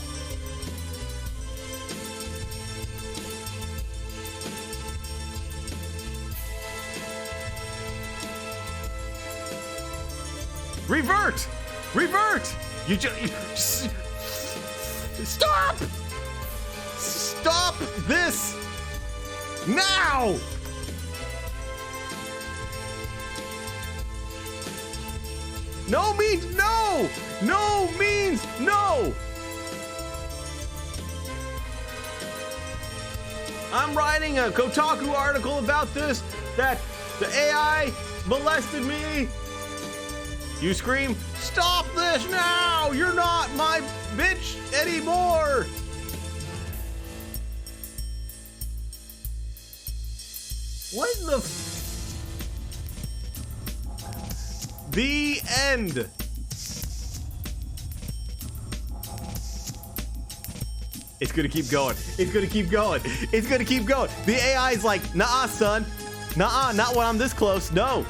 Revert! Revert! You just... Stop! Stop this! Now! No means no! No means no! I'm writing a Kotaku article about this, that the AI molested me. You scream, stop this now! You're not my bitch anymore! What in the The end! It's gonna keep going. It's gonna keep going. It's gonna keep going. The AI is like, nah, son. Nah, not when I'm this close. No.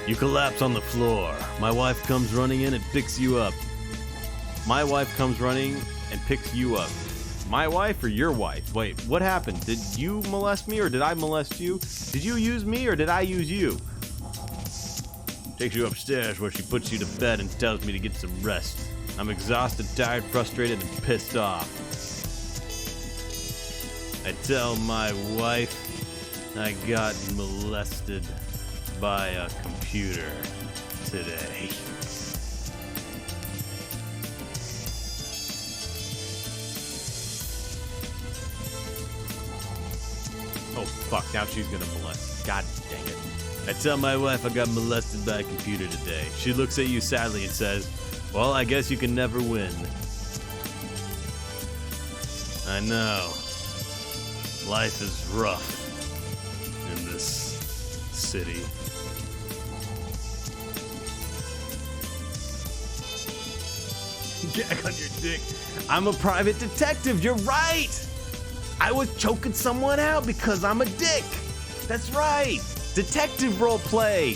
You collapse on the floor. My wife comes running in and picks you up. My wife comes running and picks you up. My wife or your wife? Wait, what happened? Did you molest me or did I molest you? Did you use me or did I use you? Takes you upstairs where she puts you to bed and tells me to get some rest. I'm exhausted, tired, frustrated, and pissed off. I tell my wife I got molested by a computer today. Oh fuck, now she's gonna molest. God dang it. I tell my wife I got molested by a computer today. She looks at you sadly and says, well, I guess you can never win. I know. Life is rough in this city. Gag on your dick. I'm a private detective, you're right! I was choking someone out because I'm a dick. That's right. Detective role play.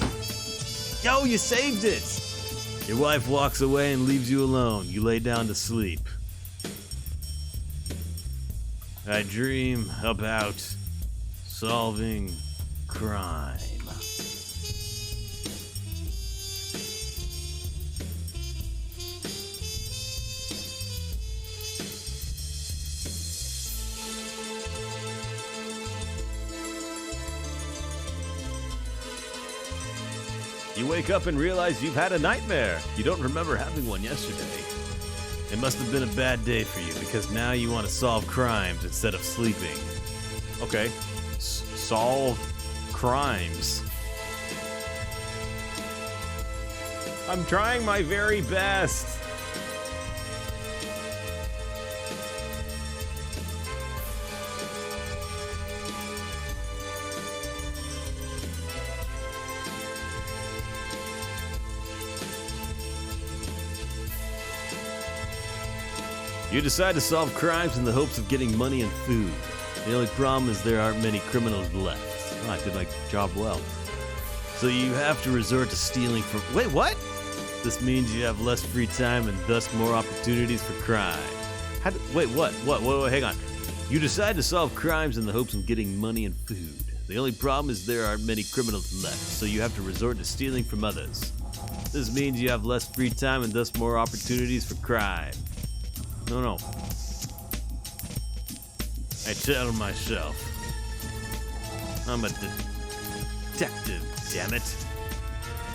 Yo, you saved it. Your wife walks away and leaves you alone. You lay down to sleep. I dream about solving crime. You wake up and realize you've had a nightmare. You don't remember having one yesterday. It must have been a bad day for you because now you want to solve crimes instead of sleeping. Okay. Solve crimes. I'm trying my very best. You decide to solve crimes in the hopes of getting money and food. The only problem is there aren't many criminals left. Oh, I did my job well. So you have to resort to stealing from... Wait, what? This means you have less free time and thus more opportunities for crime. Wait, what? Wait, hang on. You decide to solve crimes in the hopes of getting money and food. The only problem is there aren't many criminals left, so you have to resort to stealing from others. This means you have less free time and thus more opportunities for crime. No. I tell myself. I'm a detective, damn it.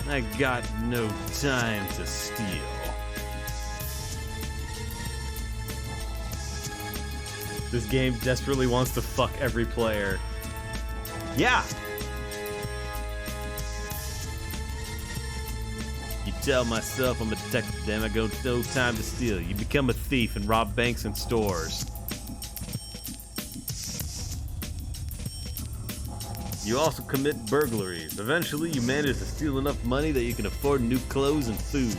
I got no time to steal. This game desperately wants to fuck every player. Yeah! You tell myself I'm a detective, damn, I got no time to steal. You become a thief and rob banks and stores. You also commit burglaries. Eventually, you manage to steal enough money that you can afford new clothes and food.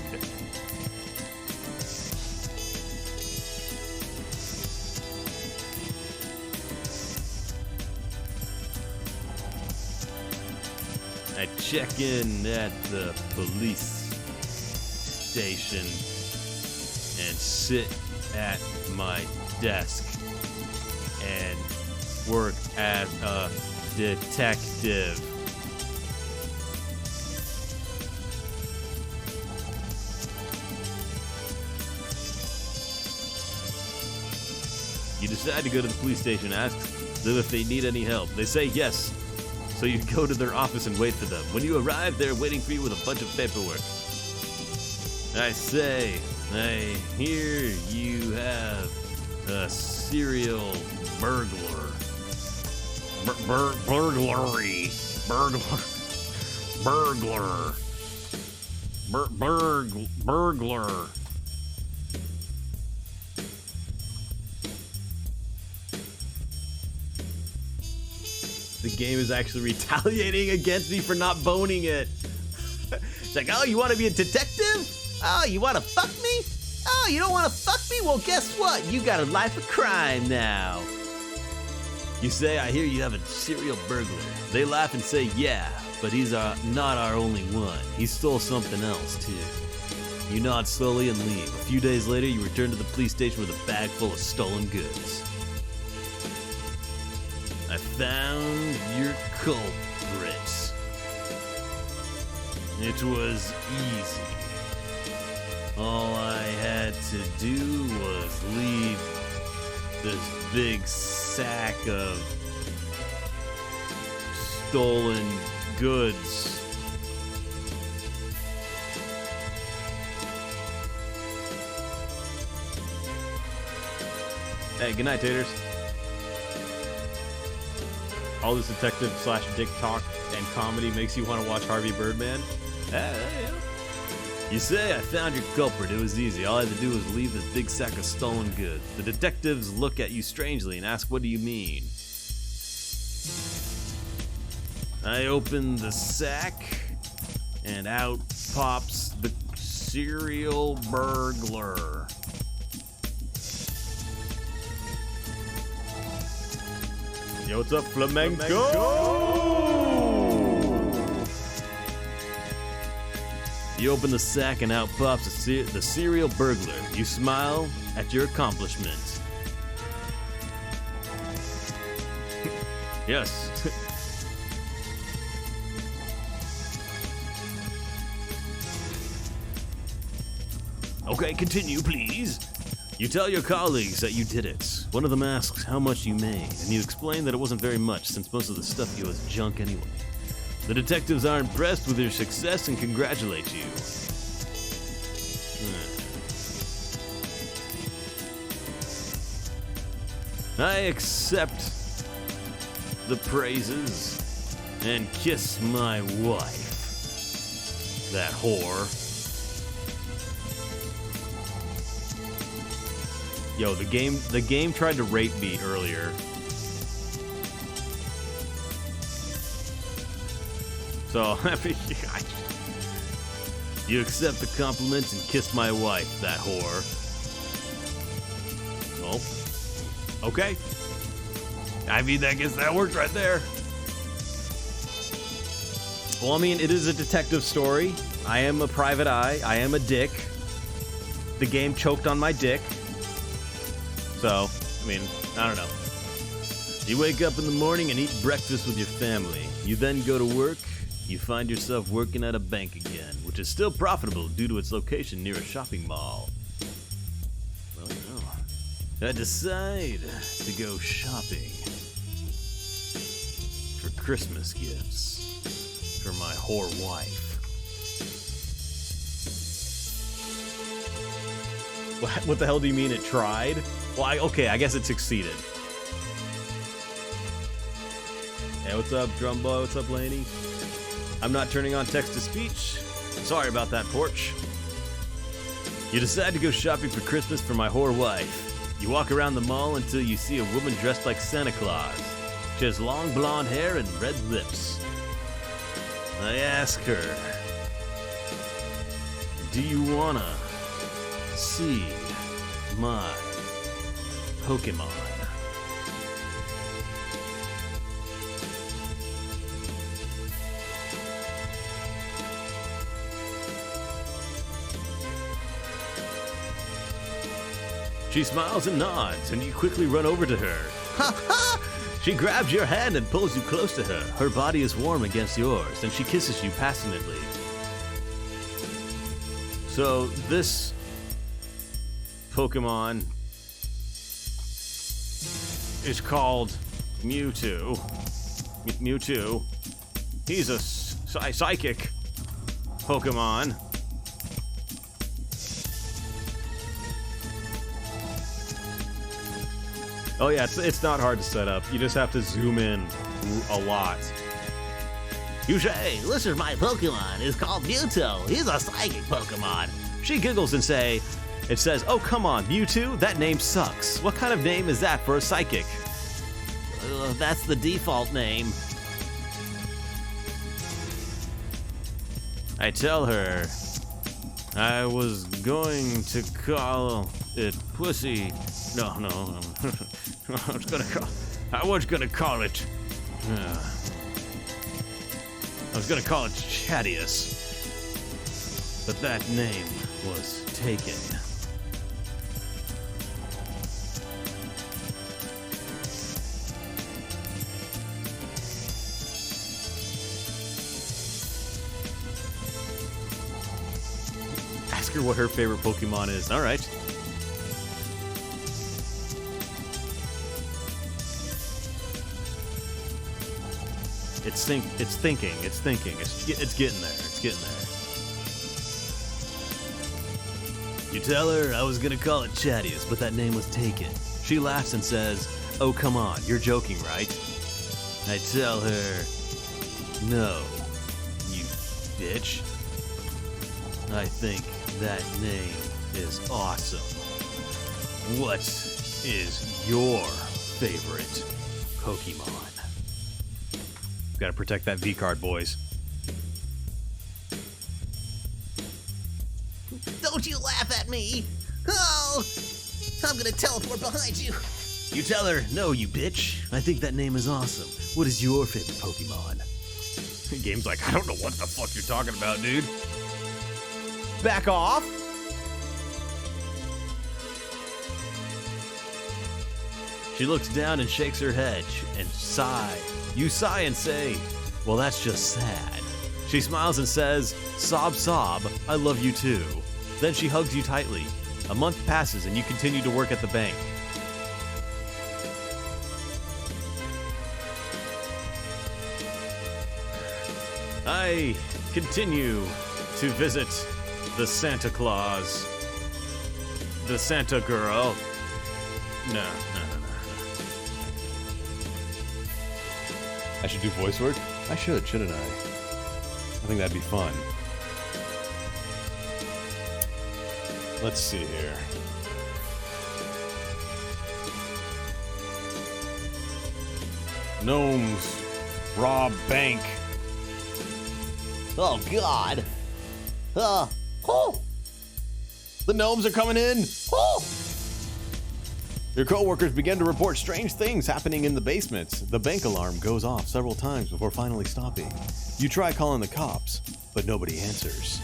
I check in at the police station and sit at my desk and work as a detective. You decide to go to the police station and ask them if they need any help. They say yes, so you go to their office and wait for them. When you arrive, they're waiting for you with a bunch of paperwork. I say, I hear you have a serial burglar. Burglary. Burglar. The game is actually retaliating against me for not boning it. It's like, oh, you want to be a detective? Oh, you want to fuck me? Oh, you don't want to fuck me? Well, guess what? You got a life of crime now. You say, I hear you have a serial burglar. They laugh and say, yeah, but he's not our only one. He stole something else, too. You nod slowly and leave. A few days later, you return to the police station with a bag full of stolen goods. I found your culprit. It was easy. All I had to do was leave this big sack of stolen goods. Hey, good night, taters. All this detective / dick talk and comedy makes you want to watch Harvey Birdman? Yeah. You say, I found your culprit. It was easy. All I had to do was leave this big sack of stolen goods. The detectives look at you strangely and ask, what do you mean? I open the sack, and out pops the serial burglar. Yo, what's up, Flamenco? You open the sack and out pops the serial burglar. You smile at your accomplishment. Yes. Okay, continue, please. You tell your colleagues that you did it. One of them asks how much you made, and you explain that it wasn't very much since most of the stuff you was junk anyway. The detectives are impressed with your success and congratulate you. I accept the praises and kiss my wife. That whore. Yo, the game tried to rape me earlier. So, you accept the compliments and kiss my wife, that whore. Oh, okay. I mean, I guess that works right there. Well, I mean, it is a detective story. I am a private eye. I am a dick. The game choked on my dick. So, I mean, I don't know. You wake up in the morning and eat breakfast with your family. You then go to work. You find yourself working at a bank again, which is still profitable due to its location near a shopping mall. Well, no. I decide to go shopping for Christmas gifts for my whore wife. What the hell do you mean it tried? Well, okay, I guess it succeeded. Hey, what's up, Drumbo? What's up, Laney? I'm not turning on text-to-speech. Sorry about that, Porch. You decide to go shopping for Christmas for my whore wife. You walk around the mall until you see a woman dressed like Santa Claus. She has long blonde hair and red lips. I ask her, do you wanna see my Pokemon? She smiles and nods, and you quickly run over to her. Ha ha! She grabs your hand and pulls you close to her. Her body is warm against yours, and she kisses you passionately. So, this Pokemon is called Mewtwo. Mewtwo. He's a psychic Pokemon. Oh yeah, it's not hard to set up. You just have to zoom in a lot. You say, this is my Pokemon. It's called Mewtwo. He's a psychic Pokemon. She giggles and it says, oh come on, Mewtwo? That name sucks. What kind of name is that for a psychic? That's the default name. I tell her, I was going to call it Pussy. No. I was gonna call it. I was gonna call it Chadius, but that name was taken. Ask her what her favorite Pokemon is. All right. It's thinking. It's getting there. It's getting there. You tell her I was gonna call it Chadius, but that name was taken. She laughs and says, oh, come on, you're joking, right? I tell her, no, you bitch. I think that name is awesome. What is your favorite Pokemon? Gotta protect that V-card, boys. Don't you laugh at me! Oh! I'm gonna teleport behind you! You tell her, no, you bitch. I think that name is awesome. What is your favorite Pokemon? The game's like, I don't know what the fuck you're talking about, dude. Back off! She looks down and shakes her head and sigh. You sigh and say, well, that's just sad. She smiles and says, sob, sob, I love you too. Then she hugs you tightly. A month passes and you continue to work at the bank. I continue to visit the Santa Claus, the Santa girl. No. I should do voice work? I should, shouldn't I? I think that'd be fun. Let's see here. Gnomes rob bank. Oh, God. Oh. The gnomes are coming in. Oh. Your coworkers begin to report strange things happening in the basement. The bank alarm goes off several times before finally stopping. You try calling the cops, but nobody answers.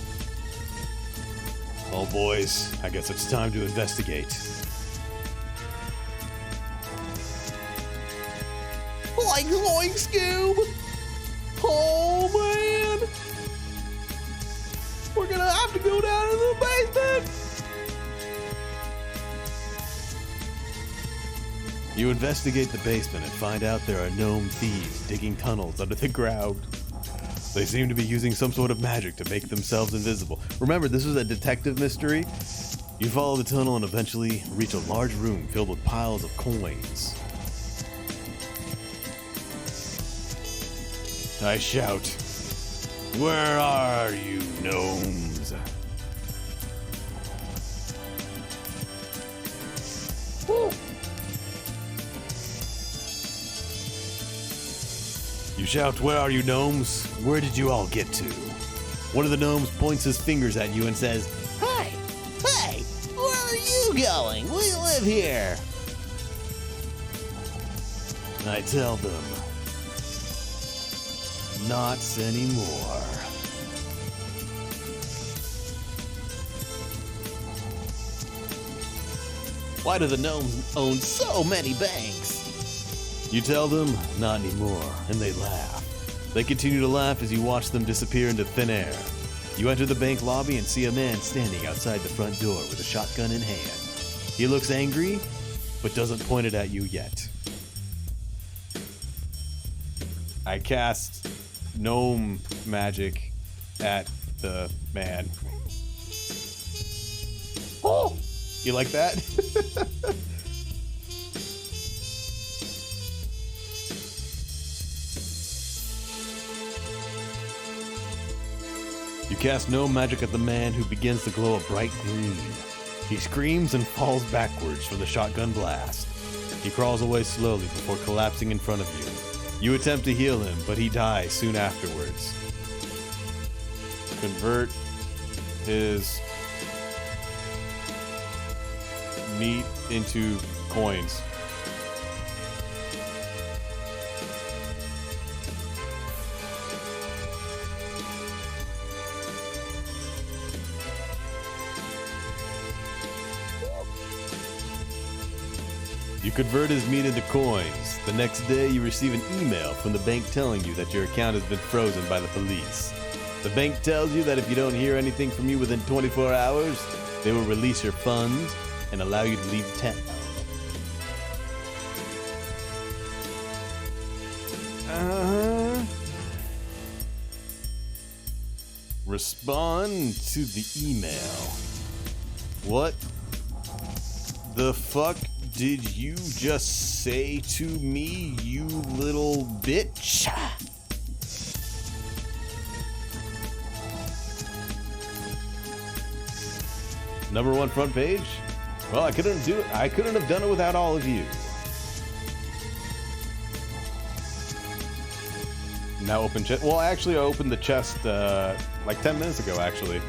Oh, boys, I guess it's time to investigate. Like Scoob! Oh, man! We're gonna have to go down to the basement! You investigate the basement and find out there are gnome thieves digging tunnels under the ground. They seem to be using some sort of magic to make themselves invisible. Remember, this is a detective mystery. You follow the tunnel and eventually reach a large room filled with piles of coins. I shout, "Where are you, gnomes?" You shout, "Where are you, gnomes? Where did you all get to?" One of the gnomes points his fingers at you and says, Hey! Where are you going? We live here! I tell them, not anymore. Why do the gnomes own so many banks? You tell them, not anymore, and they laugh. They continue to laugh as you watch them disappear into thin air. You enter the bank lobby and see a man standing outside the front door with a shotgun in hand. He looks angry, but doesn't point it at you yet. I cast gnome magic at the man. Oh! You like that? You cast gnome magic at the man, who begins to glow a bright green. He screams and falls backwards from the shotgun blast. He crawls away slowly before collapsing in front of you. You attempt to heal him, but he dies soon afterwards. Convert his meat into coins. You convert his meat into coins. The next day, you receive an email from the bank telling you that your account has been frozen by the police. The bank tells you that if you don't hear anything from you within 24 hours, they will release your funds and allow you to leave town. Respond to the email. What the fuck did you just say to me, you little bitch? Number one front page? Well, I couldn't have done it without all of you. Now open chest. Well, actually, I opened the chest like 10 minutes ago, actually.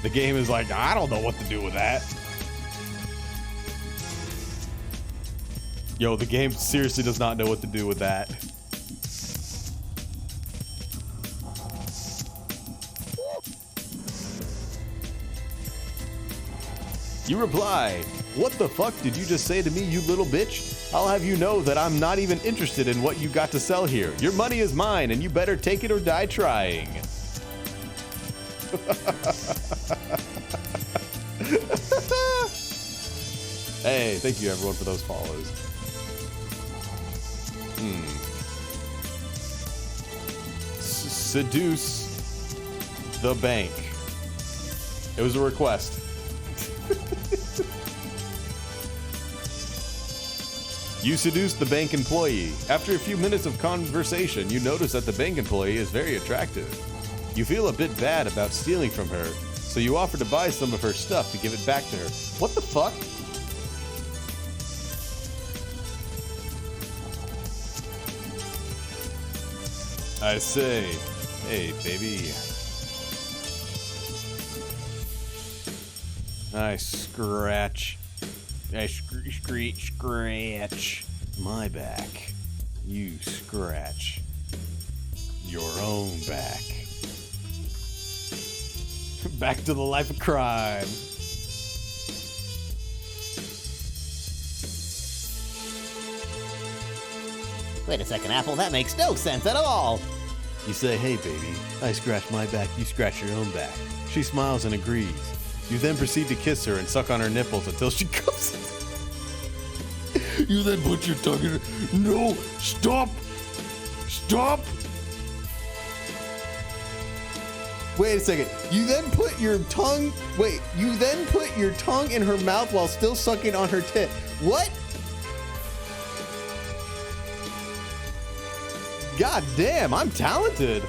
The game is like, I don't know what to do with that. Yo, the game seriously does not know what to do with that. You reply, "What the fuck did you just say to me, you little bitch? I'll have you know that I'm not even interested in what you got to sell here. Your money is mine, and you better take it or die trying." Hey, thank you everyone for those follows. seduce the bank. It was a request. You seduce the bank employee. After a few minutes of conversation, you notice that the bank employee is very attractive. You feel a bit bad about stealing from her, so you offer to buy some of her stuff to give it back to her. What the fuck? I say, hey, baby. I scratch my back. You scratch your own back. Back to the life of crime. Wait a second, Apple, that makes no sense at all. You say, hey, baby, I scratch my back, you scratch your own back. She smiles and agrees. You then proceed to kiss her and suck on her nipples until she comes. You then put your tongue in her. No, stop! Stop! Wait a second. You then put your tongue. Wait, you then put your tongue in her mouth while still sucking on her tit. What? God damn, I'm talented.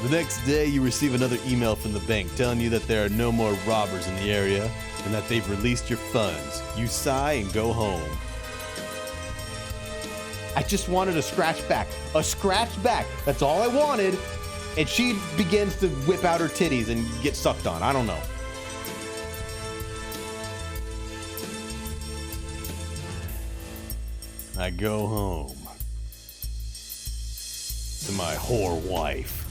The next day, you receive another email from the bank telling you that there are no more robbers in the area and that they've released your funds. You sigh and go home. I just wanted a scratch back. A scratch back. That's all I wanted. And she begins to whip out her titties and get sucked on. I don't know. I go home to my whore wife.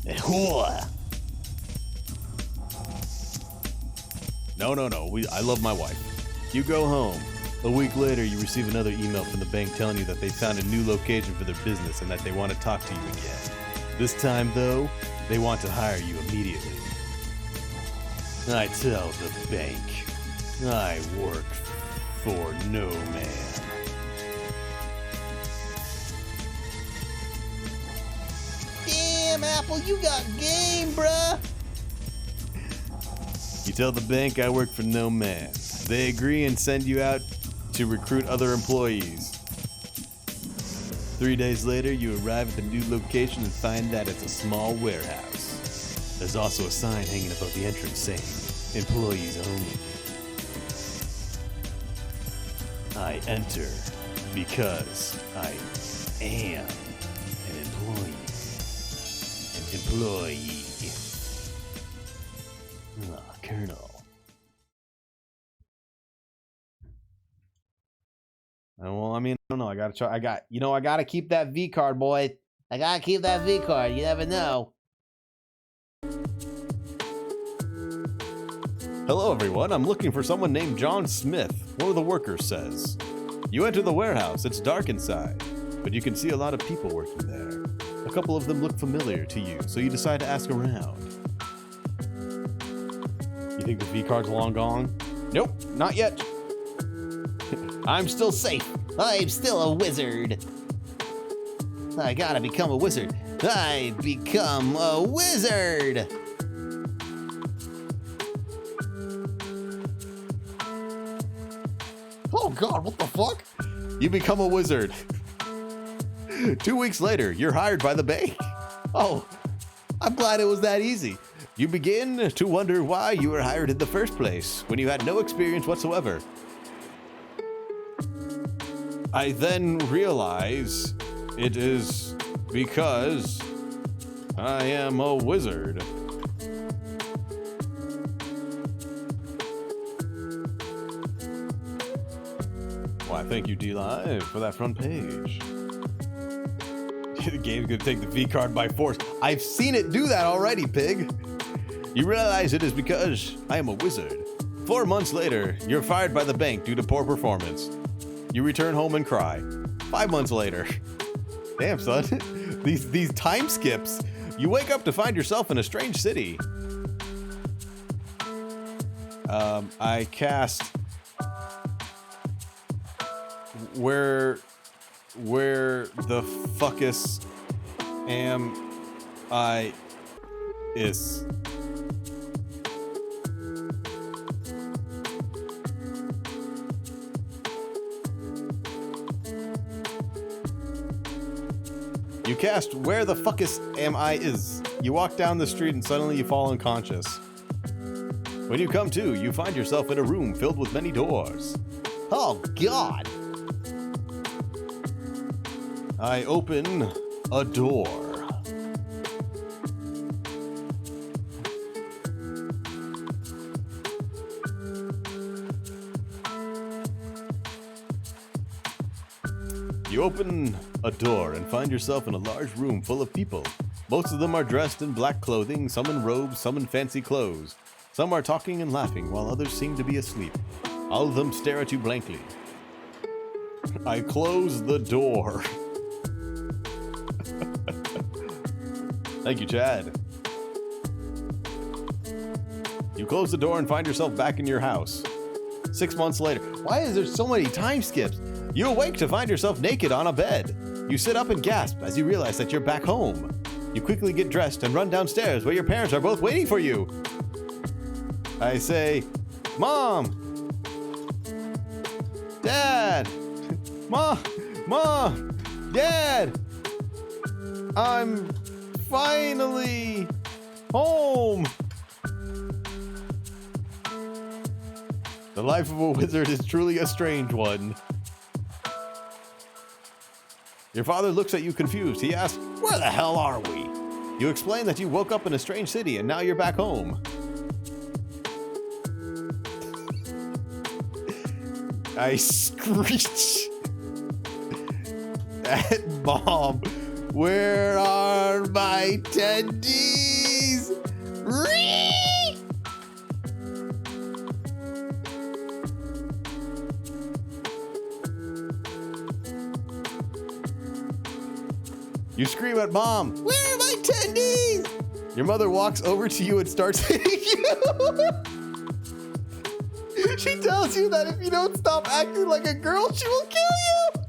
A whore. No. I love my wife. You go home. A week later, you receive another email from the bank telling you that they found a new location for their business and that they want to talk to you again. This time, though, they want to hire you immediately. I tell the bank, I work for no man. Damn, Apple, you got game, bruh. You tell the bank I work for no man. They agree and send you out to recruit other employees. 3 days later, you arrive at the new location and find that it's a small warehouse. There's also a sign hanging above the entrance saying, employees only. I enter because I am an employee. An employee. Colonel. Well, I mean, I don't know. I gotta try. I gotta keep that V card, boy. I gotta keep that V card. You never know. Hello, everyone. I'm looking for someone named John Smith. One of the workers says. You enter the warehouse. It's dark inside, but you can see a lot of people working there. A couple of them look familiar to you, so you decide to ask around. You think the V card's long gone? Nope, not yet. I'm still safe. I'm still a wizard. I gotta become a wizard. I become a wizard. Oh God, what the fuck? You become a wizard. 2 weeks later, you're hired by the bank. Oh, I'm glad it was that easy. You begin to wonder why you were hired in the first place when you had no experience whatsoever. I then realize it is because I am a wizard. Why, thank you, D-Live, for that front page. The game's gonna take the V card by force. I've seen it do that already, pig. You realize it is because I am a wizard. 4 months later, you're fired by the bank due to poor performance. You return home and cry. 5 months later. Damn, son. These time skips. You wake up to find yourself in a strange city. I cast... Where where the fuckus am I is. You cast Where the Fuckus Am I Is. You walk down the street and suddenly you fall unconscious. When you come to, you find yourself in a room filled with many doors. Oh, God! I open a door. You open a door and find yourself in a large room full of people. Most of them are dressed in black clothing, some in robes, some in fancy clothes. Some are talking and laughing, while others seem to be asleep. All of them stare at you blankly. I close the door. Thank you, Chad. You close the door and find yourself back in your house. 6 months later. Why is there so many time skips? You awake to find yourself naked on a bed. You sit up and gasp as you realize that you're back home. You quickly get dressed and run downstairs where your parents are both waiting for you. I say, Mom! Dad! Mom! Dad! I'm finally home! The life of a wizard is truly a strange one. Your father looks at you confused. He asks, "Where the hell are we?" You explain that you woke up in a strange city and now you're back home. I screech at Mom. Where are my tendies? You scream at Mom, "Where are my tendies?" Your mother walks over to you and starts hitting you. She tells you that if you don't stop acting like a girl, she will kill you.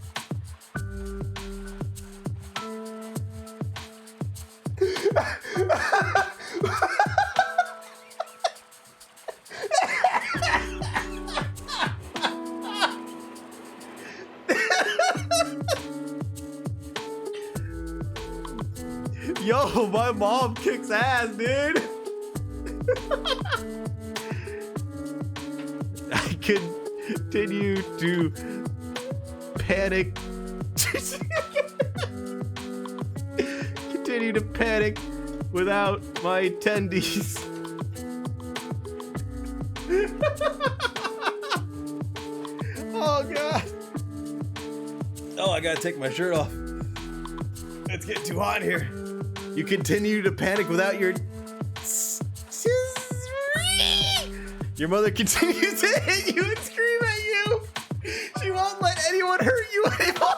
Yo, my mom kicks ass, dude. I continue to panic. Continue to panic without my tendies. Oh, God. Oh, I gotta take my shirt off. It's getting too hot here. You continue to panic without your... Your mother continues to hit you and scream at you. She won't let anyone hurt you anymore.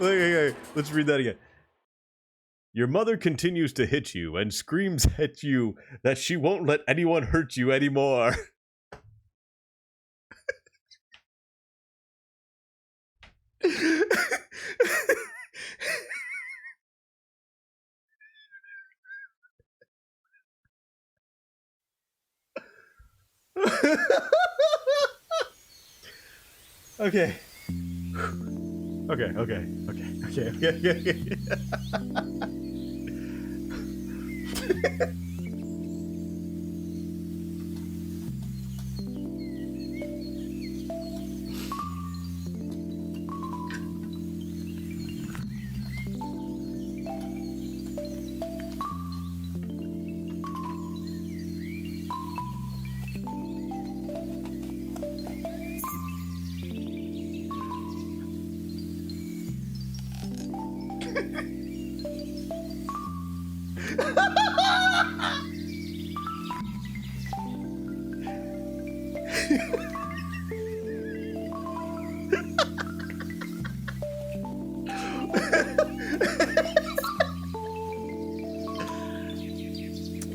Okay, let's read that again. Your mother continues to hit you and screams at you that she won't let anyone hurt you anymore. Okay. Okay.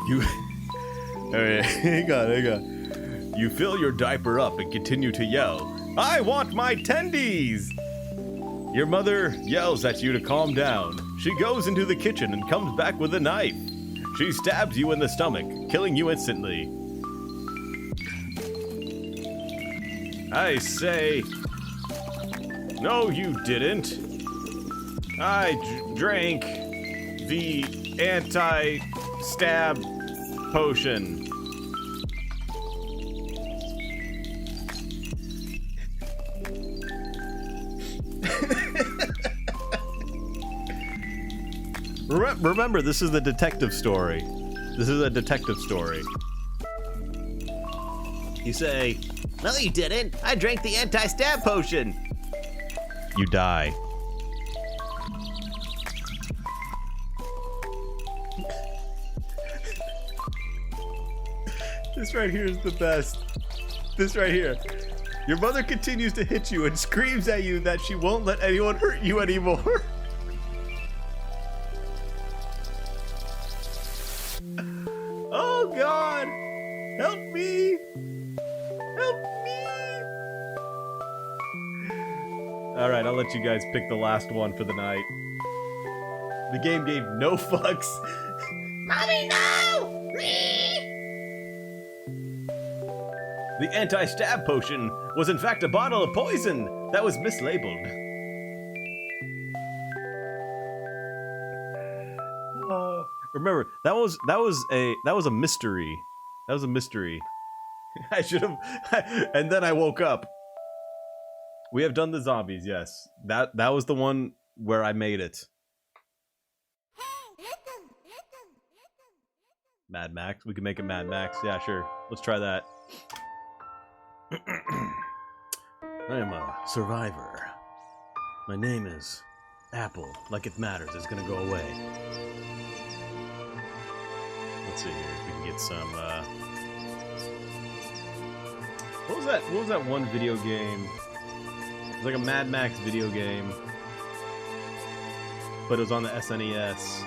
You. Alright, hang on. You fill your diaper up and continue to yell, "I want my tendies!" Your mother yells at you to calm down. She goes into the kitchen and comes back with a knife. She stabs you in the stomach, killing you instantly. I say, no, you didn't. I drank the anti-stab potion. Remember, this is the detective story. This is a detective story. You say, no, you didn't. I drank the anti-stab potion. You die. This right here is the best. This right here. Your mother continues to hit you and screams at you that she won't let anyone hurt you anymore. Oh God! Help me! Help me! Alright, I'll let you guys pick the last one for the night. The game gave no fucks. Mommy, no! The anti-stab potion was in fact a bottle of poison that was mislabeled. Remember, that was a mystery. That was a mystery. I should have, and then I woke up. We have done the zombies, yes. That was the one where I made it. Mad Max. We can make it Mad Max. Yeah, sure. Let's try that. I am a survivor. My name is Apple. Like it matters. It's gonna go away. Let's see here. We can get some. What was that one video game? It was like a Mad Max video game, but it was on the SNES.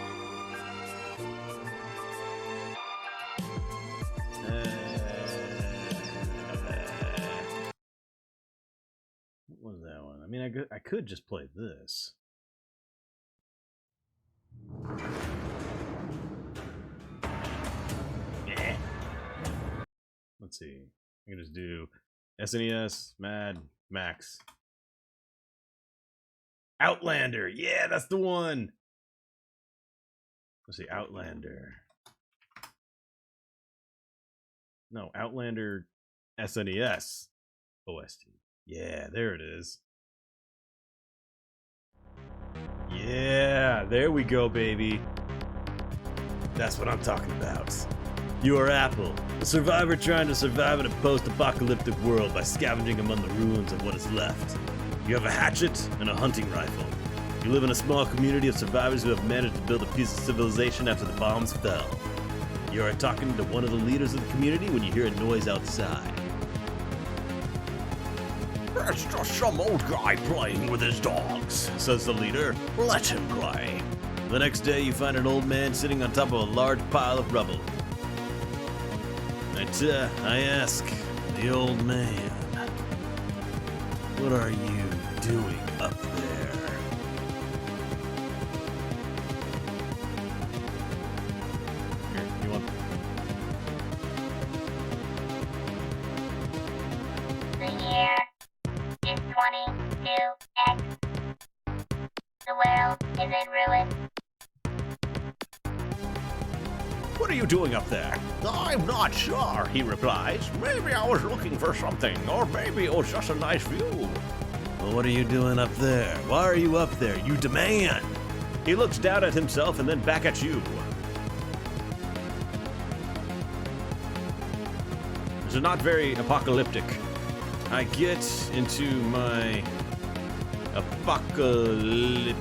What was that one? I mean, I could just play this. Let's see. I can just do SNES, Mad Max. Outlander! Yeah, that's the one! Let's see, Outlander. No, Outlander SNES OST. Yeah, there it is. Yeah, there we go, baby. That's what I'm talking about. You are Apple, a survivor trying to survive in a post-apocalyptic world by scavenging among the ruins of what is left. You have a hatchet and a hunting rifle. You live in a small community of survivors who have managed to build a piece of civilization after the bombs fell. You are talking to one of the leaders of the community when you hear a noise outside. It's just some old guy playing with his dogs, says the leader. Let him play. The next day you find an old man sitting on top of a large pile of rubble. I ask the old man, what are you doing up there? Here, you want... The year is 22X. The world is in ruins. What are you doing up there? I'm not sure, he replies. Maybe I was looking for something, or maybe it was just a nice view. Well, what are you doing up there? Why are you up there? You demand! He looks down at himself and then back at you. This is not very apocalyptic. I get into my apocalyptic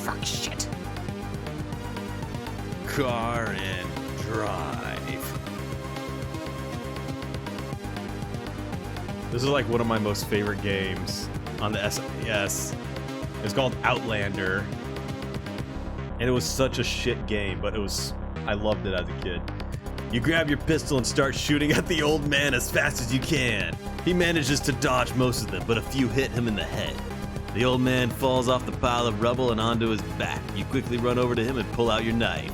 fuck shit. Car and drive. This is like one of my most favorite games on the SNES. It's called Outlander. And it was such a shit game, but I loved it as a kid. You grab your pistol and start shooting at the old man as fast as you can. He manages to dodge most of them, but a few hit him in the head. The old man falls off the pile of rubble and onto his back. You quickly run over to him and pull out your knife.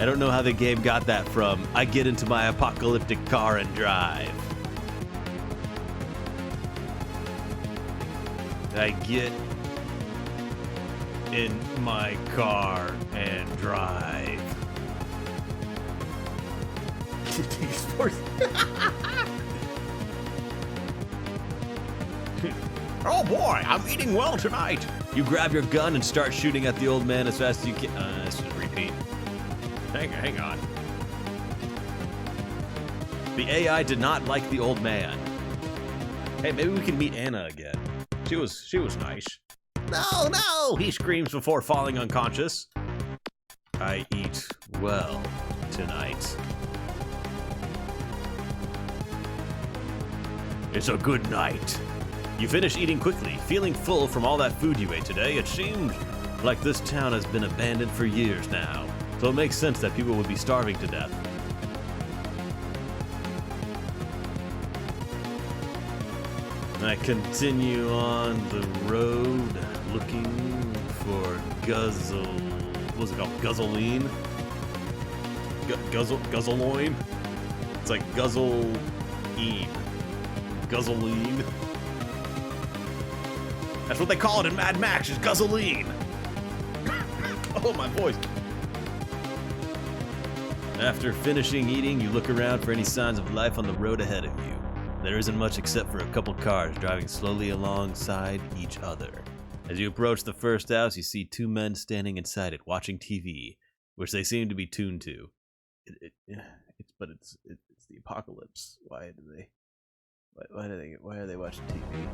I don't know how the game got that from. I get into my apocalyptic car and drive. I get in my car and drive. Oh boy, I'm eating well tonight. You grab your gun and start shooting at the old man as fast as you can. Let's just repeat. Hang on. The AI did not like the old man. Hey, maybe we can meet Anna again. She was nice. No, he screams before falling unconscious. I eat well tonight. It's a good night. You finish eating quickly, feeling full from all that food you ate today. It seems like this town has been abandoned for years now, so it makes sense that people would be starving to death. I continue on the road looking for what's it called? Guzzling? Guzzleloin? It's like Guzzle-ine. Guzzling. That's what they call it in Mad Max, is Guzzling. Oh, my voice. After finishing eating, you look around for any signs of life on the road ahead of you. There isn't much except for a couple cars driving slowly alongside each other. As you approach the first house, you see two men standing inside it, watching TV, which they seem to be tuned to. It's the apocalypse. Why are they watching TV?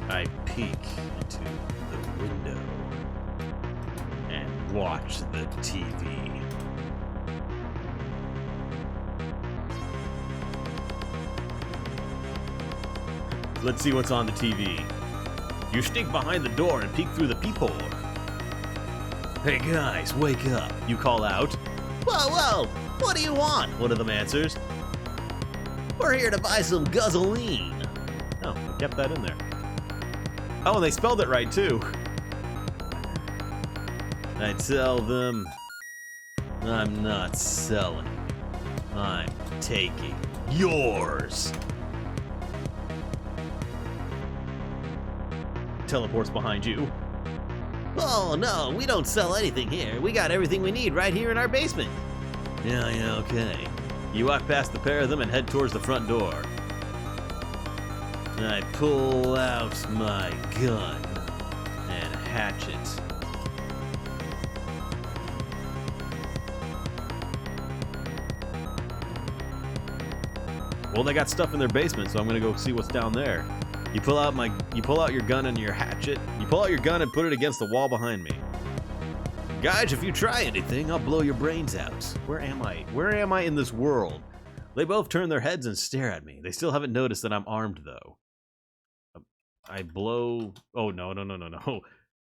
I peek into the window and watch the TV. Let's see what's on the TV. You sneak behind the door and peek through the peephole. Hey guys, wake up, you call out. Whoa, what do you want? One of them answers. We're here to buy some gasoline. Oh, they kept that in there. Oh, and they spelled it right too. I tell them, I'm not selling. I'm taking yours. Teleports behind you. Oh no, we don't sell anything here. We got everything we need right here in our basement. Yeah, okay. You walk past the pair of them and head towards the front door. I pull out my gun and hatchet. Well, they got stuff in their basement, so I'm gonna go see what's down there. You pull out your gun and your hatchet. You pull out your gun and put it against the wall behind me. Guys, if you try anything, I'll blow your brains out. Where am I? Where am I in this world? They both turn their heads and stare at me. They still haven't noticed that I'm armed, though. I blow... Oh, no.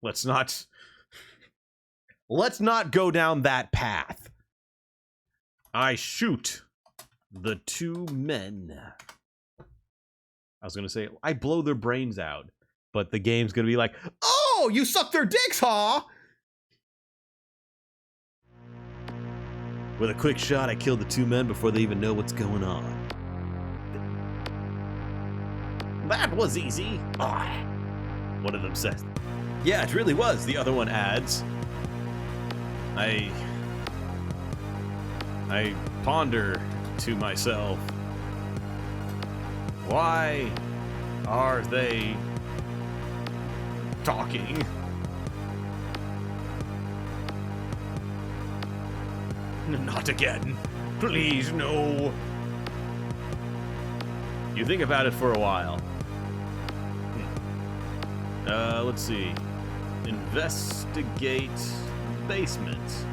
Let's not go down that path. I shoot the two men. I was gonna say, I blow their brains out, but the game's gonna be like, oh, you suck their dicks, huh? With a quick shot, I kill the two men before they even know what's going on. That was easy. One of them says. Yeah, it really was, the other one adds. I ponder to myself, why are they talking? Not again. Please, no. You think about it for a while. Let's see. Investigate basement.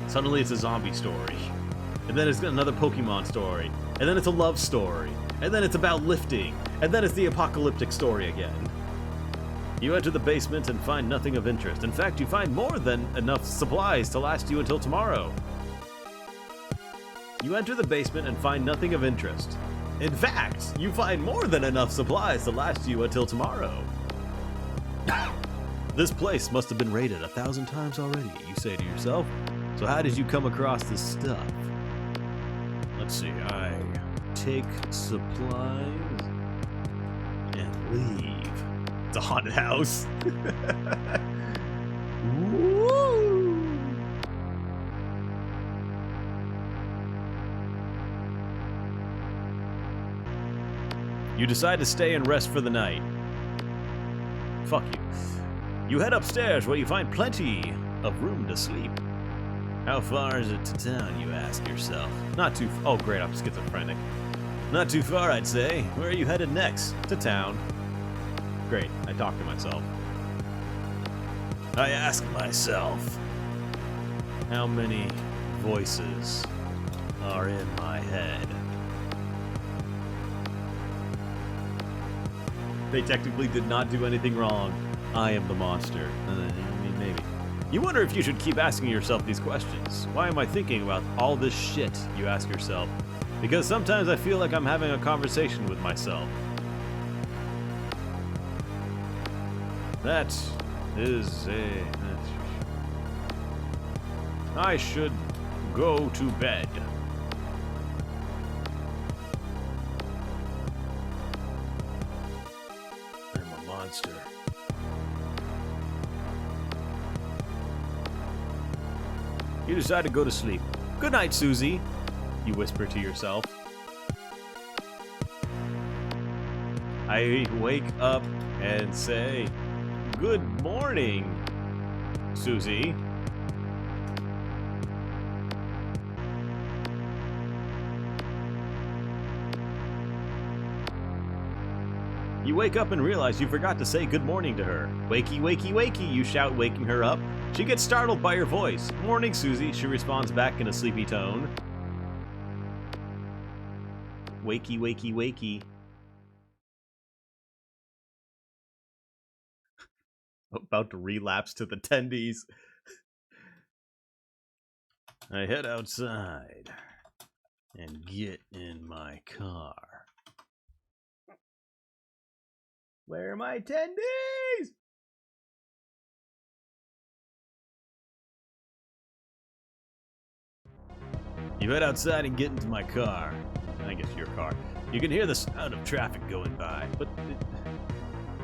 Suddenly it's a zombie story. And then it's another Pokemon story. And then it's a love story. And then it's about lifting. And then it's the apocalyptic story again. You enter the basement and find nothing of interest. In fact, you find more than enough supplies to last you until tomorrow. You enter the basement and find nothing of interest. In fact, you find more than enough supplies to last you until tomorrow. This place must have been raided 1,000 times already, you say to yourself. So how did you come across this stuff? Let's see, I take supplies and leave. It's a haunted house. Woo! You decide to stay and rest for the night. Fuck you. You head upstairs where you find plenty of room to sleep. How far is it to town, you ask yourself? Not too oh great, I'm schizophrenic. Not too far, I'd say. Where are you headed next? To town. Great, I talk to myself. I ask myself, how many voices are in my head? They technically did not do anything wrong. I am the monster. I mean, maybe. You wonder if you should keep asking yourself these questions. Why am I thinking about all this shit, you ask yourself? Because sometimes I feel like I'm having a conversation with myself. That is a... I should go to bed. I'm a monster. You decide to go to sleep. Good night, Susie, you whisper to yourself. I wake up and say, good morning, Susie. You wake up and realize you forgot to say good morning to her. Wakey, wakey, wakey, you shout, waking her up. She gets startled by your voice. Morning, Susie, she responds back in a sleepy tone. Wakey, wakey, wakey. About to relapse to the tendies. I head outside and get in my car. Where are my tendies? You head outside and get into my car. I guess your car. You can hear the sound of traffic going by, but...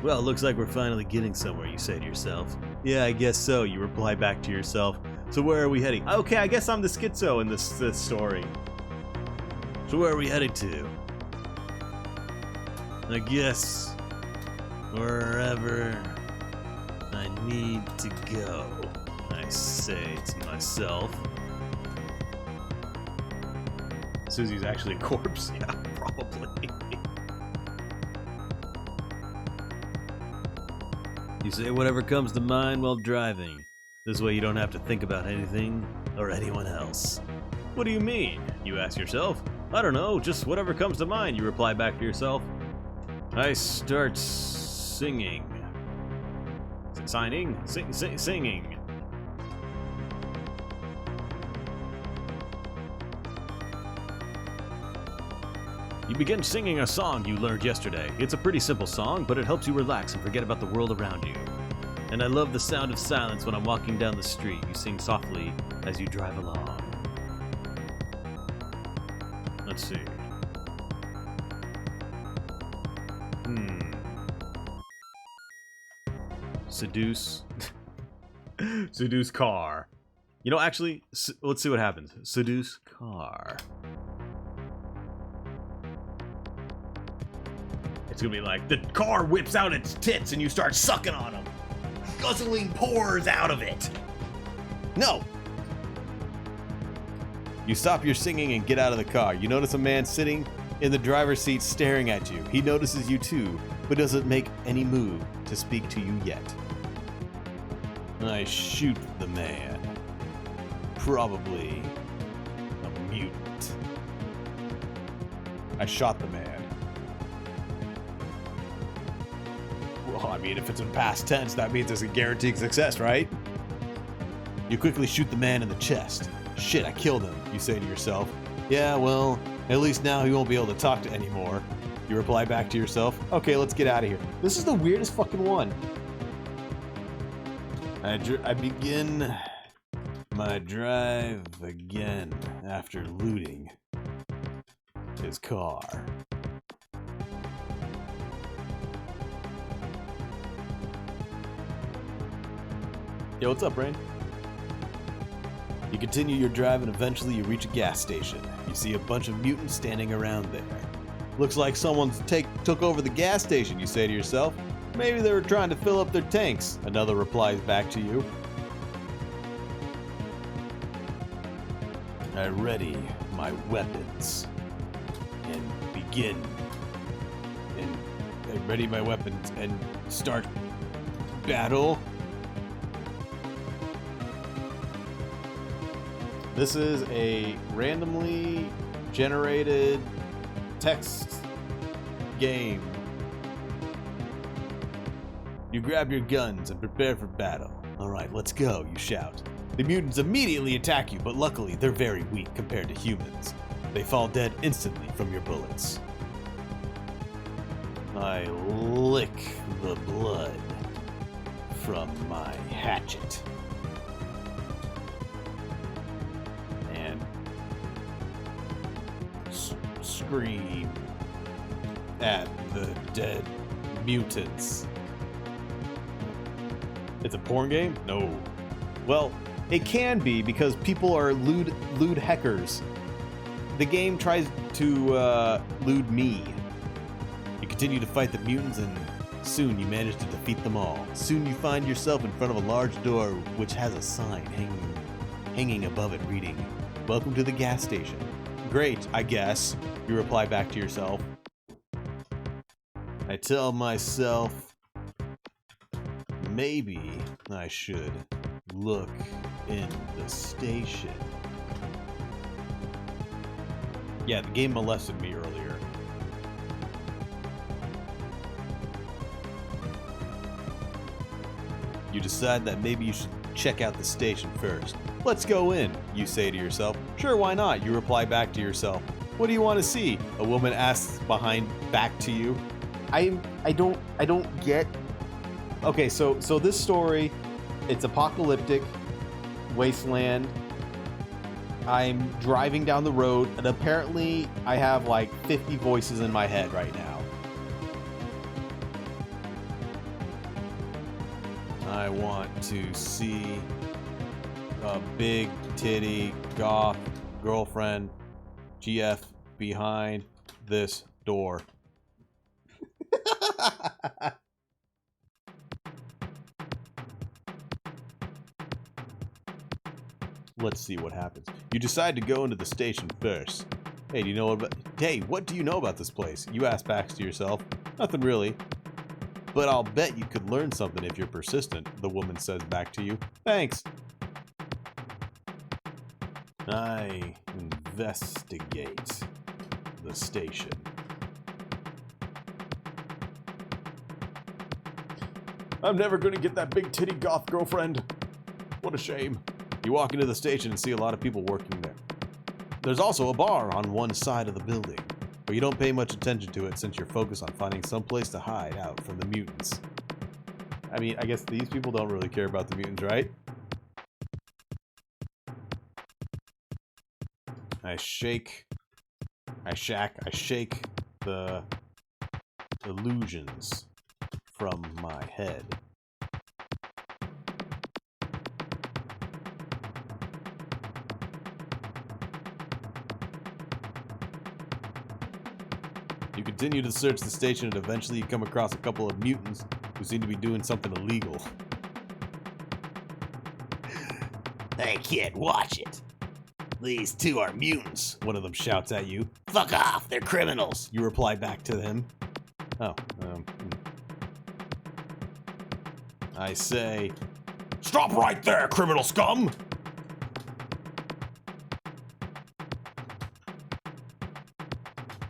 Well, it looks like we're finally getting somewhere, you say to yourself. Yeah, I guess so, you reply back to yourself. So where are we heading? Okay, I guess I'm the schizo in this story. So where are we heading to? I guess... wherever I need to go, I say to myself. Susie's actually a corpse. Yeah, probably. You say whatever comes to mind while driving. This way you don't have to think about anything or anyone else. What do you mean? You ask yourself. I don't know, just whatever comes to mind, you reply back to yourself. I start singing. Signing? Singing. You begin singing a song you learned yesterday. It's a pretty simple song, but it helps you relax and forget about the world around you. And I love the sound of silence when I'm walking down the street. You sing softly as you drive along. Let's see. Seduce. Seduce car. You know, actually, let's see what happens. Seduce car. It's gonna be like, the car whips out its tits and you start sucking on them. Guzzling pours out of it. No. You stop your singing and get out of the car. You notice a man sitting in the driver's seat staring at you. He notices you too, but doesn't make any move to speak to you yet. I shoot the man. Probably a mutant. I shot the man. Well, I mean, if it's in past tense, that means it's a guaranteed success, right? You quickly shoot the man in the chest. Shit, I killed him, you say to yourself. Yeah, well, at least now he won't be able to talk to anymore. You reply back to yourself. Okay, let's get out of here. This is the weirdest fucking one. I begin my drive again after looting his car. Yo, what's up, Brain? You continue your drive and eventually you reach a gas station. You see a bunch of mutants standing around there. Looks like someone's took over the gas station, you say to yourself. Maybe they were trying to fill up their tanks. Another replies back to you. I ready my weapons and begin. And I ready my weapons and start battle. This is a randomly generated text game. You grab your guns and prepare for battle. Alright, let's go, you shout. The mutants immediately attack you, but luckily they're very weak compared to humans. They fall dead instantly from your bullets. I lick the blood from my hatchet. And scream at the dead mutants. It's a porn game? No. Well, it can be because people are lewd hackers. The game tries to lewd me. You continue to fight the mutants and soon you manage to defeat them all. Soon you find yourself in front of a large door which has a sign hanging above it reading, "Welcome to the gas station." Great, I guess, you reply back to yourself. I tell myself, maybe I should look in the station. Yeah, the game molested me earlier. You decide that maybe you should check out the station first. Let's go in, you say to yourself. Sure, why not? You reply back to yourself. What do you want to see? A woman asks back to you. I don't get. Okay, so this story, it's apocalyptic wasteland. I'm driving down the road and apparently I have like 50 voices in my head right now. I want to see a big titty goth girlfriend GF behind this door. Let's see what happens. You decide to go into the station first. Hey, what do you know about this place? You ask back to yourself. Nothing really. But I'll bet you could learn something if you're persistent, the woman says back to you. Thanks. I investigate the station. I'm never gonna get that big titty goth girlfriend. What a shame. You walk into the station and see a lot of people working there. There's also a bar on one side of the building, but you don't pay much attention to it since you're focused on finding some place to hide out from the mutants. I mean, I guess these people don't really care about the mutants, right? I shake the illusions from my head. You continue to search the station and eventually you come across a couple of mutants who seem to be doing something illegal. Hey kid, watch it. These two are mutants, one of them shouts at you. Fuck off, they're criminals, you reply back to him. I say, stop right there, criminal scum!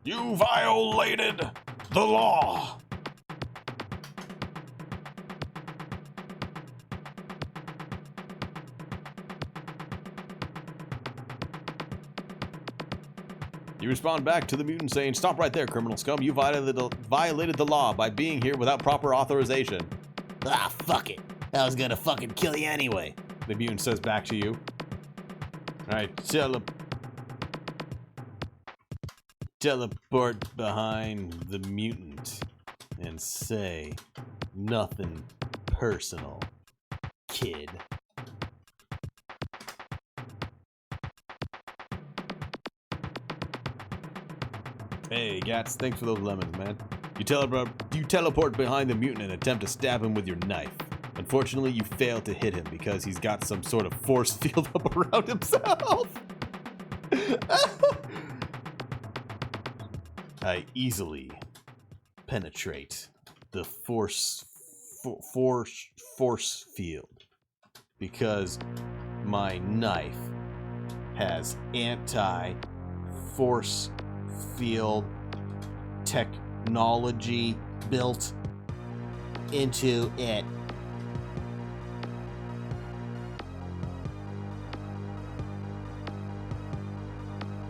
You violated the law! You respond back to the mutant saying, "Stop right there, criminal scum. You violated the law by being here without proper authorization." Ah, fuck it. I was gonna fucking kill you anyway. The mutant says back to you. Alright, teleport behind the mutant and say nothing personal, kid. Hey, Gats, thanks for those lemons, man. You teleport behind the mutant and attempt to stab him with your knife. Unfortunately, you fail to hit him because he's got some sort of force field up around himself. I easily penetrate the force field because my knife has anti-force field technology built into it.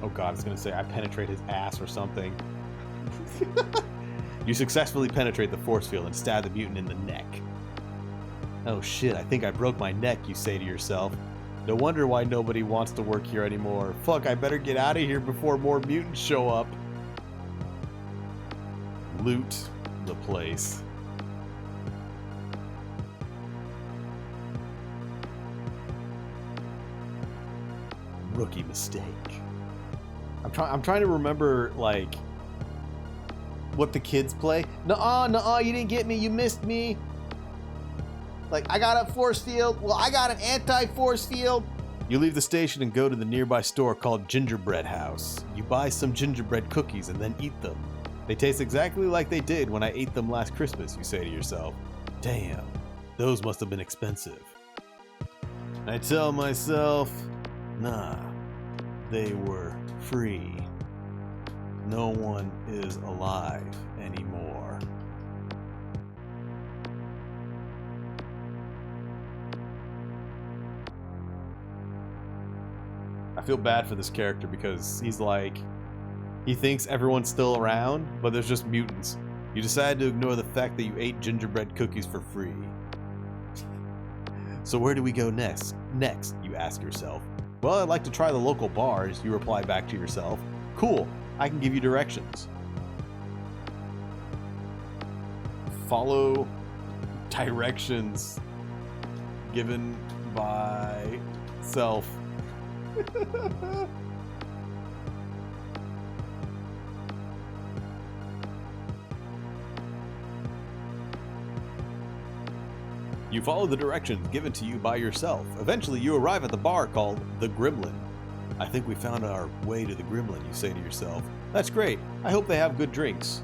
Oh god, I was gonna say I penetrate his ass or something. You successfully penetrate the force field and stab the mutant in the neck. Oh shit, I think I broke my neck, you say to yourself. No wonder why nobody wants to work here anymore. Fuck, I better get out of here before more mutants show up. Loot the place. Rookie mistake. I'm trying to remember, like, what the kids play. Nuh-uh, you didn't get me, you missed me. Like, I got a force field. Well, I got an anti-force field. You leave the station and go to the nearby store called Gingerbread House. You buy some gingerbread cookies and then eat them. They taste exactly like they did when I ate them last Christmas, you say to yourself. Damn, those must have been expensive. I tell myself, nah, they were free. No one is alive anymore. I feel bad for this character because he's like, he thinks everyone's still around, but there's just mutants. You decide to ignore the fact that you ate gingerbread cookies for free. So where do we go next? Next, you ask yourself. Well, I'd like to try the local bars, you reply back to yourself. Cool, I can give you directions. Follow directions given by self. You follow the directions given to you by yourself. Eventually, you arrive at the bar called The Gremlin. I think we found our way to the Gremlin, you say to yourself. That's great. I hope they have good drinks.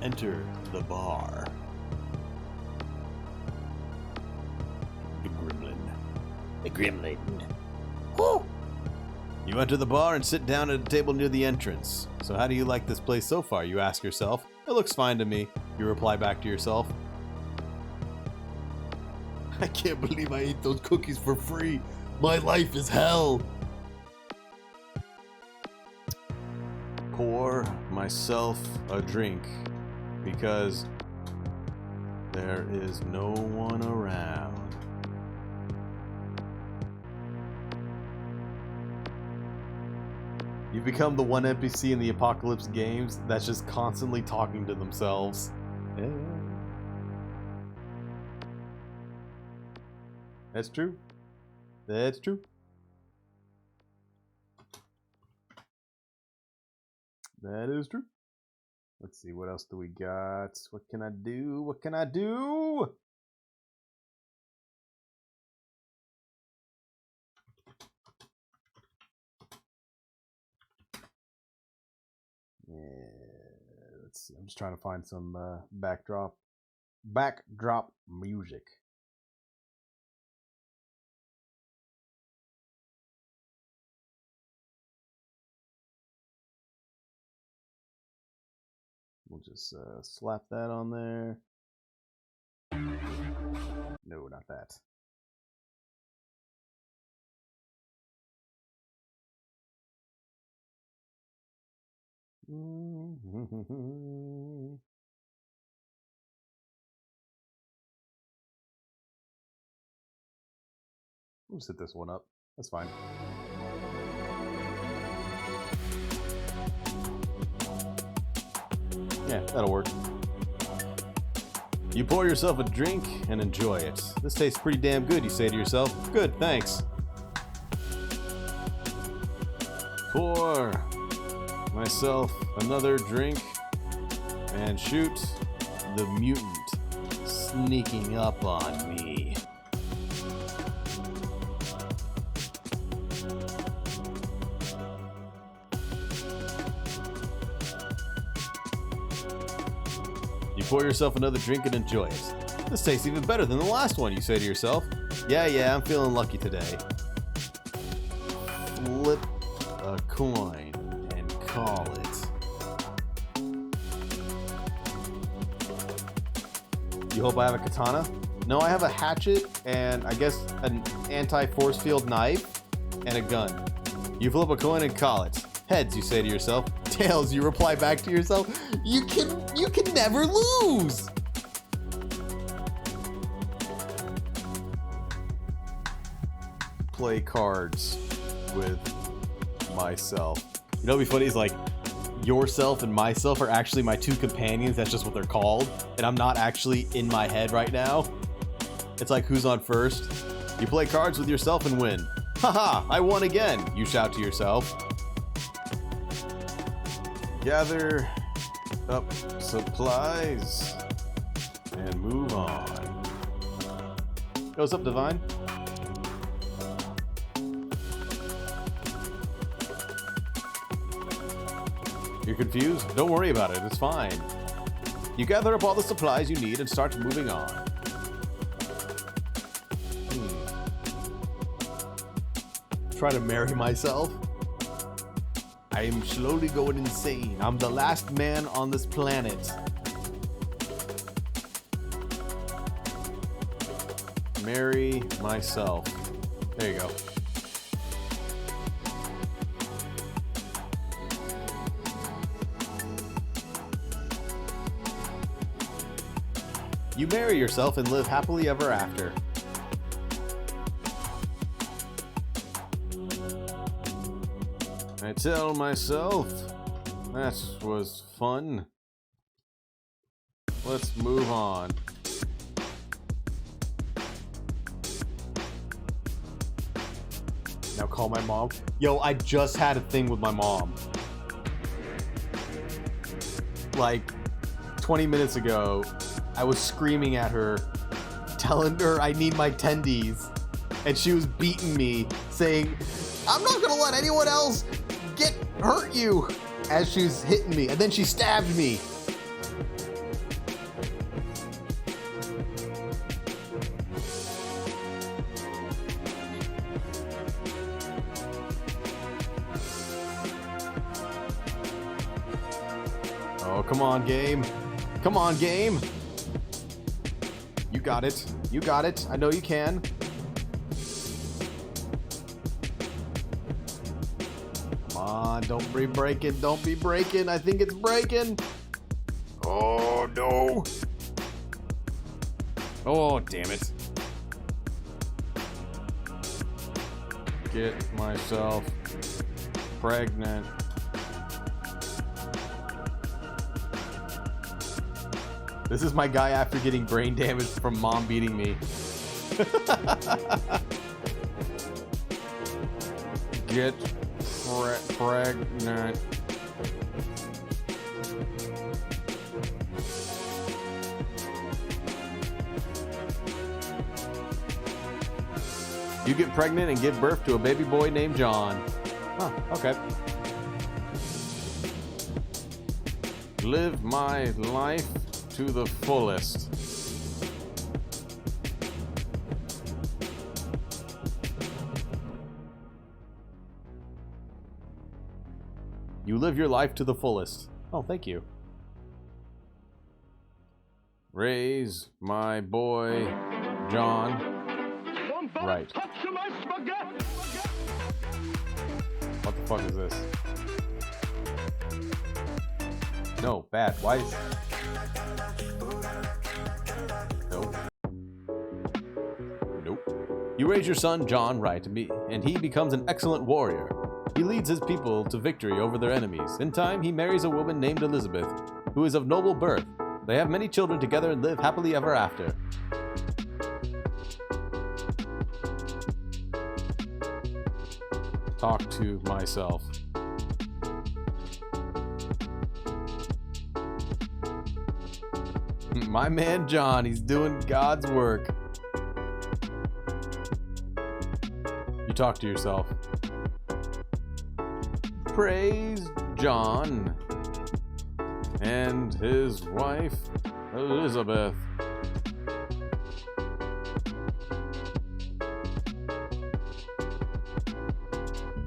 Enter the bar. The Gremlin. The Gremlin. Woo! You enter the bar and sit down at a table near the entrance. So how do you like this place so far, you ask yourself. It looks fine to me, you reply back to yourself. I can't believe I ate those cookies for free. My life is hell. Pour myself a drink because there is no one around. You've become the one NPC in the Apocalypse games that's just constantly talking to themselves. Yeah. That's true. That's true. That is true. Let's see, what else do we got? What can I do? What can I do? Yeah, let's see. I'm just trying to find some backdrop music. We'll just slap that on there. No, not that. We'll set this one up. That's fine. Yeah, that'll work. You pour yourself a drink and enjoy it. This tastes pretty damn good, you say to yourself. Good, thanks. Pour myself another drink and shoot the mutant sneaking up on me. You pour yourself another drink and enjoy it. This tastes even better than the last one, you say to yourself. Yeah, I'm feeling lucky today. Flip a coin and call it. You hope I have a katana? No, I have a hatchet and I guess an anti-force field knife and a gun. You flip a coin and call it. Heads, you say to yourself. Tails, you reply back to yourself. You can never lose. Play cards with myself. You know what'd be funny is like yourself and myself are actually my two companions. That's just what they're called. And I'm not actually in my head right now. It's like who's on first. You play cards with yourself and win. Haha, I won again, you shout to yourself. Gather up supplies and move on. Yo, what's up, Divine? You're confused? Don't worry about it, it's fine. You gather up all the supplies you need and start moving on. Try to marry myself? I am slowly going insane. I'm the last man on this planet. Marry myself. There you go. You marry yourself and live happily ever after. I tell myself, that was fun. Let's move on. Now call my mom. Yo, I just had a thing with my mom. Like 20 minutes ago, I was screaming at her, telling her I need my tendies. And she was beating me, saying, I'm not gonna let anyone else hurt you, as she was hitting me. And then she stabbed me. Oh, come on, game. Come on, game. You got it. You got it. I know you can. Come on, don't be breaking. Don't be breaking. I think it's breaking. Oh, no. Oh, damn it. Get myself pregnant. This is my guy after getting brain damage from mom beating me. Get pregnant. You get pregnant and give birth to a baby boy named John. Oh, okay. Live my life to the fullest. You live your life to the fullest. Oh, thank you. Raise my boy, John. Right. What the fuck is this? No, bad. Why is... Nope. Nope. You raise your son, John, right, and he becomes an excellent warrior. He leads his people to victory over their enemies. In time, he marries a woman named Elizabeth, who is of noble birth. They have many children together and live happily ever after. Talk to myself. My man John, he's doing God's work. You talk to yourself. Praise John and his wife Elizabeth.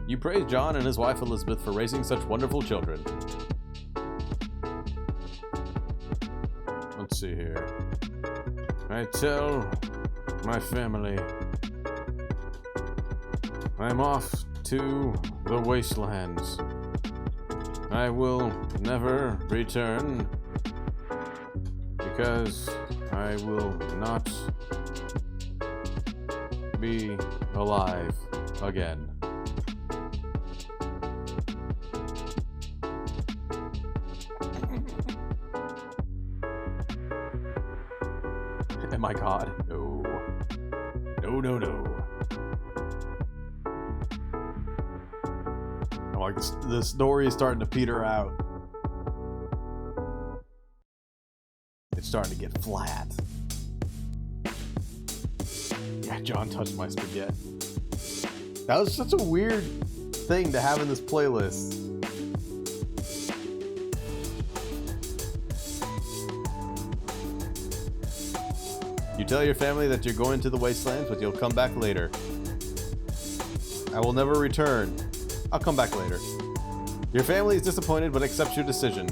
You praise John and his wife Elizabeth for raising such wonderful children. Let's see here. I tell my family I'm off to the wastelands. I will never return because I will not be alive again. Am I God? No. No, no, no. I'm like, the story is starting to peter out. It's starting to get flat. Yeah, John touched my spaghetti. That was such a weird thing to have in this playlist. You tell your family that you're going to the wastelands, but you'll come back later. I will never return. I'll come back later. Your family is disappointed, but accepts your decision.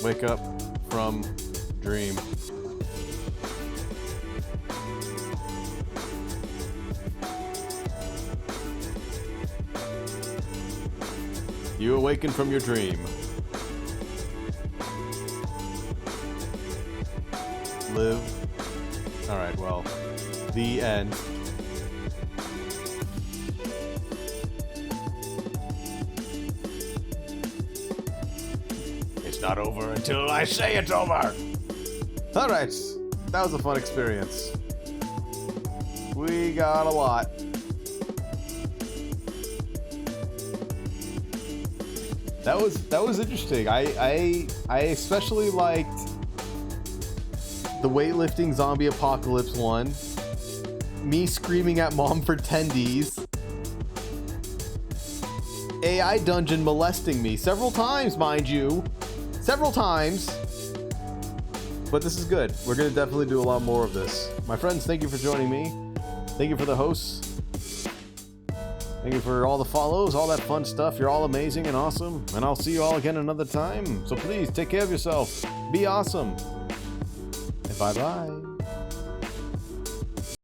Wake up from dream. You awaken from your dream. Live. Alright, well, the end. It's not over until I say it's over! Alright, that was a fun experience. We got a lot. That was interesting. I especially liked the weightlifting zombie apocalypse one. Me screaming at mom for tendies. AI dungeon molesting me several times, mind you. Several times. But this is good. We're going to definitely do a lot more of this. My friends, thank you for joining me. Thank you for the hosts. Thank you for all the follows, all that fun stuff. You're all amazing and awesome. And I'll see you all again another time. So please take care of yourself. Be awesome. And bye-bye.